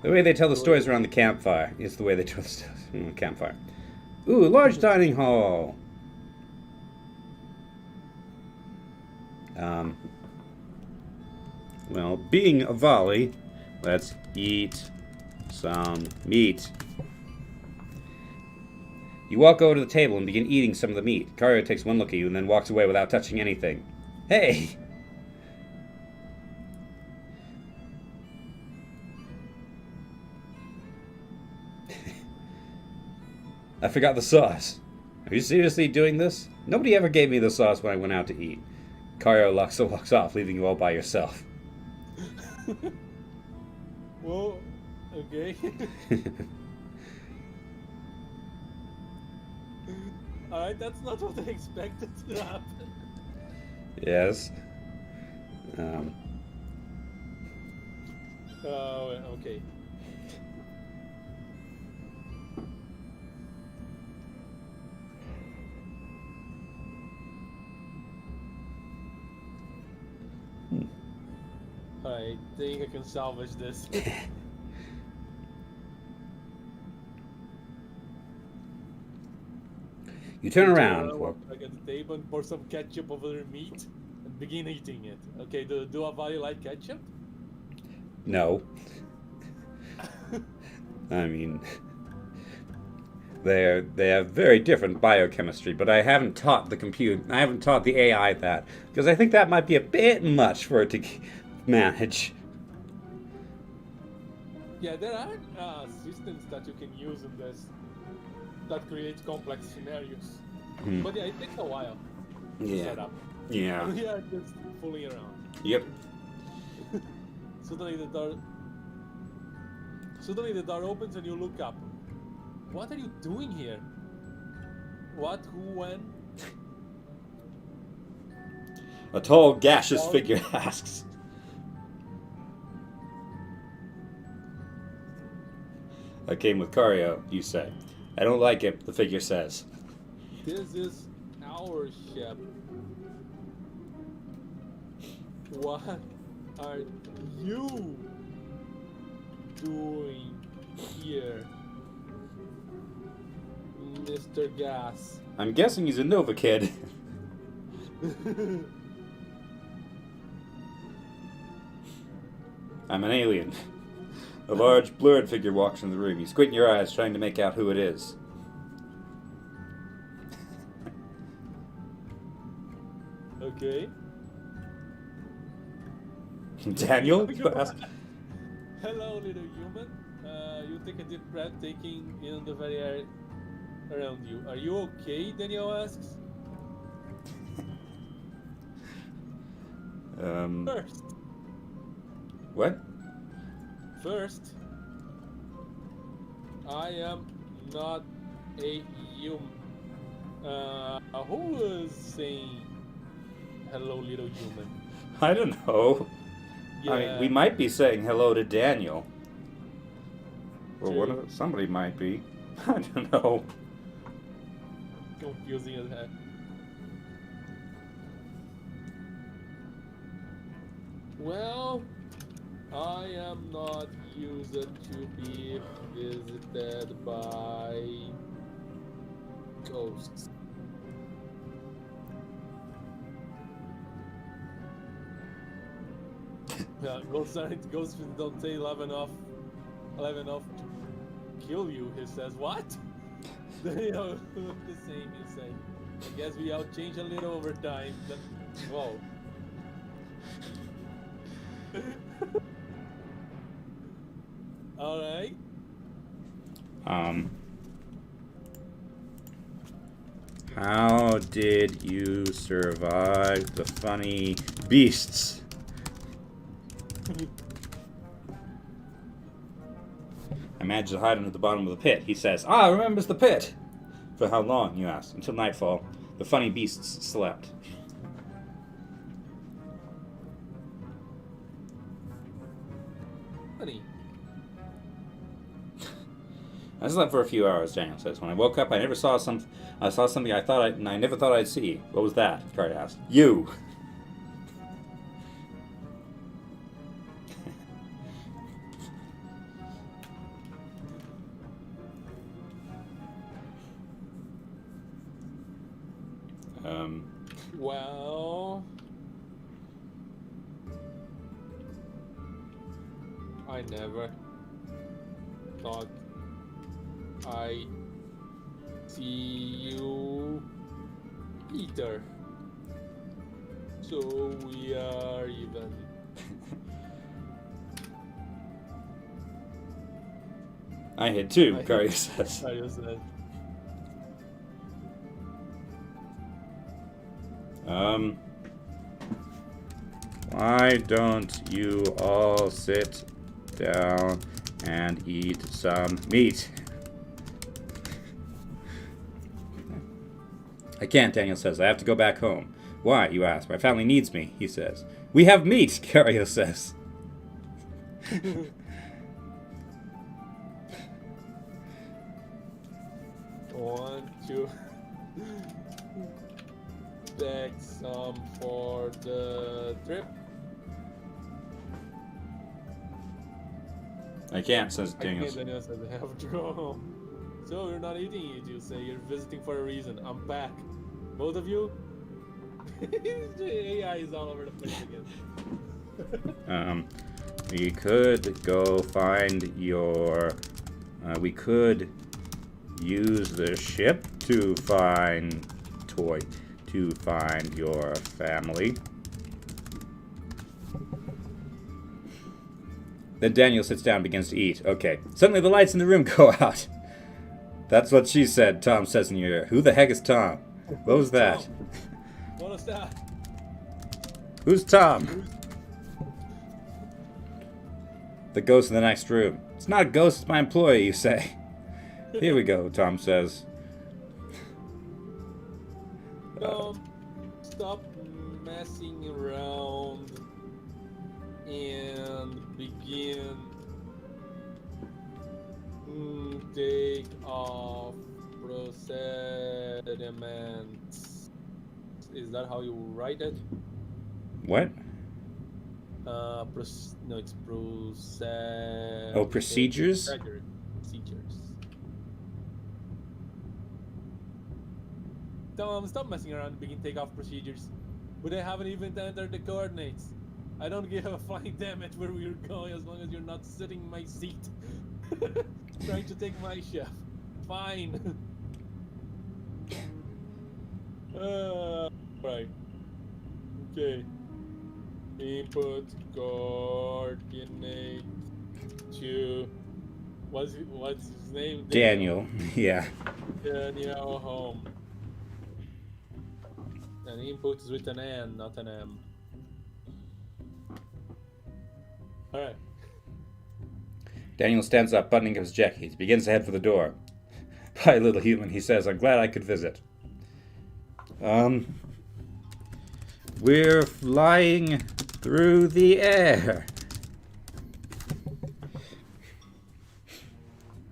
The way they tell the stories around the campfire is the way they tell the stories around the campfire. Ooh, large dining hall. Well, being a volley, let's eat some meat. You walk over to the table and begin eating some of the meat. Kario takes one look at you and then walks away without touching anything. Hey! I forgot the sauce. Are you seriously doing this? Nobody ever gave me the sauce when I went out to eat. Kario walks off, leaving you all by yourself. Well, okay. Alright, that's not what I expected to happen. Yes. Okay. I think I can salvage this. You turn around. Walk back at the table and pour some ketchup over the meat and begin eating it. Okay, do Avali like ketchup? No. I mean, they have very different biochemistry, but I haven't taught the AI that, because I think that might be a bit much for it to manage. Yeah, there are systems that you can use in this that create complex scenarios. But yeah, it takes a while to set up. Yeah. We are just fooling around. Yep. Suddenly the door opens and you look up. What are you doing here? What? Who? When? A tall, gaseous figure asks. I came with Kario, you say. I don't like it, the figure says. This is our ship. What are you doing here, Mr. Gas? I'm guessing he's a Nova kid. I'm an alien. A large, blurred figure walks into the room. You squint in your eyes, trying to make out who it is. Okay. Daniel? You ask. Hello, little human. You take a deep breath, taking in the very air around you. Are you okay? Daniel asks. First. What? First, I am not a human. Who was saying hello, little human? I don't know. Yeah. I mean, we might be saying hello to Daniel. Or True. somebody might be. I don't know. Confusing as heck. Well, I am not used to be visited by ghosts. Yeah, ghosts don't say love enough to kill you. He says, what? They all look the same, you say. I guess we all change a little over time. But, whoa. Alright. How did you survive the funny beasts? I managed to hide him at the bottom of the pit. He says, remembers the pit. For how long, you ask? Until nightfall. The funny beasts slept. happening? I slept for a few hours, Daniel says. When I woke up, I saw something I never thought I'd see. What was that? Card asked. You. Well, I never thought I'd see you either. So we are even. I hit two, I Cardio says. I just said. Why don't you all sit down and eat some meat? I can't, Daniel says. I have to go back home. Why, you ask? My family needs me, he says. We have meat, Cario says. Want to take some for the trip? I can't, says I Daniel. can't, Daniel says I have to go home. So you're not eating it, you say. You're visiting for a reason. I'm back. Both of you? The AI is all over the place again. We could go find your... we could use the ship to find your family. Then Daniel sits down and begins to eat. Okay. Suddenly the lights in the room go out. That's what she said, Tom says in your ear. Who the heck is Tom? What was that? What was that? Who's Tom? The ghost in the next room. It's not a ghost, it's my employee, you say. Here we go, Tom says. Stop messing around and begin. Take off procediments. Is that how you write it? What? No, it's procedures. Oh, procedures? Procedures. Tom, stop messing around and begin takeoff procedures. But I haven't even entered the coordinates. I don't give a flying damn it where we're going as long as you're not sitting in my seat. Trying to take my chef. Fine. Right. Okay. Input coordinate to what's his name? Daniel. Yeah. Daniel home. And input is with an N, not an M. Alright. Daniel stands up, buttoning up his jacket. He begins to head for the door. Hi, little human, he says. I'm glad I could visit. We're flying through the air.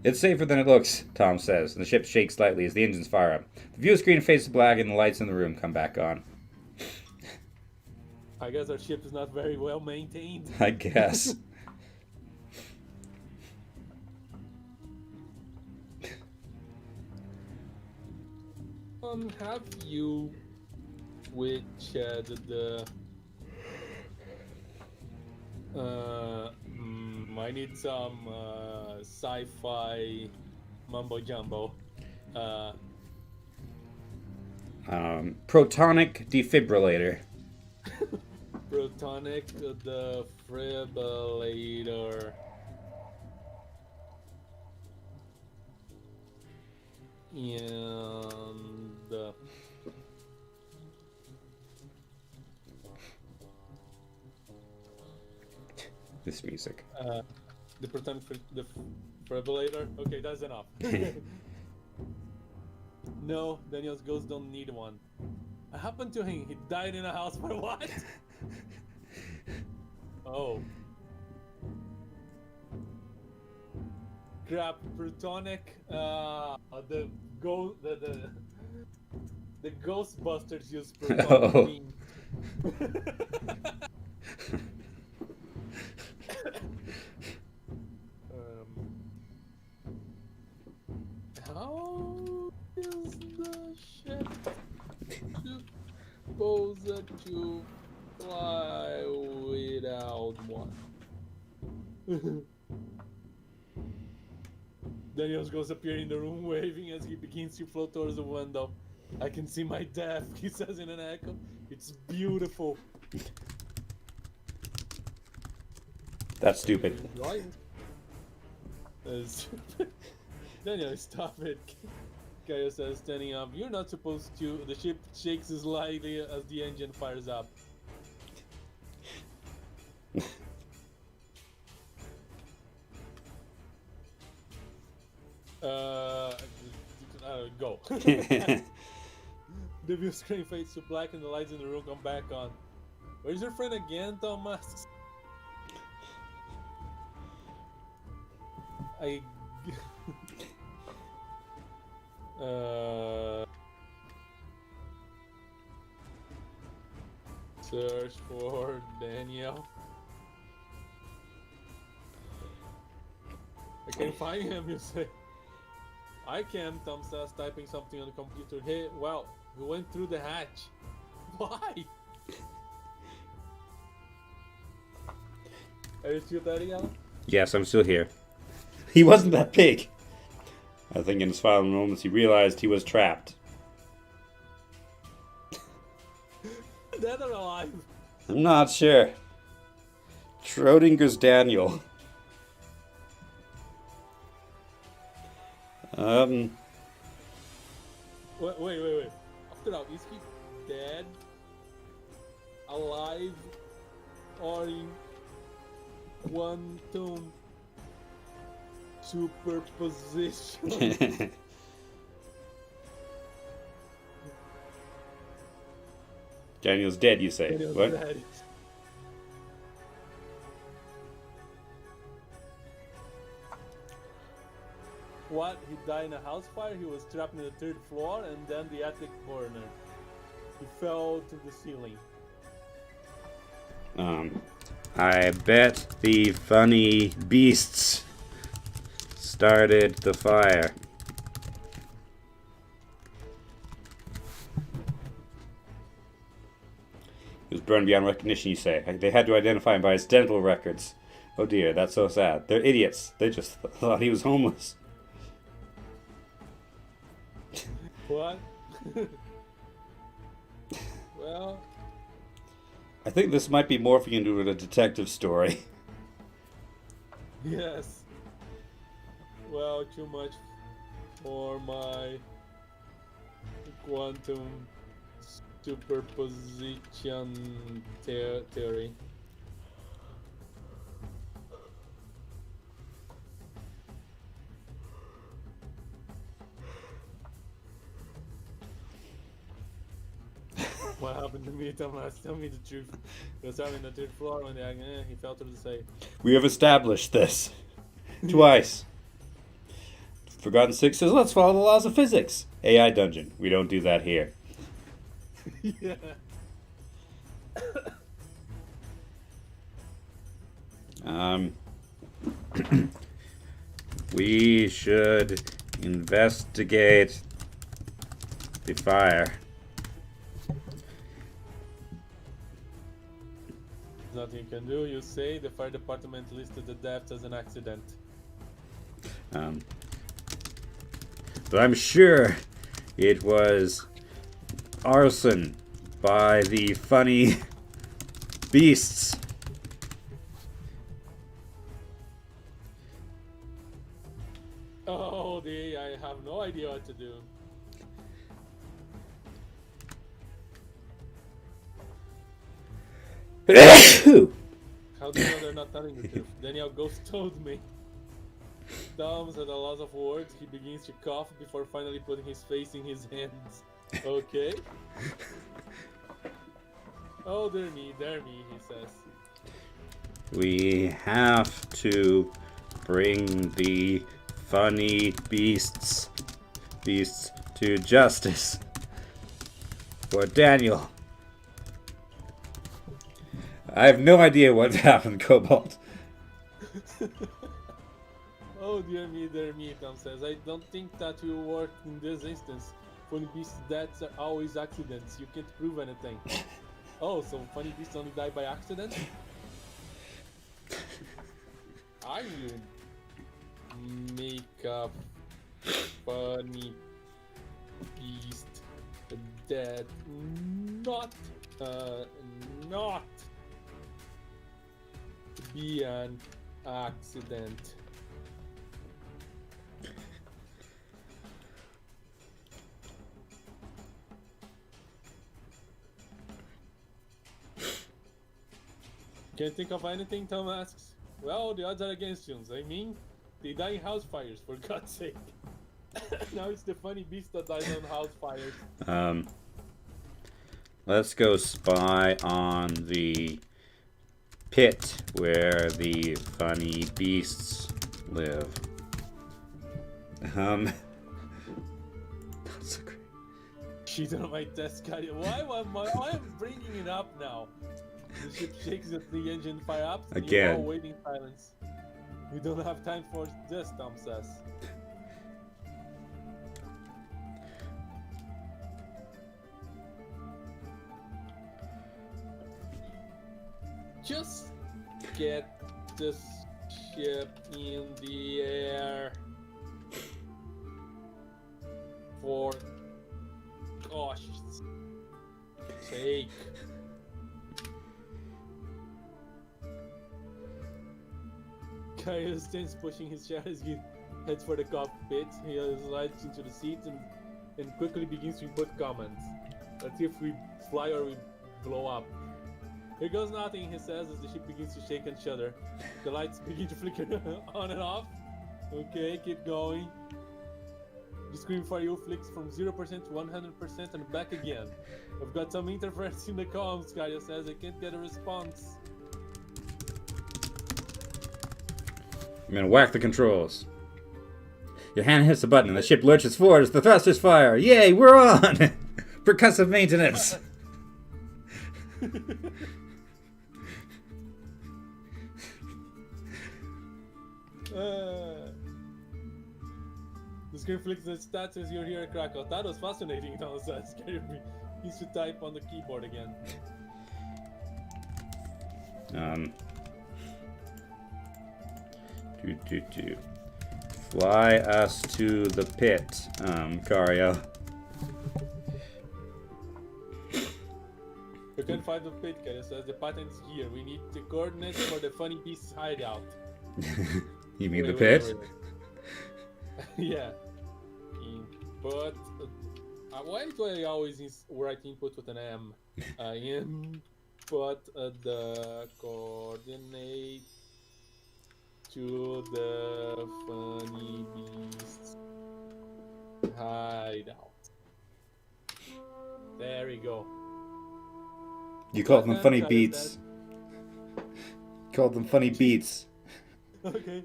It's safer than it looks, Tom says, and the ship shakes slightly as the engines fire up. The view screen fades to black and the lights in the room come back on. I guess our ship is not very well maintained. I guess. Have you switched the I need some sci-fi mumbo jumbo. Protonic defibrillator. Protonic defibrillator. And this music. The protonic defibrillator. Okay, that's enough. No, Daniel's ghost don't need one. I happened to him. He died in a house for what? Oh. grab Plutonic, the Ghostbusters use Plutonic Oh. beam. How is the ship supposed to fly without one? Daniels goes appear in the room waving as he begins to float towards the window. I can see my death, he says in an echo. It's beautiful. That's stupid. Enjoy it. Daniel, stop it. Kaya says, standing up. You're not supposed to. The ship shakes slightly as the engine fires up. Go. The view screen fades to black and the lights in the room come back on. Where's your friend again, Thomas? Search for Daniel. I can't find him, you say. I can, Tom says, typing something on the computer. Hey, well, we went through the hatch. Why? Are you still there, Daniel? Yes, I'm still here. He wasn't that big. I think in his final moments he realized he was trapped. Dead or alive? I'm not sure. Schrodinger's Daniel. Wait. After all, is he dead, alive, or in quantum superposition? Daniel's dead, you say? Daniel's What? dead. What? He died in a house fire? He was trapped in the 3rd floor and then the attic burner. He fell to the ceiling. I bet the funny beasts started the fire. He was burned beyond recognition, you say. They had to identify him by his dental records. Oh dear, that's so sad. They're idiots. They just thought he was homeless. What? Well, I think this might be morphing into a detective story. yes. Well, too much for my quantum superposition theory. What happened to me, Thomas? Tell me the truth. He was having the 3rd floor when he fell through the safe. We have established this. Twice. Forgotten Six says, let's follow the laws of physics. AI dungeon. We don't do that here. Yeah. We should investigate the fire. Nothing you can do, you say. The fire department listed the death as an accident. But I'm sure it was arson by the funny beasts. Oh, I have no idea what to do. How do you know they're not telling the truth? Daniel Ghost told me. Tom's at a loss of words. He begins to cough before finally putting his face in his hands. Okay. Oh, dear me, he says. We have to bring the funny beasts. Beasts to justice. For Daniel. I have no idea what happened, Cobalt. Oh dear me, Tom says. I don't think that will work in this instance. Funny beasts' deaths are always accidents. You can't prove anything. Oh, so funny beasts only die by accident? I will make a funny beast that not be an accident. Can't think of anything, Tom asks. Well, the odds are against you. I mean, they die in house fires, for God's sake. Now it's the funny beast that dies on house fires. Let's go spy on the pit where the funny beasts live. Not so great. She's on my desk, guy. Why am I bringing it up now? The ship shakes as the engine fire up. Again. You're all waiting in silence. We don't have time for this, Tom says. Just get the ship in the air. For gosh sake. Kyle stands pushing his chair as he heads for the cockpit. He slides into the seat and quickly begins to input comments. Let's see if we fly or we blow up. Here goes nothing, he says as the ship begins to shake and shudder. The lights begin to flicker on and off. Okay, keep going. The screen for you flicks from 0% to 100% and back again. I've got some interference in the comms, Kyle says. I can't get a response. I'm gonna whack the controls. Your hand hits the button and the ship lurches forward as the thrusters fire. Yay, we're on! Percussive maintenance. The screen flicks the stats as you hear a crackle. That was fascinating, Tom says. He needs to type on the keyboard again. Fly us to the pit, Cario. We can find the pit, Kyle says. The patent's here. We need the coordinates for the funny beast's hideout. You mean the pit? Wait. Yeah. Input. Why do I always write input with an M? Input the coordinate to the funny beast hideout. There we go. You called them funny beats. Called them funny beats. Okay.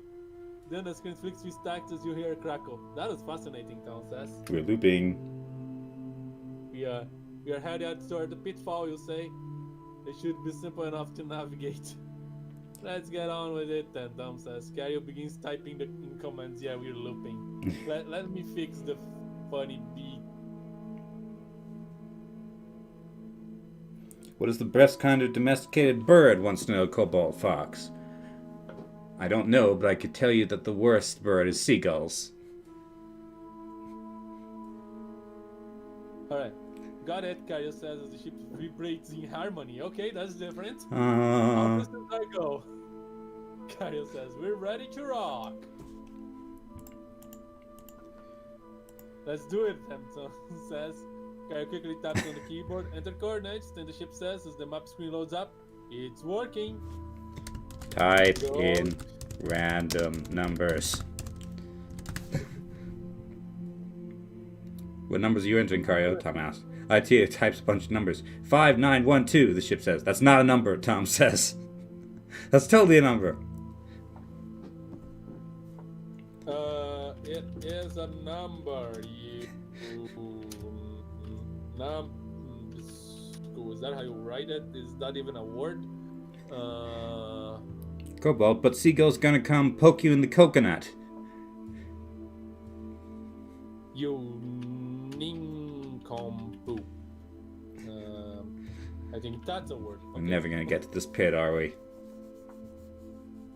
Then the screen flicks with stacks as you hear a crackle. That is fascinating, Tom says. We're looping. We are headed toward the pitfall, you say? It should be simple enough to navigate. Let's get on with it then, Tom says. Cario begins typing the in comments. Yeah, we're looping. let me fix the funny beat. What is the best kind of domesticated bird, wants to know Cobalt Fox. I don't know, but I could tell you that the worst bird is seagulls. Alright. Got it, Cario says as the ship vibrates in harmony. Okay, that's different. Uh, How fast did I go? Cario says, we're ready to rock. Let's do it, Hampton says. Cario quickly taps on the keyboard, enter coordinates, then the ship says as the map screen loads up, it's working. Type in random numbers. What numbers are you entering, Cario? Tom asks. IT types a bunch of numbers. 5912, the ship says. That's not a number, Tom says. That's totally a number. It is a number. You num. Is that how you write it? Is that even a word? Cobalt, but Seagull's gonna come poke you in the coconut. You nincompoop. I think that's a word. We're never gonna get to this pit, are we?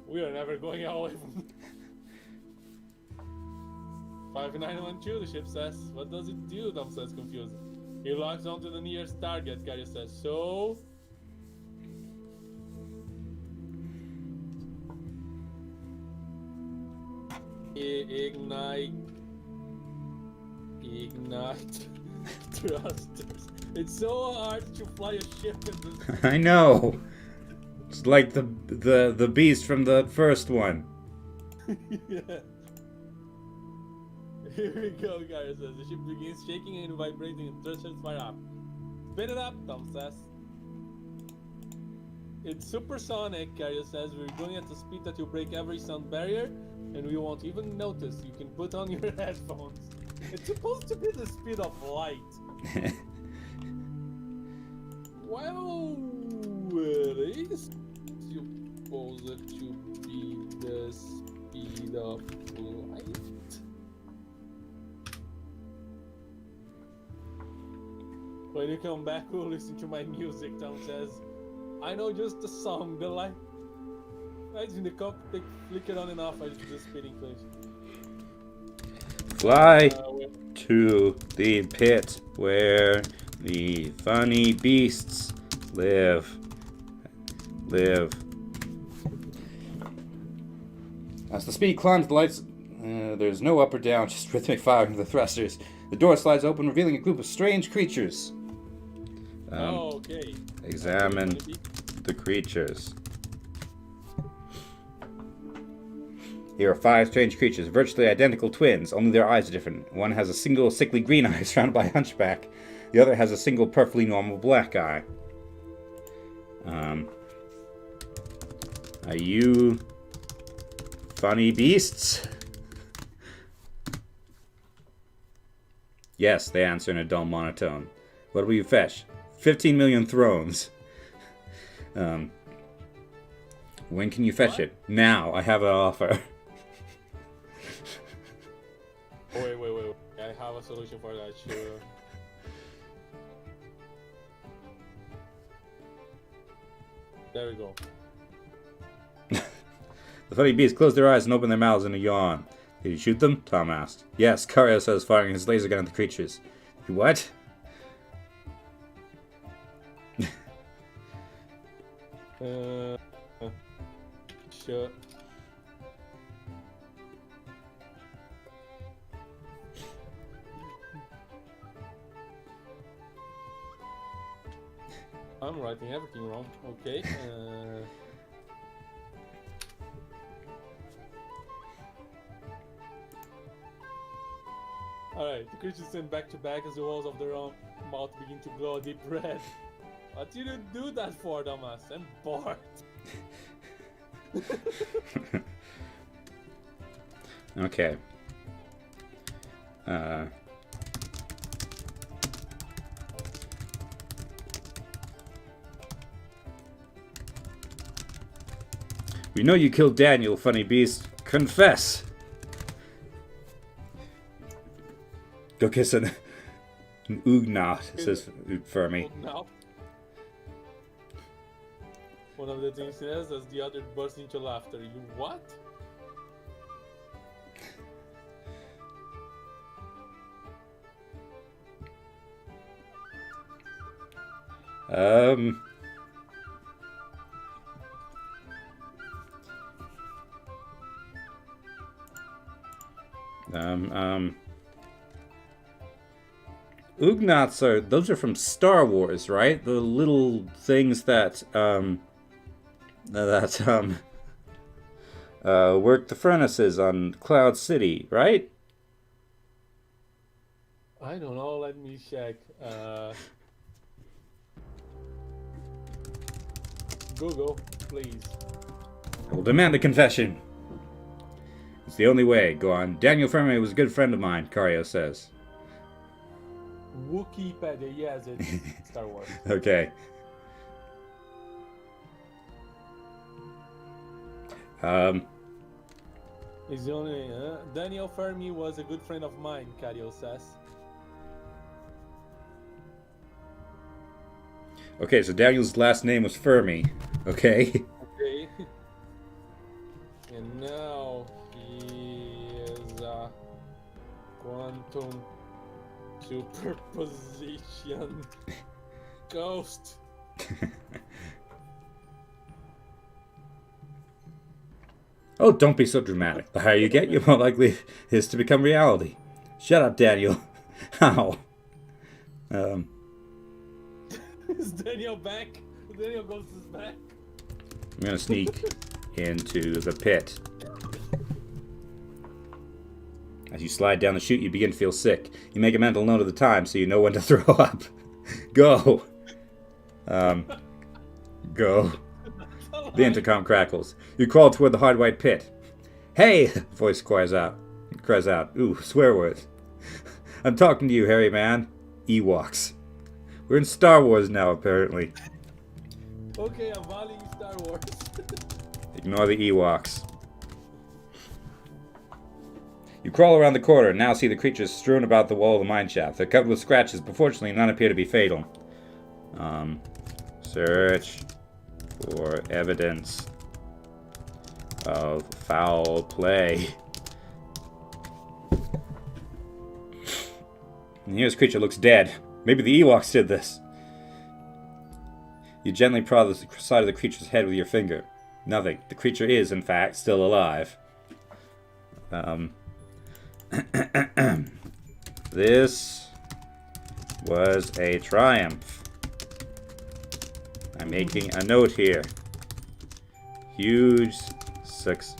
We are never going away from 5912, the ship says. What does it do? Tom says, confused. He locks onto the nearest target, Gary says. So... Ignite thrusters. It's so hard to fly a ship in this. I know. It's like the beast from the first one. Yeah. Here we go, Gary says. The ship begins shaking and vibrating and thrusters fire up. Spin it up, Tom says. It's supersonic, Gary says. We're going at a speed that will break every sound barrier and we won't even notice. You can put on your headphones. It's supposed to be the speed of light. Well, it is supposed to be the speed of light. When you come back, we'll listen to my music, Tom says. I know just the song, the lights in the cockpit flicker on and off as the spinning flash. Fly to the pit where the funny beasts live. As the speed climbs, the lights... there's no up or down, just rhythmic firing of the thrusters. The door slides open, revealing a group of strange creatures. Okay. Examine the creatures. Here are 5 strange creatures, virtually identical twins, only their eyes are different. One has a single sickly green eye surrounded by a hunchback. The other has a single perfectly normal black eye. Are you funny beasts? Yes, they answer in a dull monotone. What will you fetch? 15 million thrones. When can you fetch it? Now, I have an offer. Wait. I have a solution for that, sure. There we go. The funny beasts close their eyes and open their mouths in a yawn. Did you shoot them? Tom asked. Yes, Kario says, firing his laser gun at the creatures. What? Sure. I'm writing everything wrong. Okay. Alright, the creatures stand back to back as the walls of their own mouth begin to glow a deep red. What did you do that for, Thomas? I'm bored. Okay. We know you killed Daniel, funny beast. Confess. Go kiss an Ugnaught, says Fermi. Now, one of the things says as the other bursts into laughter. You what? Ugnaughts those are from Star Wars, right? The little things that work the furnaces on Cloud City, right? I don't know, let me check. Google, please. I will demand a confession. It's the only way. Go on. Daniel Fermi was a good friend of mine, Cario says. Wikipedia, yes, it's Star Wars. Okay. It's the only. Daniel Fermi was a good friend of mine, Cario says. Okay, so Daniel's last name was Fermi. Okay. Okay. And now he is a quantum superposition ghost. Oh, don't be so dramatic. The higher you get, the more likely it is to become reality. Shut up, Daniel. How? Is Daniel back? Daniel Ghost is back. I'm gonna sneak into the pit. As you slide down the chute, you begin to feel sick. You make a mental note of the time so you know when to throw up. Go. Go. The intercom crackles. You crawl toward the hard white pit. Hey! Voice cries out. Ooh, swear words. I'm talking to you, hairy man. Ewoks. We're in Star Wars now, apparently. Okay, I'm volleying Star Wars. Ignore the Ewoks. You crawl around the corner and now see the creatures strewn about the wall of the mine shaft. They're covered with scratches, but fortunately none appear to be fatal. Search for evidence of foul play. And here's creature looks dead. Maybe the Ewoks did this. You gently prod the side of the creature's head with your finger. Nothing. The creature is, in fact, still alive. This was a triumph. I'm making a note here. Huge success.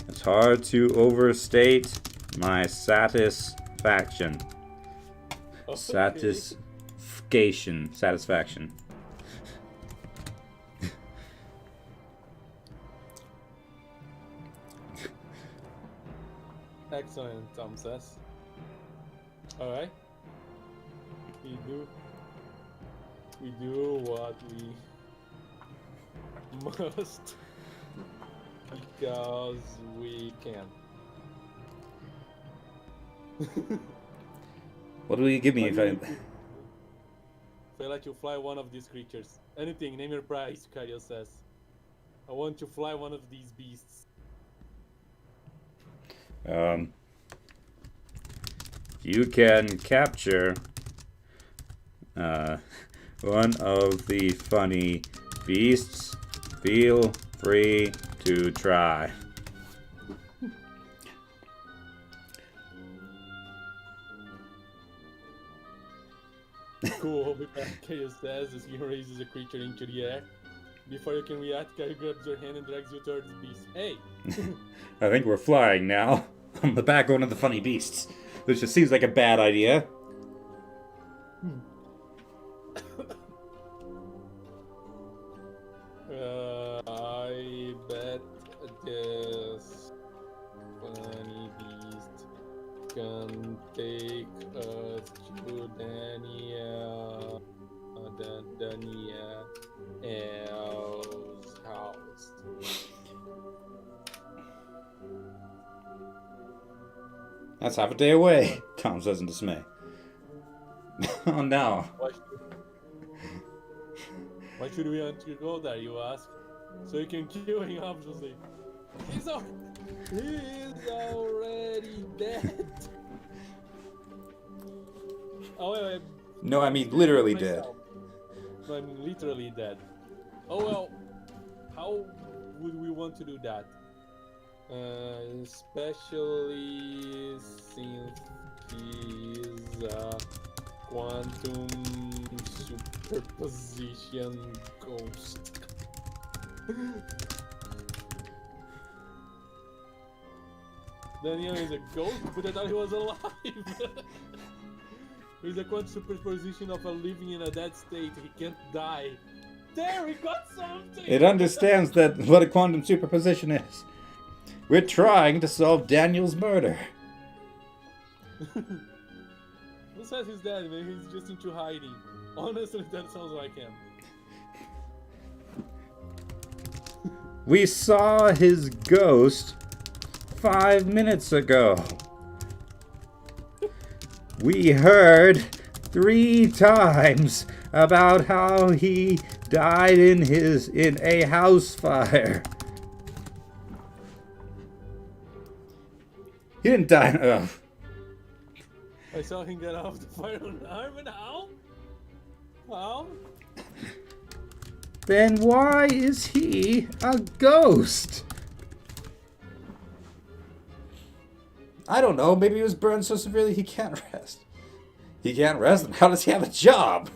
It's hard to overstate my satisfaction. Okay. Satisfaction. Excellent, Tom says. Alright. We do what we must because we can. What will you give me if I... If I let you fly one of these creatures. Anything, name your price, Cario says. I want to fly one of these beasts. You can capture one of the funny beasts. Feel free to try. Cool, with that, Cario says as he raises a creature into the air. Before you can react, Cario grabs your hand and drags you towards the beast. Hey! I think we're flying now. On the back of one of the funny beasts. Which just seems like a bad idea. I bet this funny beast can take us to Daniel's house. That's half a day away, Tom says in dismay. Oh no. Why should we want to go there, you ask? So you can kill him, obviously. He's already dead. Oh, wait. No, I mean literally dead. Myself. No, I mean literally dead. Oh well, how would we want to do that? Especially since he is a quantum superposition ghost. Daniel is a ghost, but I thought he was alive. He's a quantum superposition of a living in a dead state. He can't die. There, we got something! It understands that what a quantum superposition is. We're trying to solve Daniel's murder. Who says he's dead? Maybe he's just into hiding. Honestly, that sounds like him. We saw his ghost 5 minutes ago. We heard 3 times about how he died in a house fire. He didn't die. Ugh. I saw him get off the fire on arm, and how? How? Then why is he a ghost? I don't know. Maybe he was burned so severely he can't rest. He can't rest? Then how does he have a job?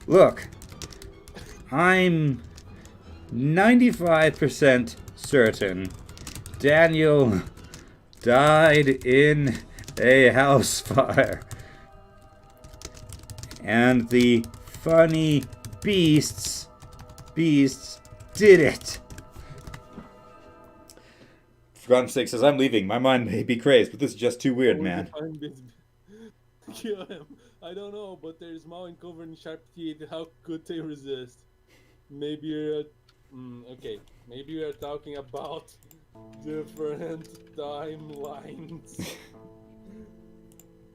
Look, I'm 95% certain Daniel died in a house fire. And the funny beasts did it. For God's sake, says I'm leaving. My mind may be crazed, but this is just too weird, man. Kill him. I don't know, but they're small and covered in sharp teeth. How could they resist? Maybe you're... okay. Maybe we are talking about different timelines.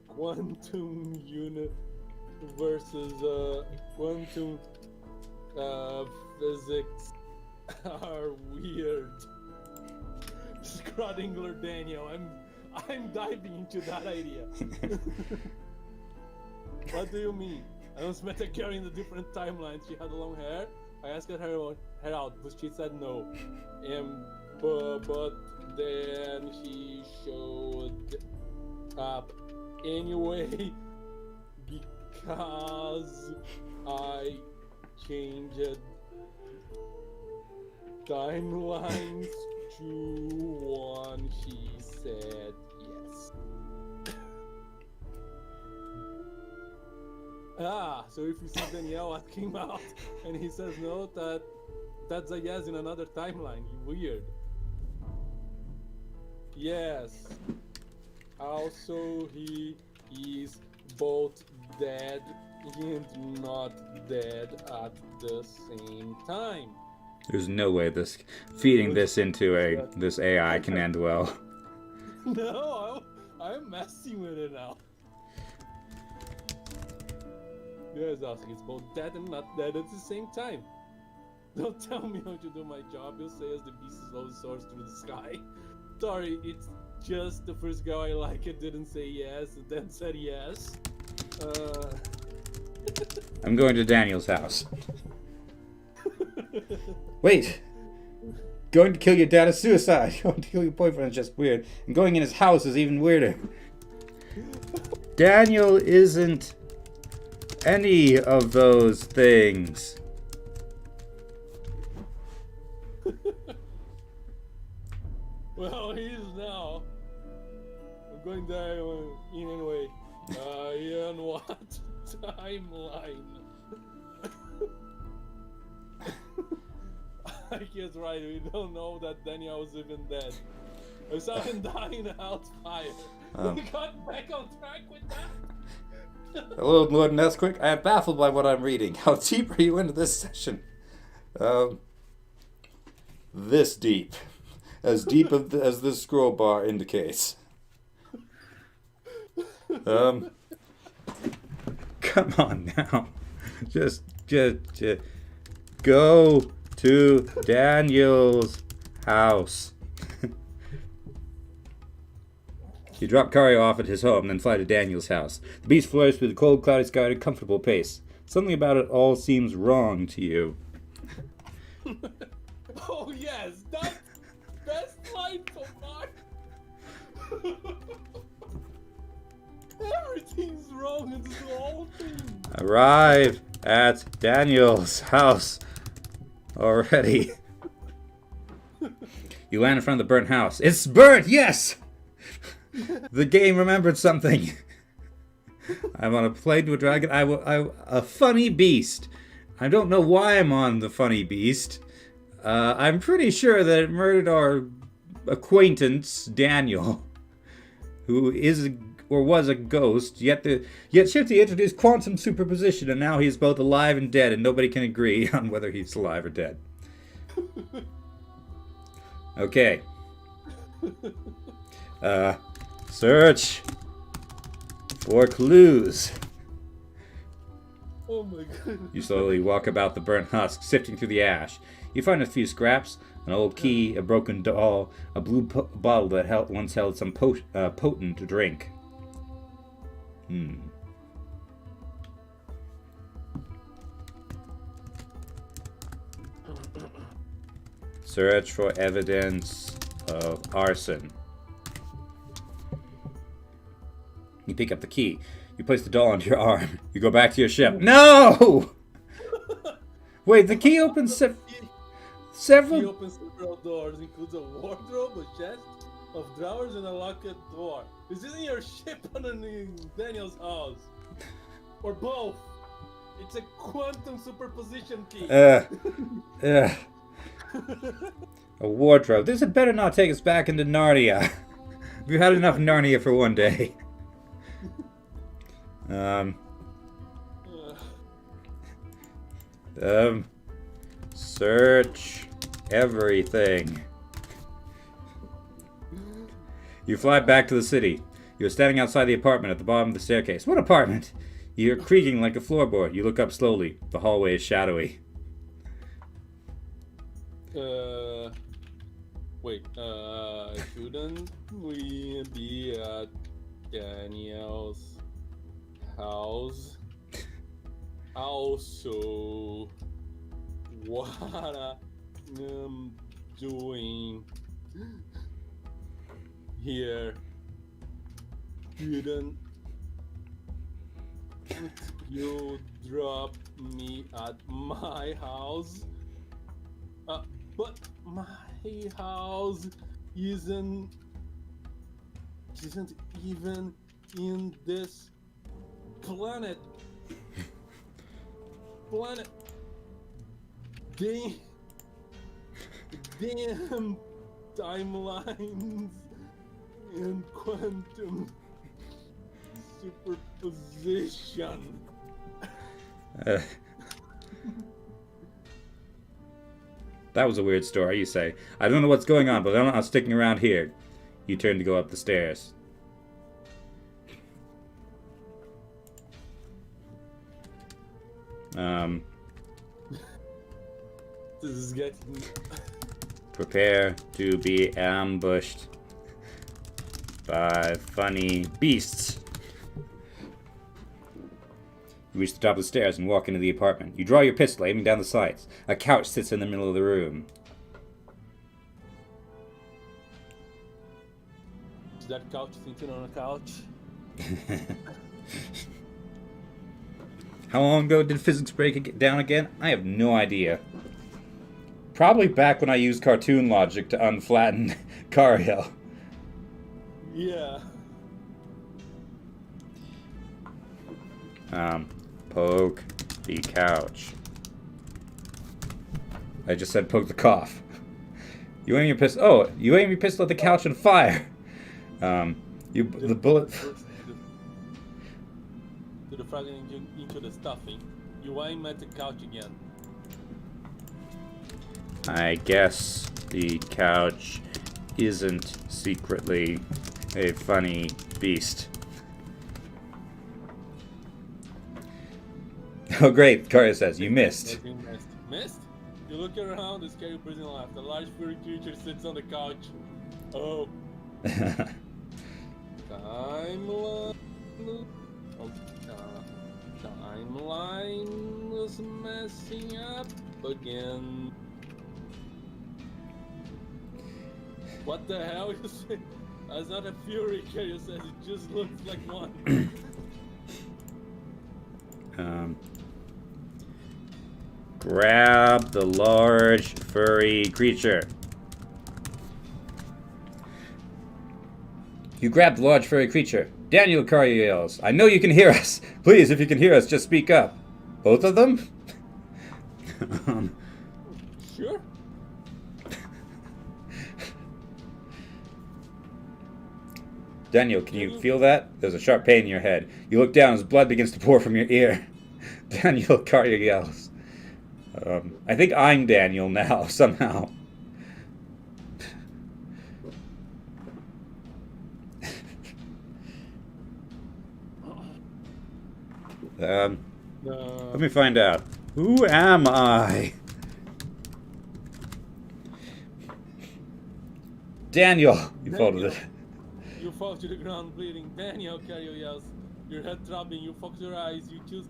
Quantum unit versus quantum physics are weird. Schrodinger Daniel, I'm diving into that idea. What do you mean? I once met a girl in a different timeline. She had long hair. I asked her out, but she said no. But then she showed up anyway because I changed timelines to one. She said yes. So if you see Danielle that came out and he says no, that's a yes in another timeline. Weird. Yes. Also, he is both dead and not dead at the same time. There's no way feeding this into this AI can end well. No, I'm messing with it now. Yes, also, he's both dead and not dead at the same time. Don't tell me how to do my job. You'll say as the beast slowly soars through the sky. Sorry, it's just the first guy I like it didn't say yes and then said yes. I'm going to Daniel's house. Wait! Going to kill your dad is suicide. Going to kill your boyfriend is just weird. And going in his house is even weirder. Daniel isn't any of those things. Well, he is now. I'm going there in anyway. In what timeline? I guess right, we don't know that Daniel was even dead. I saw him die in a house fire. We got back on track with that? Hello, Lord Nesquik. I am baffled by what I'm reading. How deep are you into this session? This deep. As deep as this scroll bar indicates. Come on now. Just go to Daniel's house. You drop Kario off at his home, then fly to Daniel's house. The beast flows through the cold, cloudy sky at a comfortable pace. Something about it all seems wrong to you. Oh yes, that's best line so far. Everything's wrong in this whole thing. Arrive at Daniel's house already. You land in front of the burnt house. It's burnt, yes! The game remembered something. I'm on a plane to a dragon. A funny beast. I don't know why I'm on the funny beast. I'm pretty sure that it murdered our acquaintance, Daniel, who is or was a ghost, yet Shifty introduced quantum superposition, and now he's both alive and dead, and nobody can agree on whether he's alive or dead. Okay. Search for clues. Oh my god. You slowly walk about the burnt husk, sifting through the ash. You find a few scraps, an old key, a broken doll, a blue bottle that once held some potent drink. Search for evidence of arson. You pick up the key. You place the doll onto your arm. You go back to your ship. No! Wait, the key opens several... He opens several doors, includes a wardrobe, a chest of drawers, and a locked door. Is this in your ship or in Daniel's house? Or both? It's a quantum superposition key. A wardrobe. This had better not take us back into Narnia. We've had enough Narnia for one day. Search everything. You fly back to the city. You're standing outside the apartment at the bottom of the staircase. What apartment? You're creaking like a floorboard. You look up slowly. The hallway is shadowy. Wait, shouldn't we be at Daniel's house? Also, what I'm doing here? Didn't you drop me at my house? But my house isn't even in this planet. Damn timelines and quantum superposition. That was a weird story, you say. I don't know what's going on, but I'm not sticking around here. You turn to go up the stairs. This is getting... Prepare to be ambushed by funny beasts. You reach the top of the stairs and walk into the apartment. You draw your pistol, aiming down the sights. A couch sits in the middle of the room. Is that couch sitting on a couch? How long ago did physics break down again? I have no idea. Probably back when I used cartoon logic to unflatten Car Hill. Yeah. Poke the couch. I just said poke the cough. You aim your pistol. Oh, you aim your pistol at the couch and fire. The bullet. To the frag into the stuffing. You aim at the couch again. I guess the couch isn't secretly a funny beast. Oh great, Karya says, you missed. Missed? You look around, the scary prison left. A large furry creature sits on the couch. Oh. Timeline... timeline was messing up again. What the hell you say? That's not a fury, Karya says, it just looks like one. Grab the large furry creature. You grab the large furry creature. Daniel, Karya yells. I know you can hear us. Please, if you can hear us, just speak up. Both of them? Sure. Daniel, can you feel that? There's a sharp pain in your head. You look down as blood begins to pour from your ear. Daniel, Karya yells. I think I'm Daniel now, somehow. Let me find out. Who am I? Daniel! You folded it. You fall to the ground bleeding. Daniel, Karyo yells. Your head throbbing, you focus your eyes, you choose.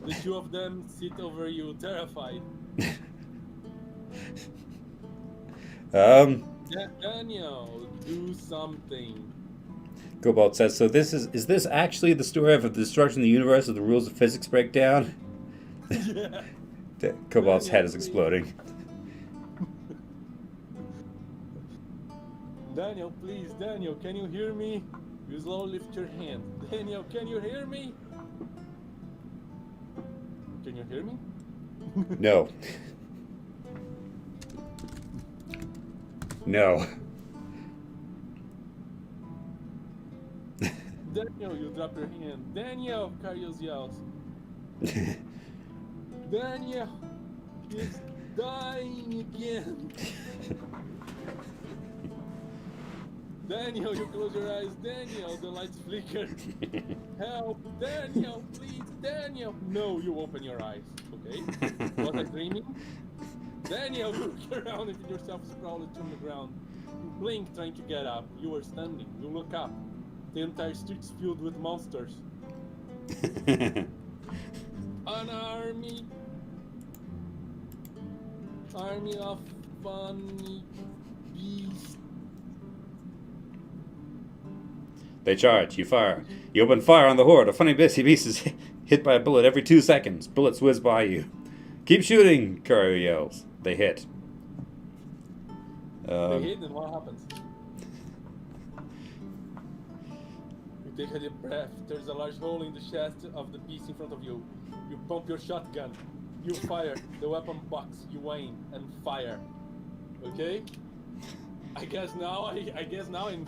The two of them sit over you, terrified. Daniel, do something. Cobalt says, so this is this actually the story of the destruction of the universe as the rules of physics break down? Yeah. Cobalt's Daniel, head is please. exploding. Daniel, please, Daniel, can you hear me? You slowly lift your hand. Daniel, can you hear me? Can you hear me? No. No. Daniel, you drop your hand. Daniel, Carlos yells. Daniel, he's dying again. Daniel, you close your eyes. Daniel, the lights flicker. Help, Daniel, please, Daniel. No, you open your eyes, okay? Was I dreaming? Daniel, you look around and find yourself sprawled on the ground. You blink, trying to get up. You are standing. You look up. The entire street's filled with monsters. An army of funny beasts. They charge. You fire. You open fire on the horde. A funny beast is hit by a bullet every 2 seconds. Bullets whiz by you. Keep shooting, Karyo yells. They hit. They hit, and what happens? You take a deep breath. There's a large hole in the chest of the beast in front of you. You pump your shotgun. You fire. The weapon bucks. You aim and fire. Okay? I guess now I'm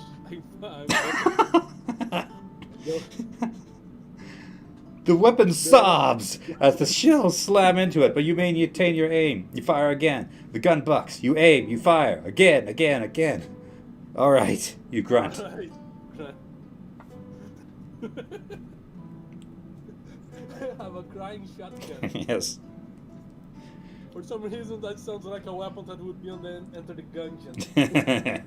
The weapon sobs as the shells slam into it, but you maintain your aim. You fire again. The gun bucks. You aim. You fire. Again. All right. You grunt. Right. I have a crying shotgun. Yes. For some reason, that sounds like a weapon that would be on the Enter the Gungeon.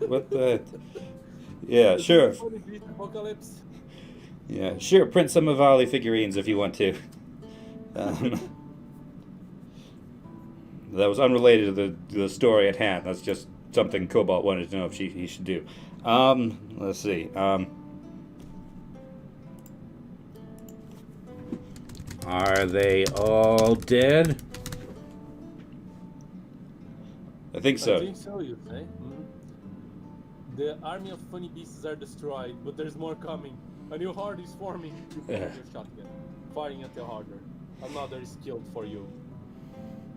What the? Yeah, sure. Funny beast apocalypse. Yeah, sure. Print some of Ali figurines if you want to. That was unrelated to the story at hand. That's just something Cobalt wanted to know if he should do. Let's see. Are they all dead? I think so. I think so, you say? Mm-hmm. The army of funny beasts are destroyed, but there's more coming. A new horde is forming. You fire your shotgun, firing at the harder. Another is killed for you.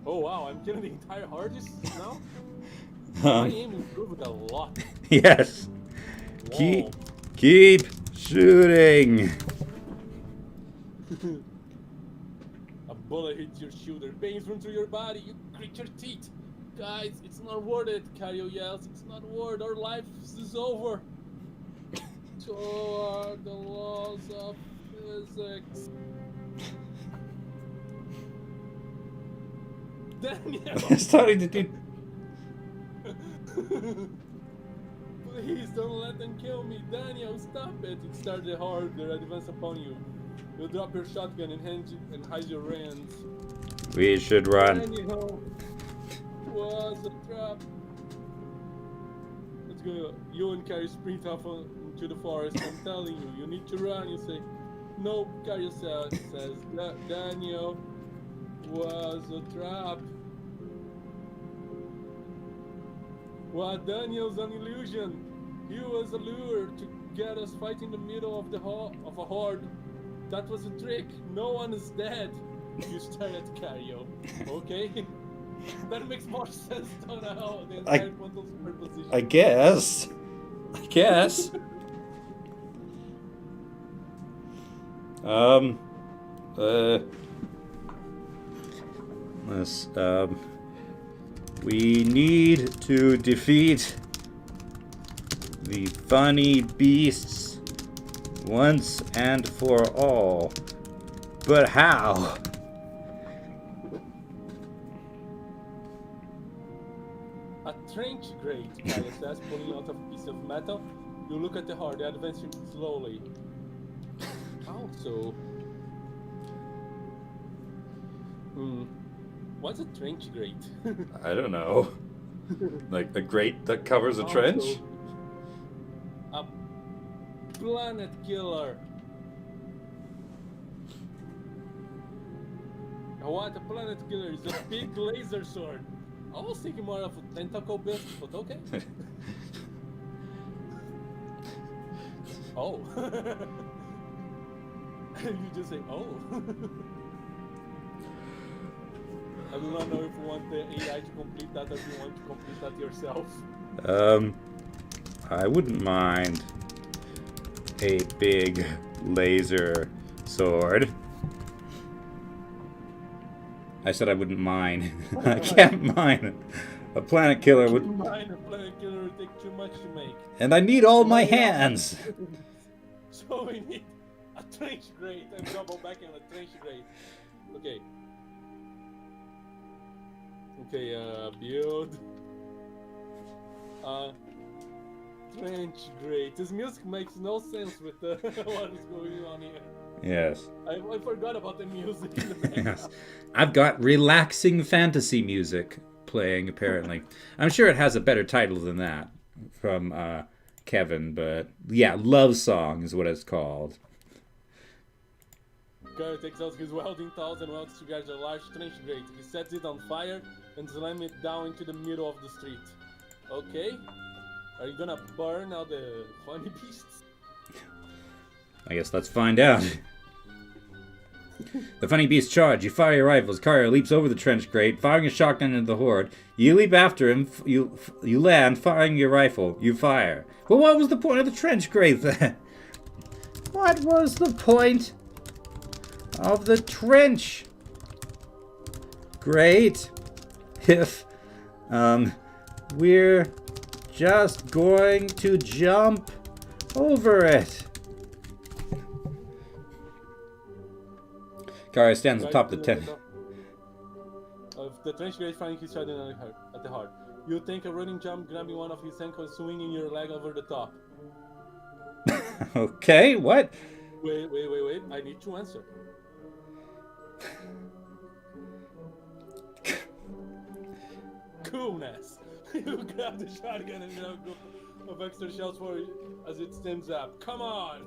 Oh wow, I'm killing the entire horde now? My aim improved a lot. Yes. Whoa. Keep shooting. A bullet hits your shoulder, veins run through your body, you grit your teeth. Guys, it's not worth it, Karyo yells. It's not worth, our life is over. So are the laws of physics. Daniel! Starting to do. Please don't let them kill me. Daniel, stop it. It started hard. They advance upon you. You drop your shotgun and hide your hands. We should run. Daniel was a trap. Let's go. You and Carrie sprint off into the forest. I'm telling you, you need to run. You say, No, Cario says Daniel was a trap. Well, Daniel's an illusion. He was a lure to get us fight in the middle of of a horde. That was a trick. No one is dead. You stare at Cario. Okay? That makes more sense than how the entire quantum superposition. I guess. Let's, we need to defeat the funny beasts once and for all. But how? A trench grate, Cario says, pulling out a piece of metal. You look at the horde, advancing slowly. Also, what's a trench grate? I don't know. Like a grate that covers a trench? A planet killer. What a planet killer is a big laser sword. I was thinking more of a tentacle beast, but okay. Oh. You just say, oh. I do not know if you want the AI to complete that or if you want to complete that yourself. I wouldn't mind a big laser sword. I said I wouldn't mind. I can't mind. A planet killer would. A planet killer would take too much to make. And I need all my hands. So we need a trench grate. I'm double backing on a trench grate. Okay. Okay, build. Trench grate. This music makes no sense with what is going on here. Yes. I forgot about the music in the background. Yes. I've got relaxing fantasy music playing, apparently. I'm sure it has a better title than that from Kevin, but yeah, Love Song is what it's called. Carl takes out his welding tools and welds together a large trench grate. He sets it on fire and slams it down into the middle of the street. Okay. Are you gonna burn all the funny beasts? I guess let's find out. The funny beasts charge. You fire your rifles. Carrier leaps over the trench grate, firing a shotgun into the horde. You leap after him. You land, firing your rifle. You fire. Well, what was the point of the trench grate then? What was the point of the trench grate if we're just going to jump over it? Kara stands atop the tent. Of the trench grate, firing his shot at the heart. You take a running jump, grabbing one of his ankles, swinging your leg over the top. Okay, what? Wait. I need to answer. Coolness. You grab the shotgun and grab a group of extra shells for it as it stands up. Come on.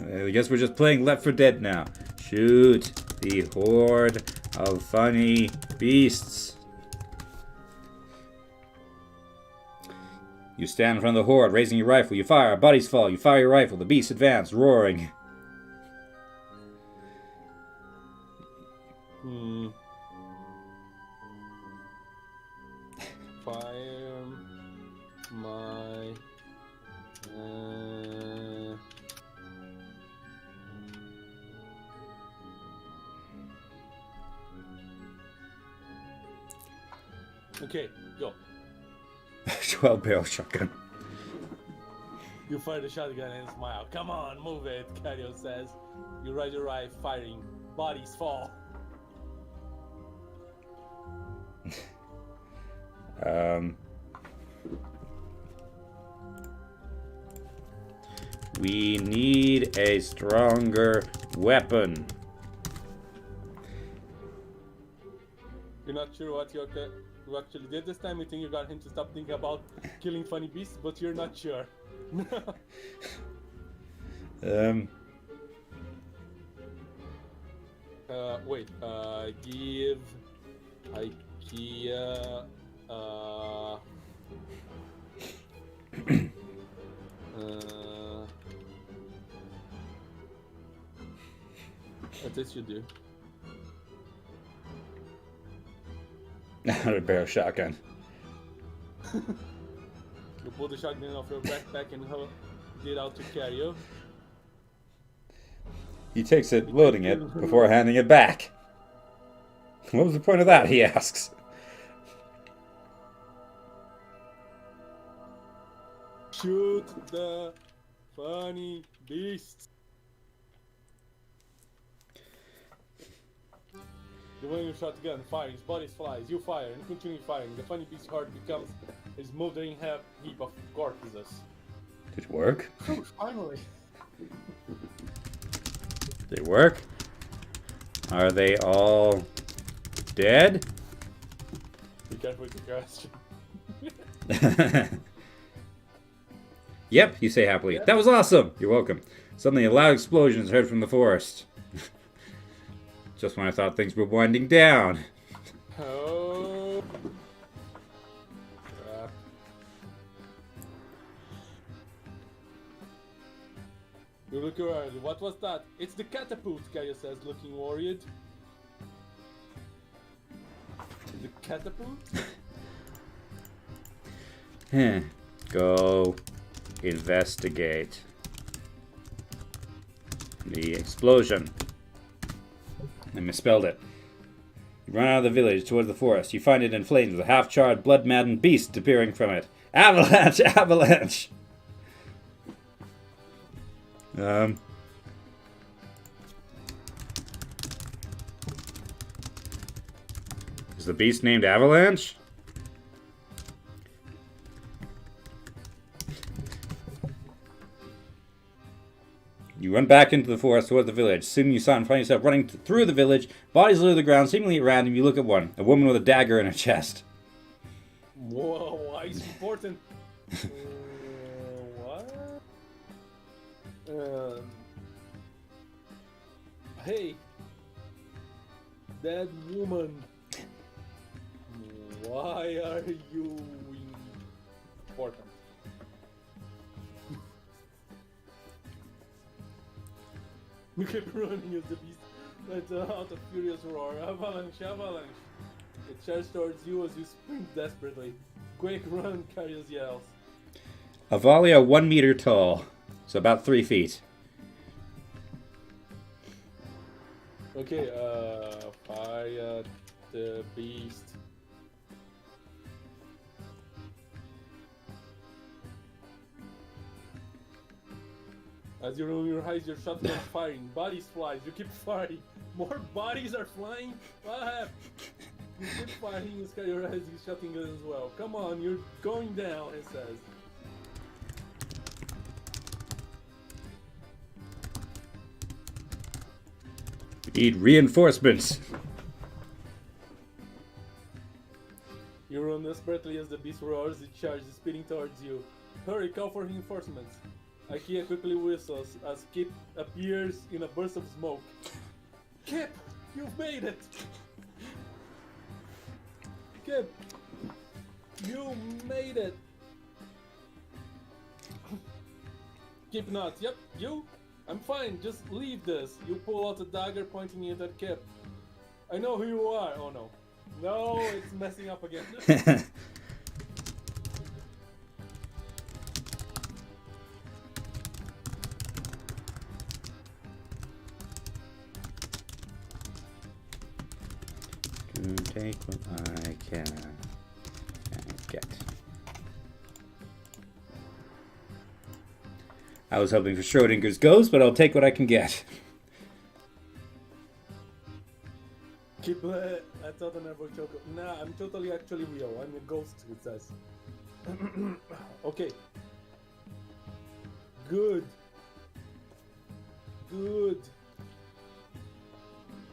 I guess we're just playing Left 4 Dead now. Shoot the horde of funny beasts. You stand in front of the horde, raising your rifle. You fire. Bodies fall. You fire your rifle. The beasts advance, roaring. Fire my... Okay, go. 12-barrel shotgun. You fire the shotgun and smile. Come on, move it, Cario says. You ride your rifle, firing. Bodies fall. We need a stronger weapon. You're not sure what you actually did this time. You think you got him to stop thinking about killing funny beasts, but you're not sure. Wait. Give IKEA. Uh, at least you do. A barrel shotgun. You pull the shotgun off your backpack and get out to carry you. He takes it, loading it, before handing it back. What was the point of that, he asks. Shoot the funny beast. The one you shotgun fires, body flies, you fire and continue firing. The funny beast's heart becomes a smoldering heap of corpses. Did it work? Finally. Did it work? Are they all dead? Be careful with the question. Yep, you say happily. That was awesome! You're welcome. Suddenly a loud explosion is heard from the forest. Just when I thought things were winding down. Oh. Crap. You look around. What was that? It's the catapult, Kaya says, looking worried. The catapult? Go investigate the explosion. I misspelled it. You run out of the village towards the forest. You find it in flames with a half-charred, blood-maddened beast appearing from it. Avalanche! Avalanche! Is the beast named Avalanche? You run back into the forest towards the village. Soon you find yourself running through the village. Bodies litter the ground, seemingly at random. You look at one. A woman with a dagger in her chest. Whoa, why is important? What? Hey, that woman. Why are you important? We keep running as the beast lets out a furious roar. Avalanche, avalanche! It charges towards you as you sprint desperately. Quick, run, Carius yells. Avalia 1 meter tall. So about 3 feet. Okay, fire the beast. As you roll your eyes, your shotgun firing. Bodies flies. You keep firing. More bodies are flying. What happened? You keep firing. You scare your eyes. He's shooting guns as well. Come on, you're going down. It says. We need reinforcements. You run desperately as the beast roars. It charges, speeding towards you. Hurry, call for reinforcements. IKEA quickly whistles as Kip appears in a burst of smoke. Kip, you've made it! Kip, you made it! Kip nods. Yep, you? I'm fine, just leave this. You pull out a dagger pointing it at Kip. I know who you are. Oh no. No, it's messing up again. Take what I can and get. I was hoping for Schrodinger's ghost, but I'll take what I can get. Keep I thought I never joke. Nah, I'm totally actually real. I'm a ghost, it says. Okay. Good. Good.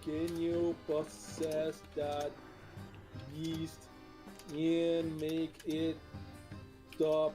Can you possess that beast and make it stop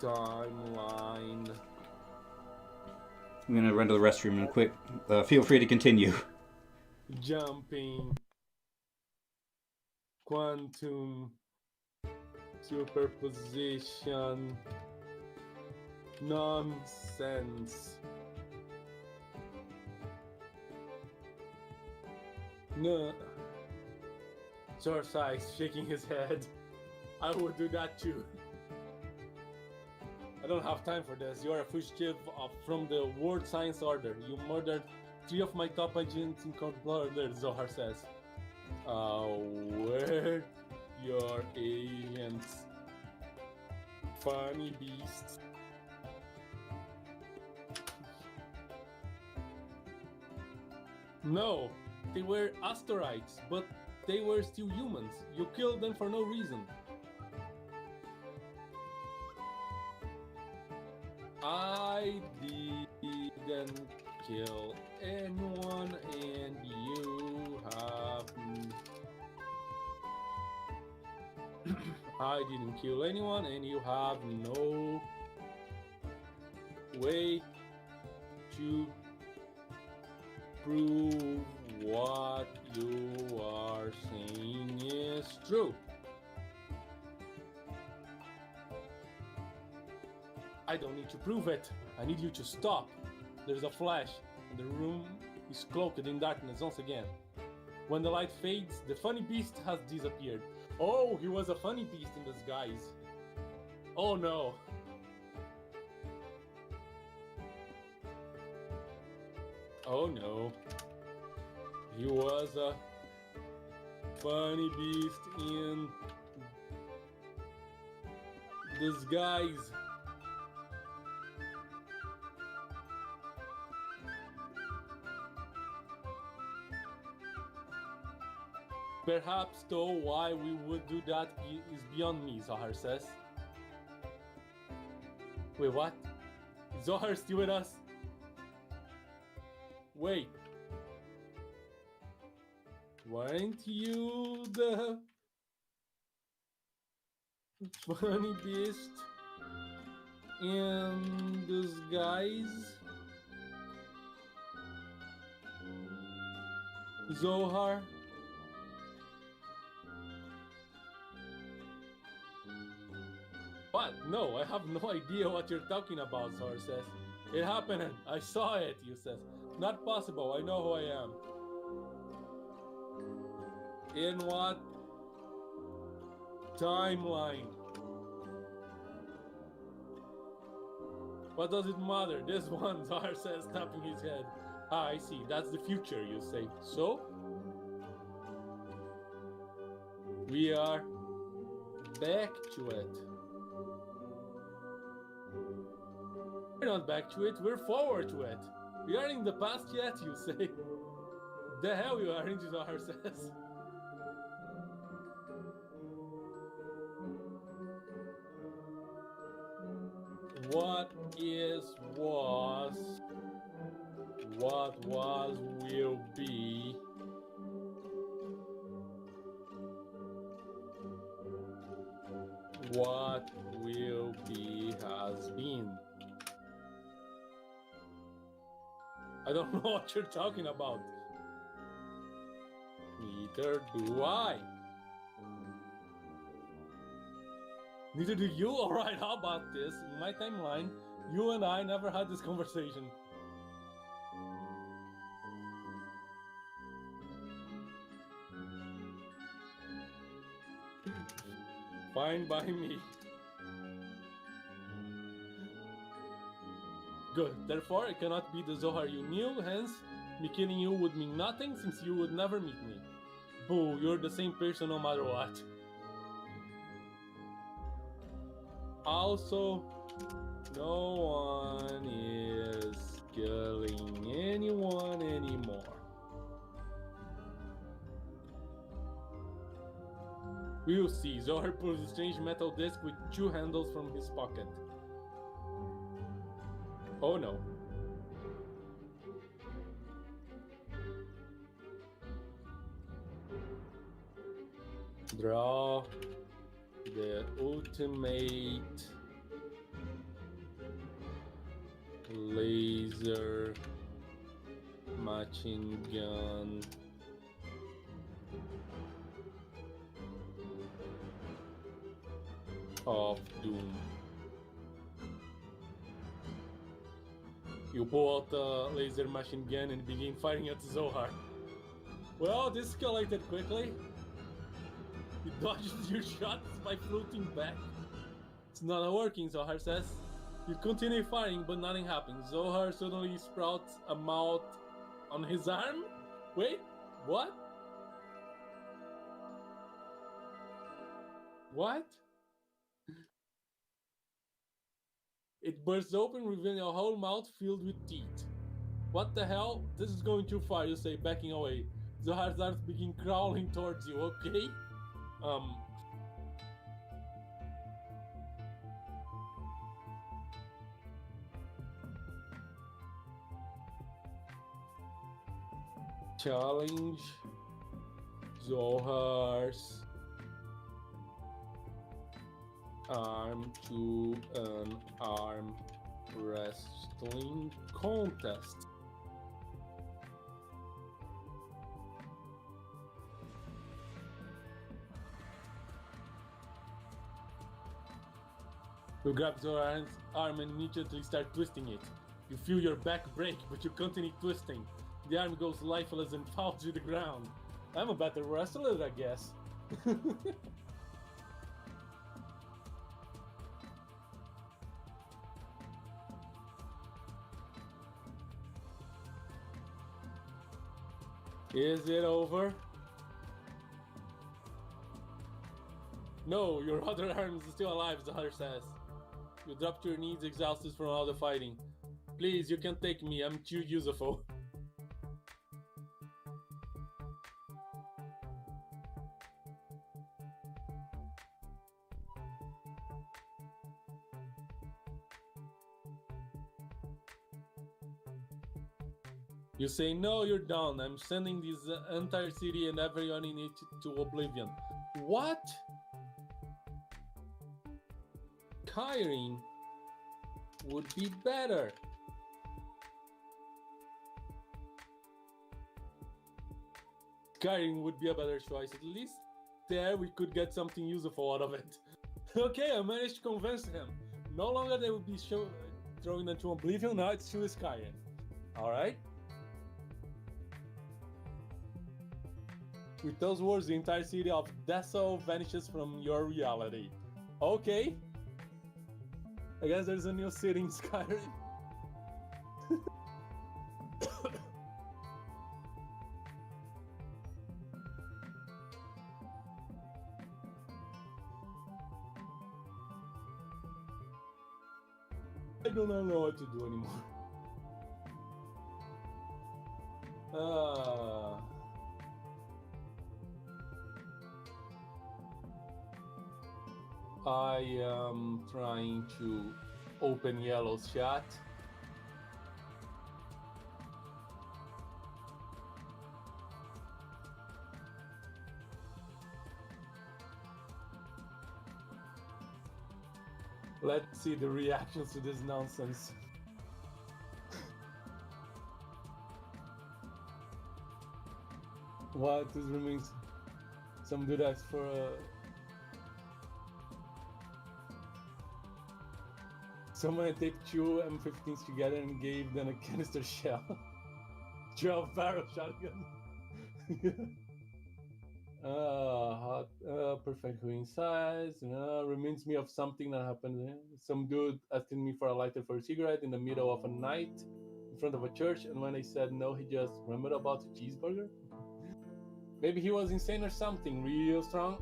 Timeline. I'm gonna run to the restroom real quick. Feel free to continue. Jumping. Quantum. Superposition. Nonsense. No. Zorsai's shaking his head. I would do that too. I don't have time for this. You are a fugitive from the World Science Order. You murdered 3 of my top agents in cold blood, Zohar says. Where your agents? Funny beasts. No, they were asteroids, but they were still humans. You killed them for no reason. I didn't kill anyone, and you have... I didn't kill anyone, and you have no way to prove what you are saying is true. I don't need to prove it. I need you to stop. There's a flash, and the room is cloaked in darkness once again. When the light fades, the funny beast has disappeared. Oh, he was a funny beast in disguise. Oh no. Oh no. He was a funny beast in disguise. Perhaps though why we would do that is beyond me, Zohar says. Wait, what? Is Zohar still with us? Wait. Weren't you the funny beast in disguise? Zohar? What? No, I have no idea what you're talking about, Zohar says. It happened. I saw it, you says. Not possible. I know who I am. In what timeline? What does it matter? This one, Zohar says, tapping his head. Ah, I see. That's the future, you say. So? We are back to it. We're not back to it, we're forward to it. We aren't in the past yet, you say. The hell you aren't, Zohar says. What is was, what was will be. What will be has been. I don't know what you're talking about. Neither do I. Neither do you? Alright, how about this? In my timeline, you and I never had this conversation. Fine by me. Good. Therefore, it cannot be the Zohar you knew, hence, me killing you would mean nothing since you would never meet me. Boo, you're the same person no matter what. Also, no one is killing anyone anymore. We'll see. Zohar pulls a strange metal disc with 2 handles from his pocket. Oh no. Draw the ultimate laser machine gun of doom. You pull out the laser machine gun and begin firing at Zohar. Well, this escalated quickly. You dodged your shots by floating back. It's not working, Zohar says. You continue firing, but nothing happens. Zohar suddenly sprouts a mouth on his arm. Wait, what? What? It bursts open, revealing a whole mouth filled with teeth. What the hell? This is going too far, you say, backing away. Zohar's arms begin crawling towards you, okay? Challenge Zohar's arm to an arm wrestling contest. You grab Zohar's arm and immediately start twisting it. You feel your back break, but you continue twisting. The arm goes lifeless and falls to the ground. I'm a better wrestler, I guess. Is it over? No, your other arm is still alive, Zahar says. You drop to your knees, exhausted from all the fighting. Please, you can take me, I'm too useful. You say, no, you're done. I'm sending this entire city and everyone in it to oblivion. What? Kyring would be better. Kyring would be a better choice. At least there we could get something useful out of it. Okay, I managed to convince him. No longer they will be throwing them to oblivion, now it's to Skyrim. Alright? With those words, the entire city of Dessau vanishes from your reality. Okay. I guess there's a new city in Skyrim. I do not know what to do anymore. I am trying to open Yellow's chat. Let's see the reactions to this nonsense. What is remains? Some dude asked for a. Someone taped two M15s together and gave them a canister shell. 12 barrel shotgun. Perfect in size. Reminds me of something that happened. Some dude asking me for a lighter for a cigarette in the middle of a night in front of a church, and when I said no, he just remembered about a cheeseburger. Maybe he was insane or something, real strong.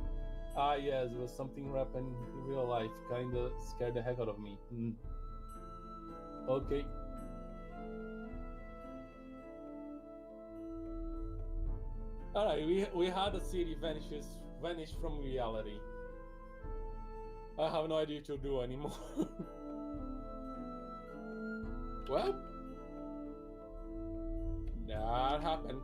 Yes, it was something happened in real life. Kinda scared the heck out of me. Okay. Alright, we had a city vanish from reality. I have no idea what to do anymore. Well, that happened.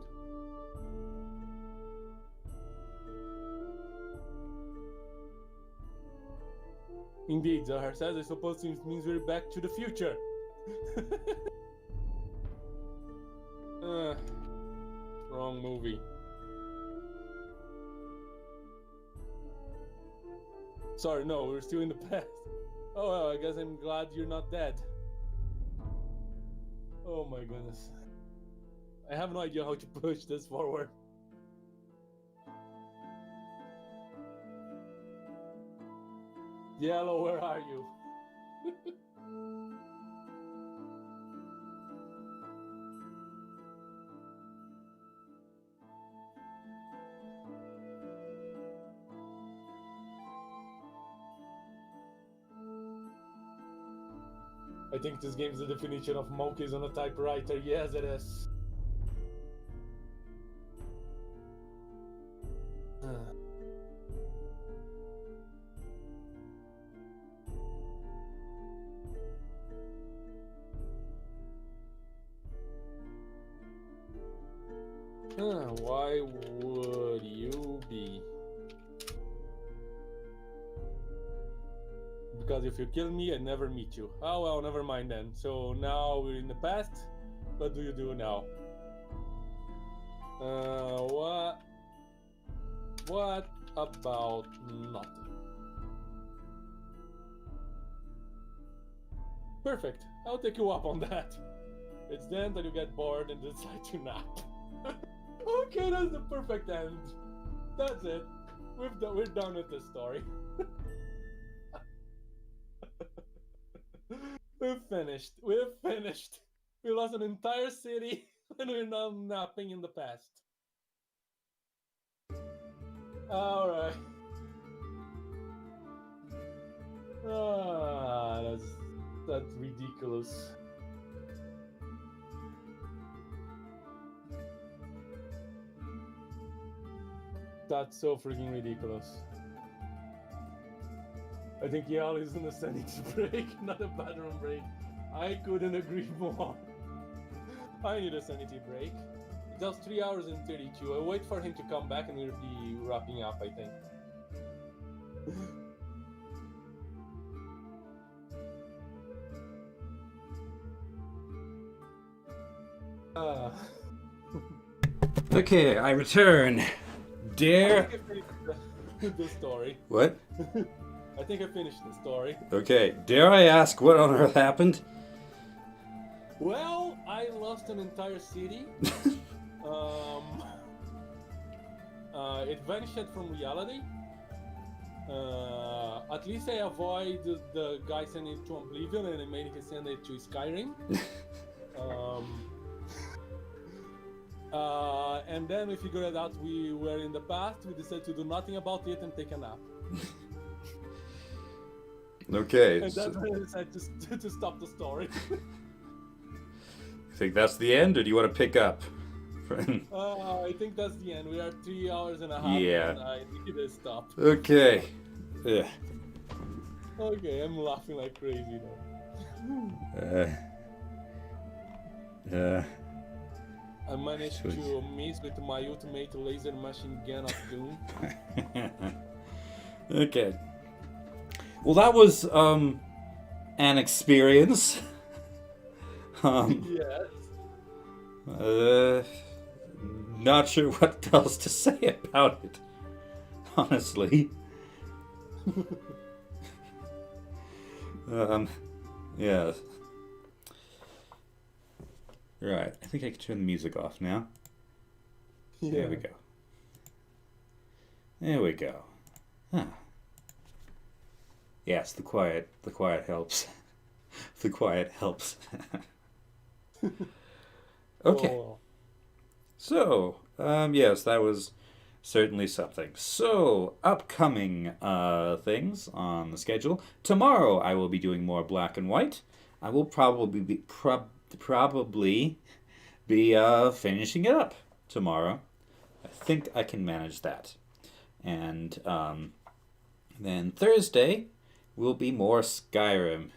Indeed, Zahar says, I suppose it means we're back to the future. Wrong movie. Sorry, no, we're still in the past. Oh, well, I guess I'm glad you're not dead. Oh my goodness. I have no idea how to push this forward. Yellow, where are you? I think this game's the definition of monkeys on a typewriter. Yes, it is. Why would you be? Because if you kill me, I never meet you. Oh well, never mind then. So now we're in the past. What do you do now? What? What about nothing? Perfect. I'll take you up on that. It's then that you get bored and decide to nap. Okay, that's the perfect end. That's it. We're done with this story. We've finished. We've finished. We lost an entire city and we're now napping in the past. Alright. That's ridiculous. That's so freaking ridiculous. I think Yale is in a sanity break, not a bathroom break. I couldn't agree more. I need a sanity break. Just 3 hours and 32. I'll wait for him to come back and we'll be wrapping up, I think. Okay, I return. Dare. I think I finished the story. What? I think I finished the story. Okay, dare I ask what on earth happened? Well, I lost an entire city. It vanished from reality. At least I avoided the guy sending it to Oblivion and I made him send it to Skyrim. And then we figured out we were in the past. We decided to do nothing about it and take a nap. Okay. And that's when I decided to stop the story. Think that's the end, or do you want to pick up? I think that's the end. We are 3 hours and a half. Yeah. And I think it is stopped. Okay. Yeah. Okay, I'm laughing like crazy now. I managed to miss with my ultimate laser machine gun of doom. Okay. Well, that was an experience. Yes. Not sure what else to say about it, honestly. Yeah. Right, I think I can turn the music off now. Yeah. There we go. There we go. Huh. Yes, the quiet helps. The quiet helps. Okay. Oh. So, yes, that was certainly something. So, upcoming things on the schedule. Tomorrow I will be doing more black and white. I will probably be finishing it up tomorrow. I think I can manage that. And then Thursday will be more Skyrim.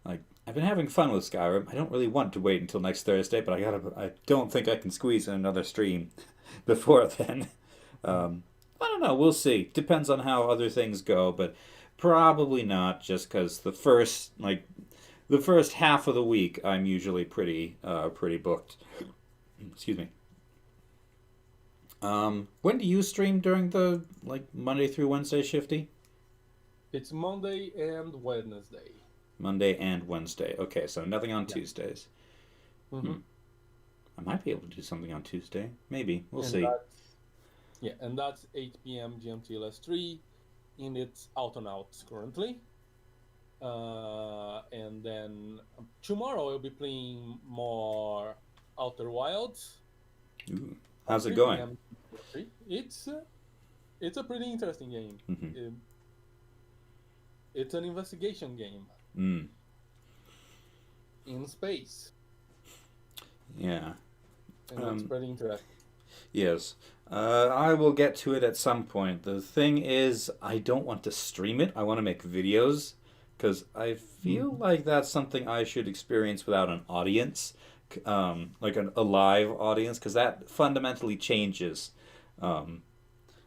Like, I've been having fun with Skyrim. I don't really want to wait until next Thursday, but I don't think I can squeeze in another stream before then. I don't know. We'll see. Depends on how other things go, but probably not. Just because the first half of the week I'm usually pretty booked. Excuse me. When do you stream during the like Monday through Wednesday shifty? It's Monday and Wednesday. Monday and Wednesday. Okay, so nothing on Yeah. Tuesdays. Mm-hmm. Hmm. I might be able to do something on Tuesday. Maybe. We'll And see. that's 8 p.m. GMT LS3, and it's out and out currently. And then tomorrow I'll be playing more Outer Wilds Ooh. at How's it 3 going? p.m. It's a pretty interesting game. Hmm. It's an investigation game Mm. in space, Yeah. and it's pretty interesting. Yes. I will get to it at some point. The thing is, I don't want to stream it. I want to make videos because I feel Mhm. like that's something I should experience without an audience, like a live audience, because that fundamentally changes um,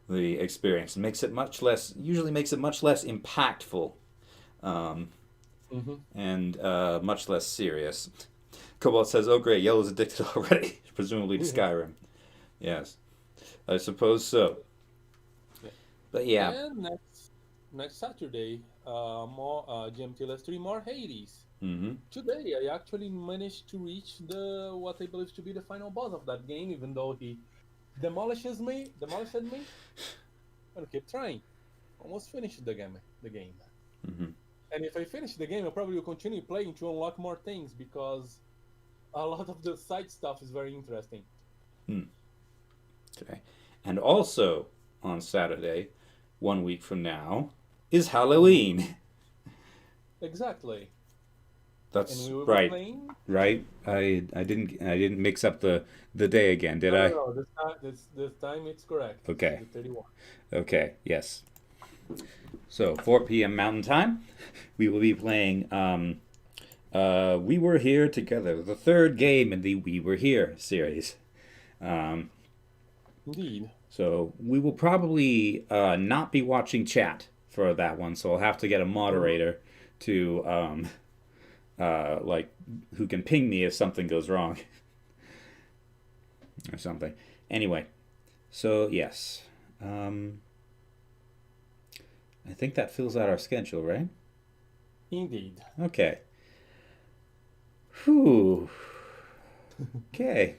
the experience. It makes it much less, usually makes it much less impactful um, Mhm. and much less serious. Cobalt says, "Oh great, Yellow's addicted already, presumably to Skyrim." Yes, I suppose so. Yeah. But yeah. And next Saturday, more GMT Let's 3 more Hades. Mm-hmm. Today I actually managed to reach the what I believe to be the final boss of that game, even though he demolished me. I'll keep trying. Almost finished the game. Mm-hmm. And if I finish the game, I probably will continue playing to unlock more things because a lot of the side stuff is very interesting. Hmm. Okay. And also on Saturday, 1 week from now, is Mhm. Halloween. Exactly. And That's we will be right. playing. Right. I didn't mix up the day again, did No, no, I? no. This time it's correct. It's Okay. the 31. Okay. Yes. So 4 p.m. Mountain Time, we will be playing. We Were Here Together, the third game in the We Were Here series. Um, Indeed. So we will probably not be watching chat for that one. So I'll have to get a Mhm. moderator to like who can ping me if something goes wrong or something. Anyway, so yes, um, I think that fills out our schedule, right? Indeed. Okay. Whew. Okay.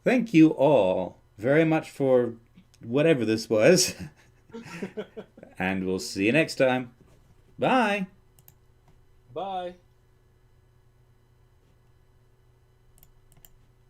Thank you all very much for whatever this was, and we'll see you next time. Bye. Bye.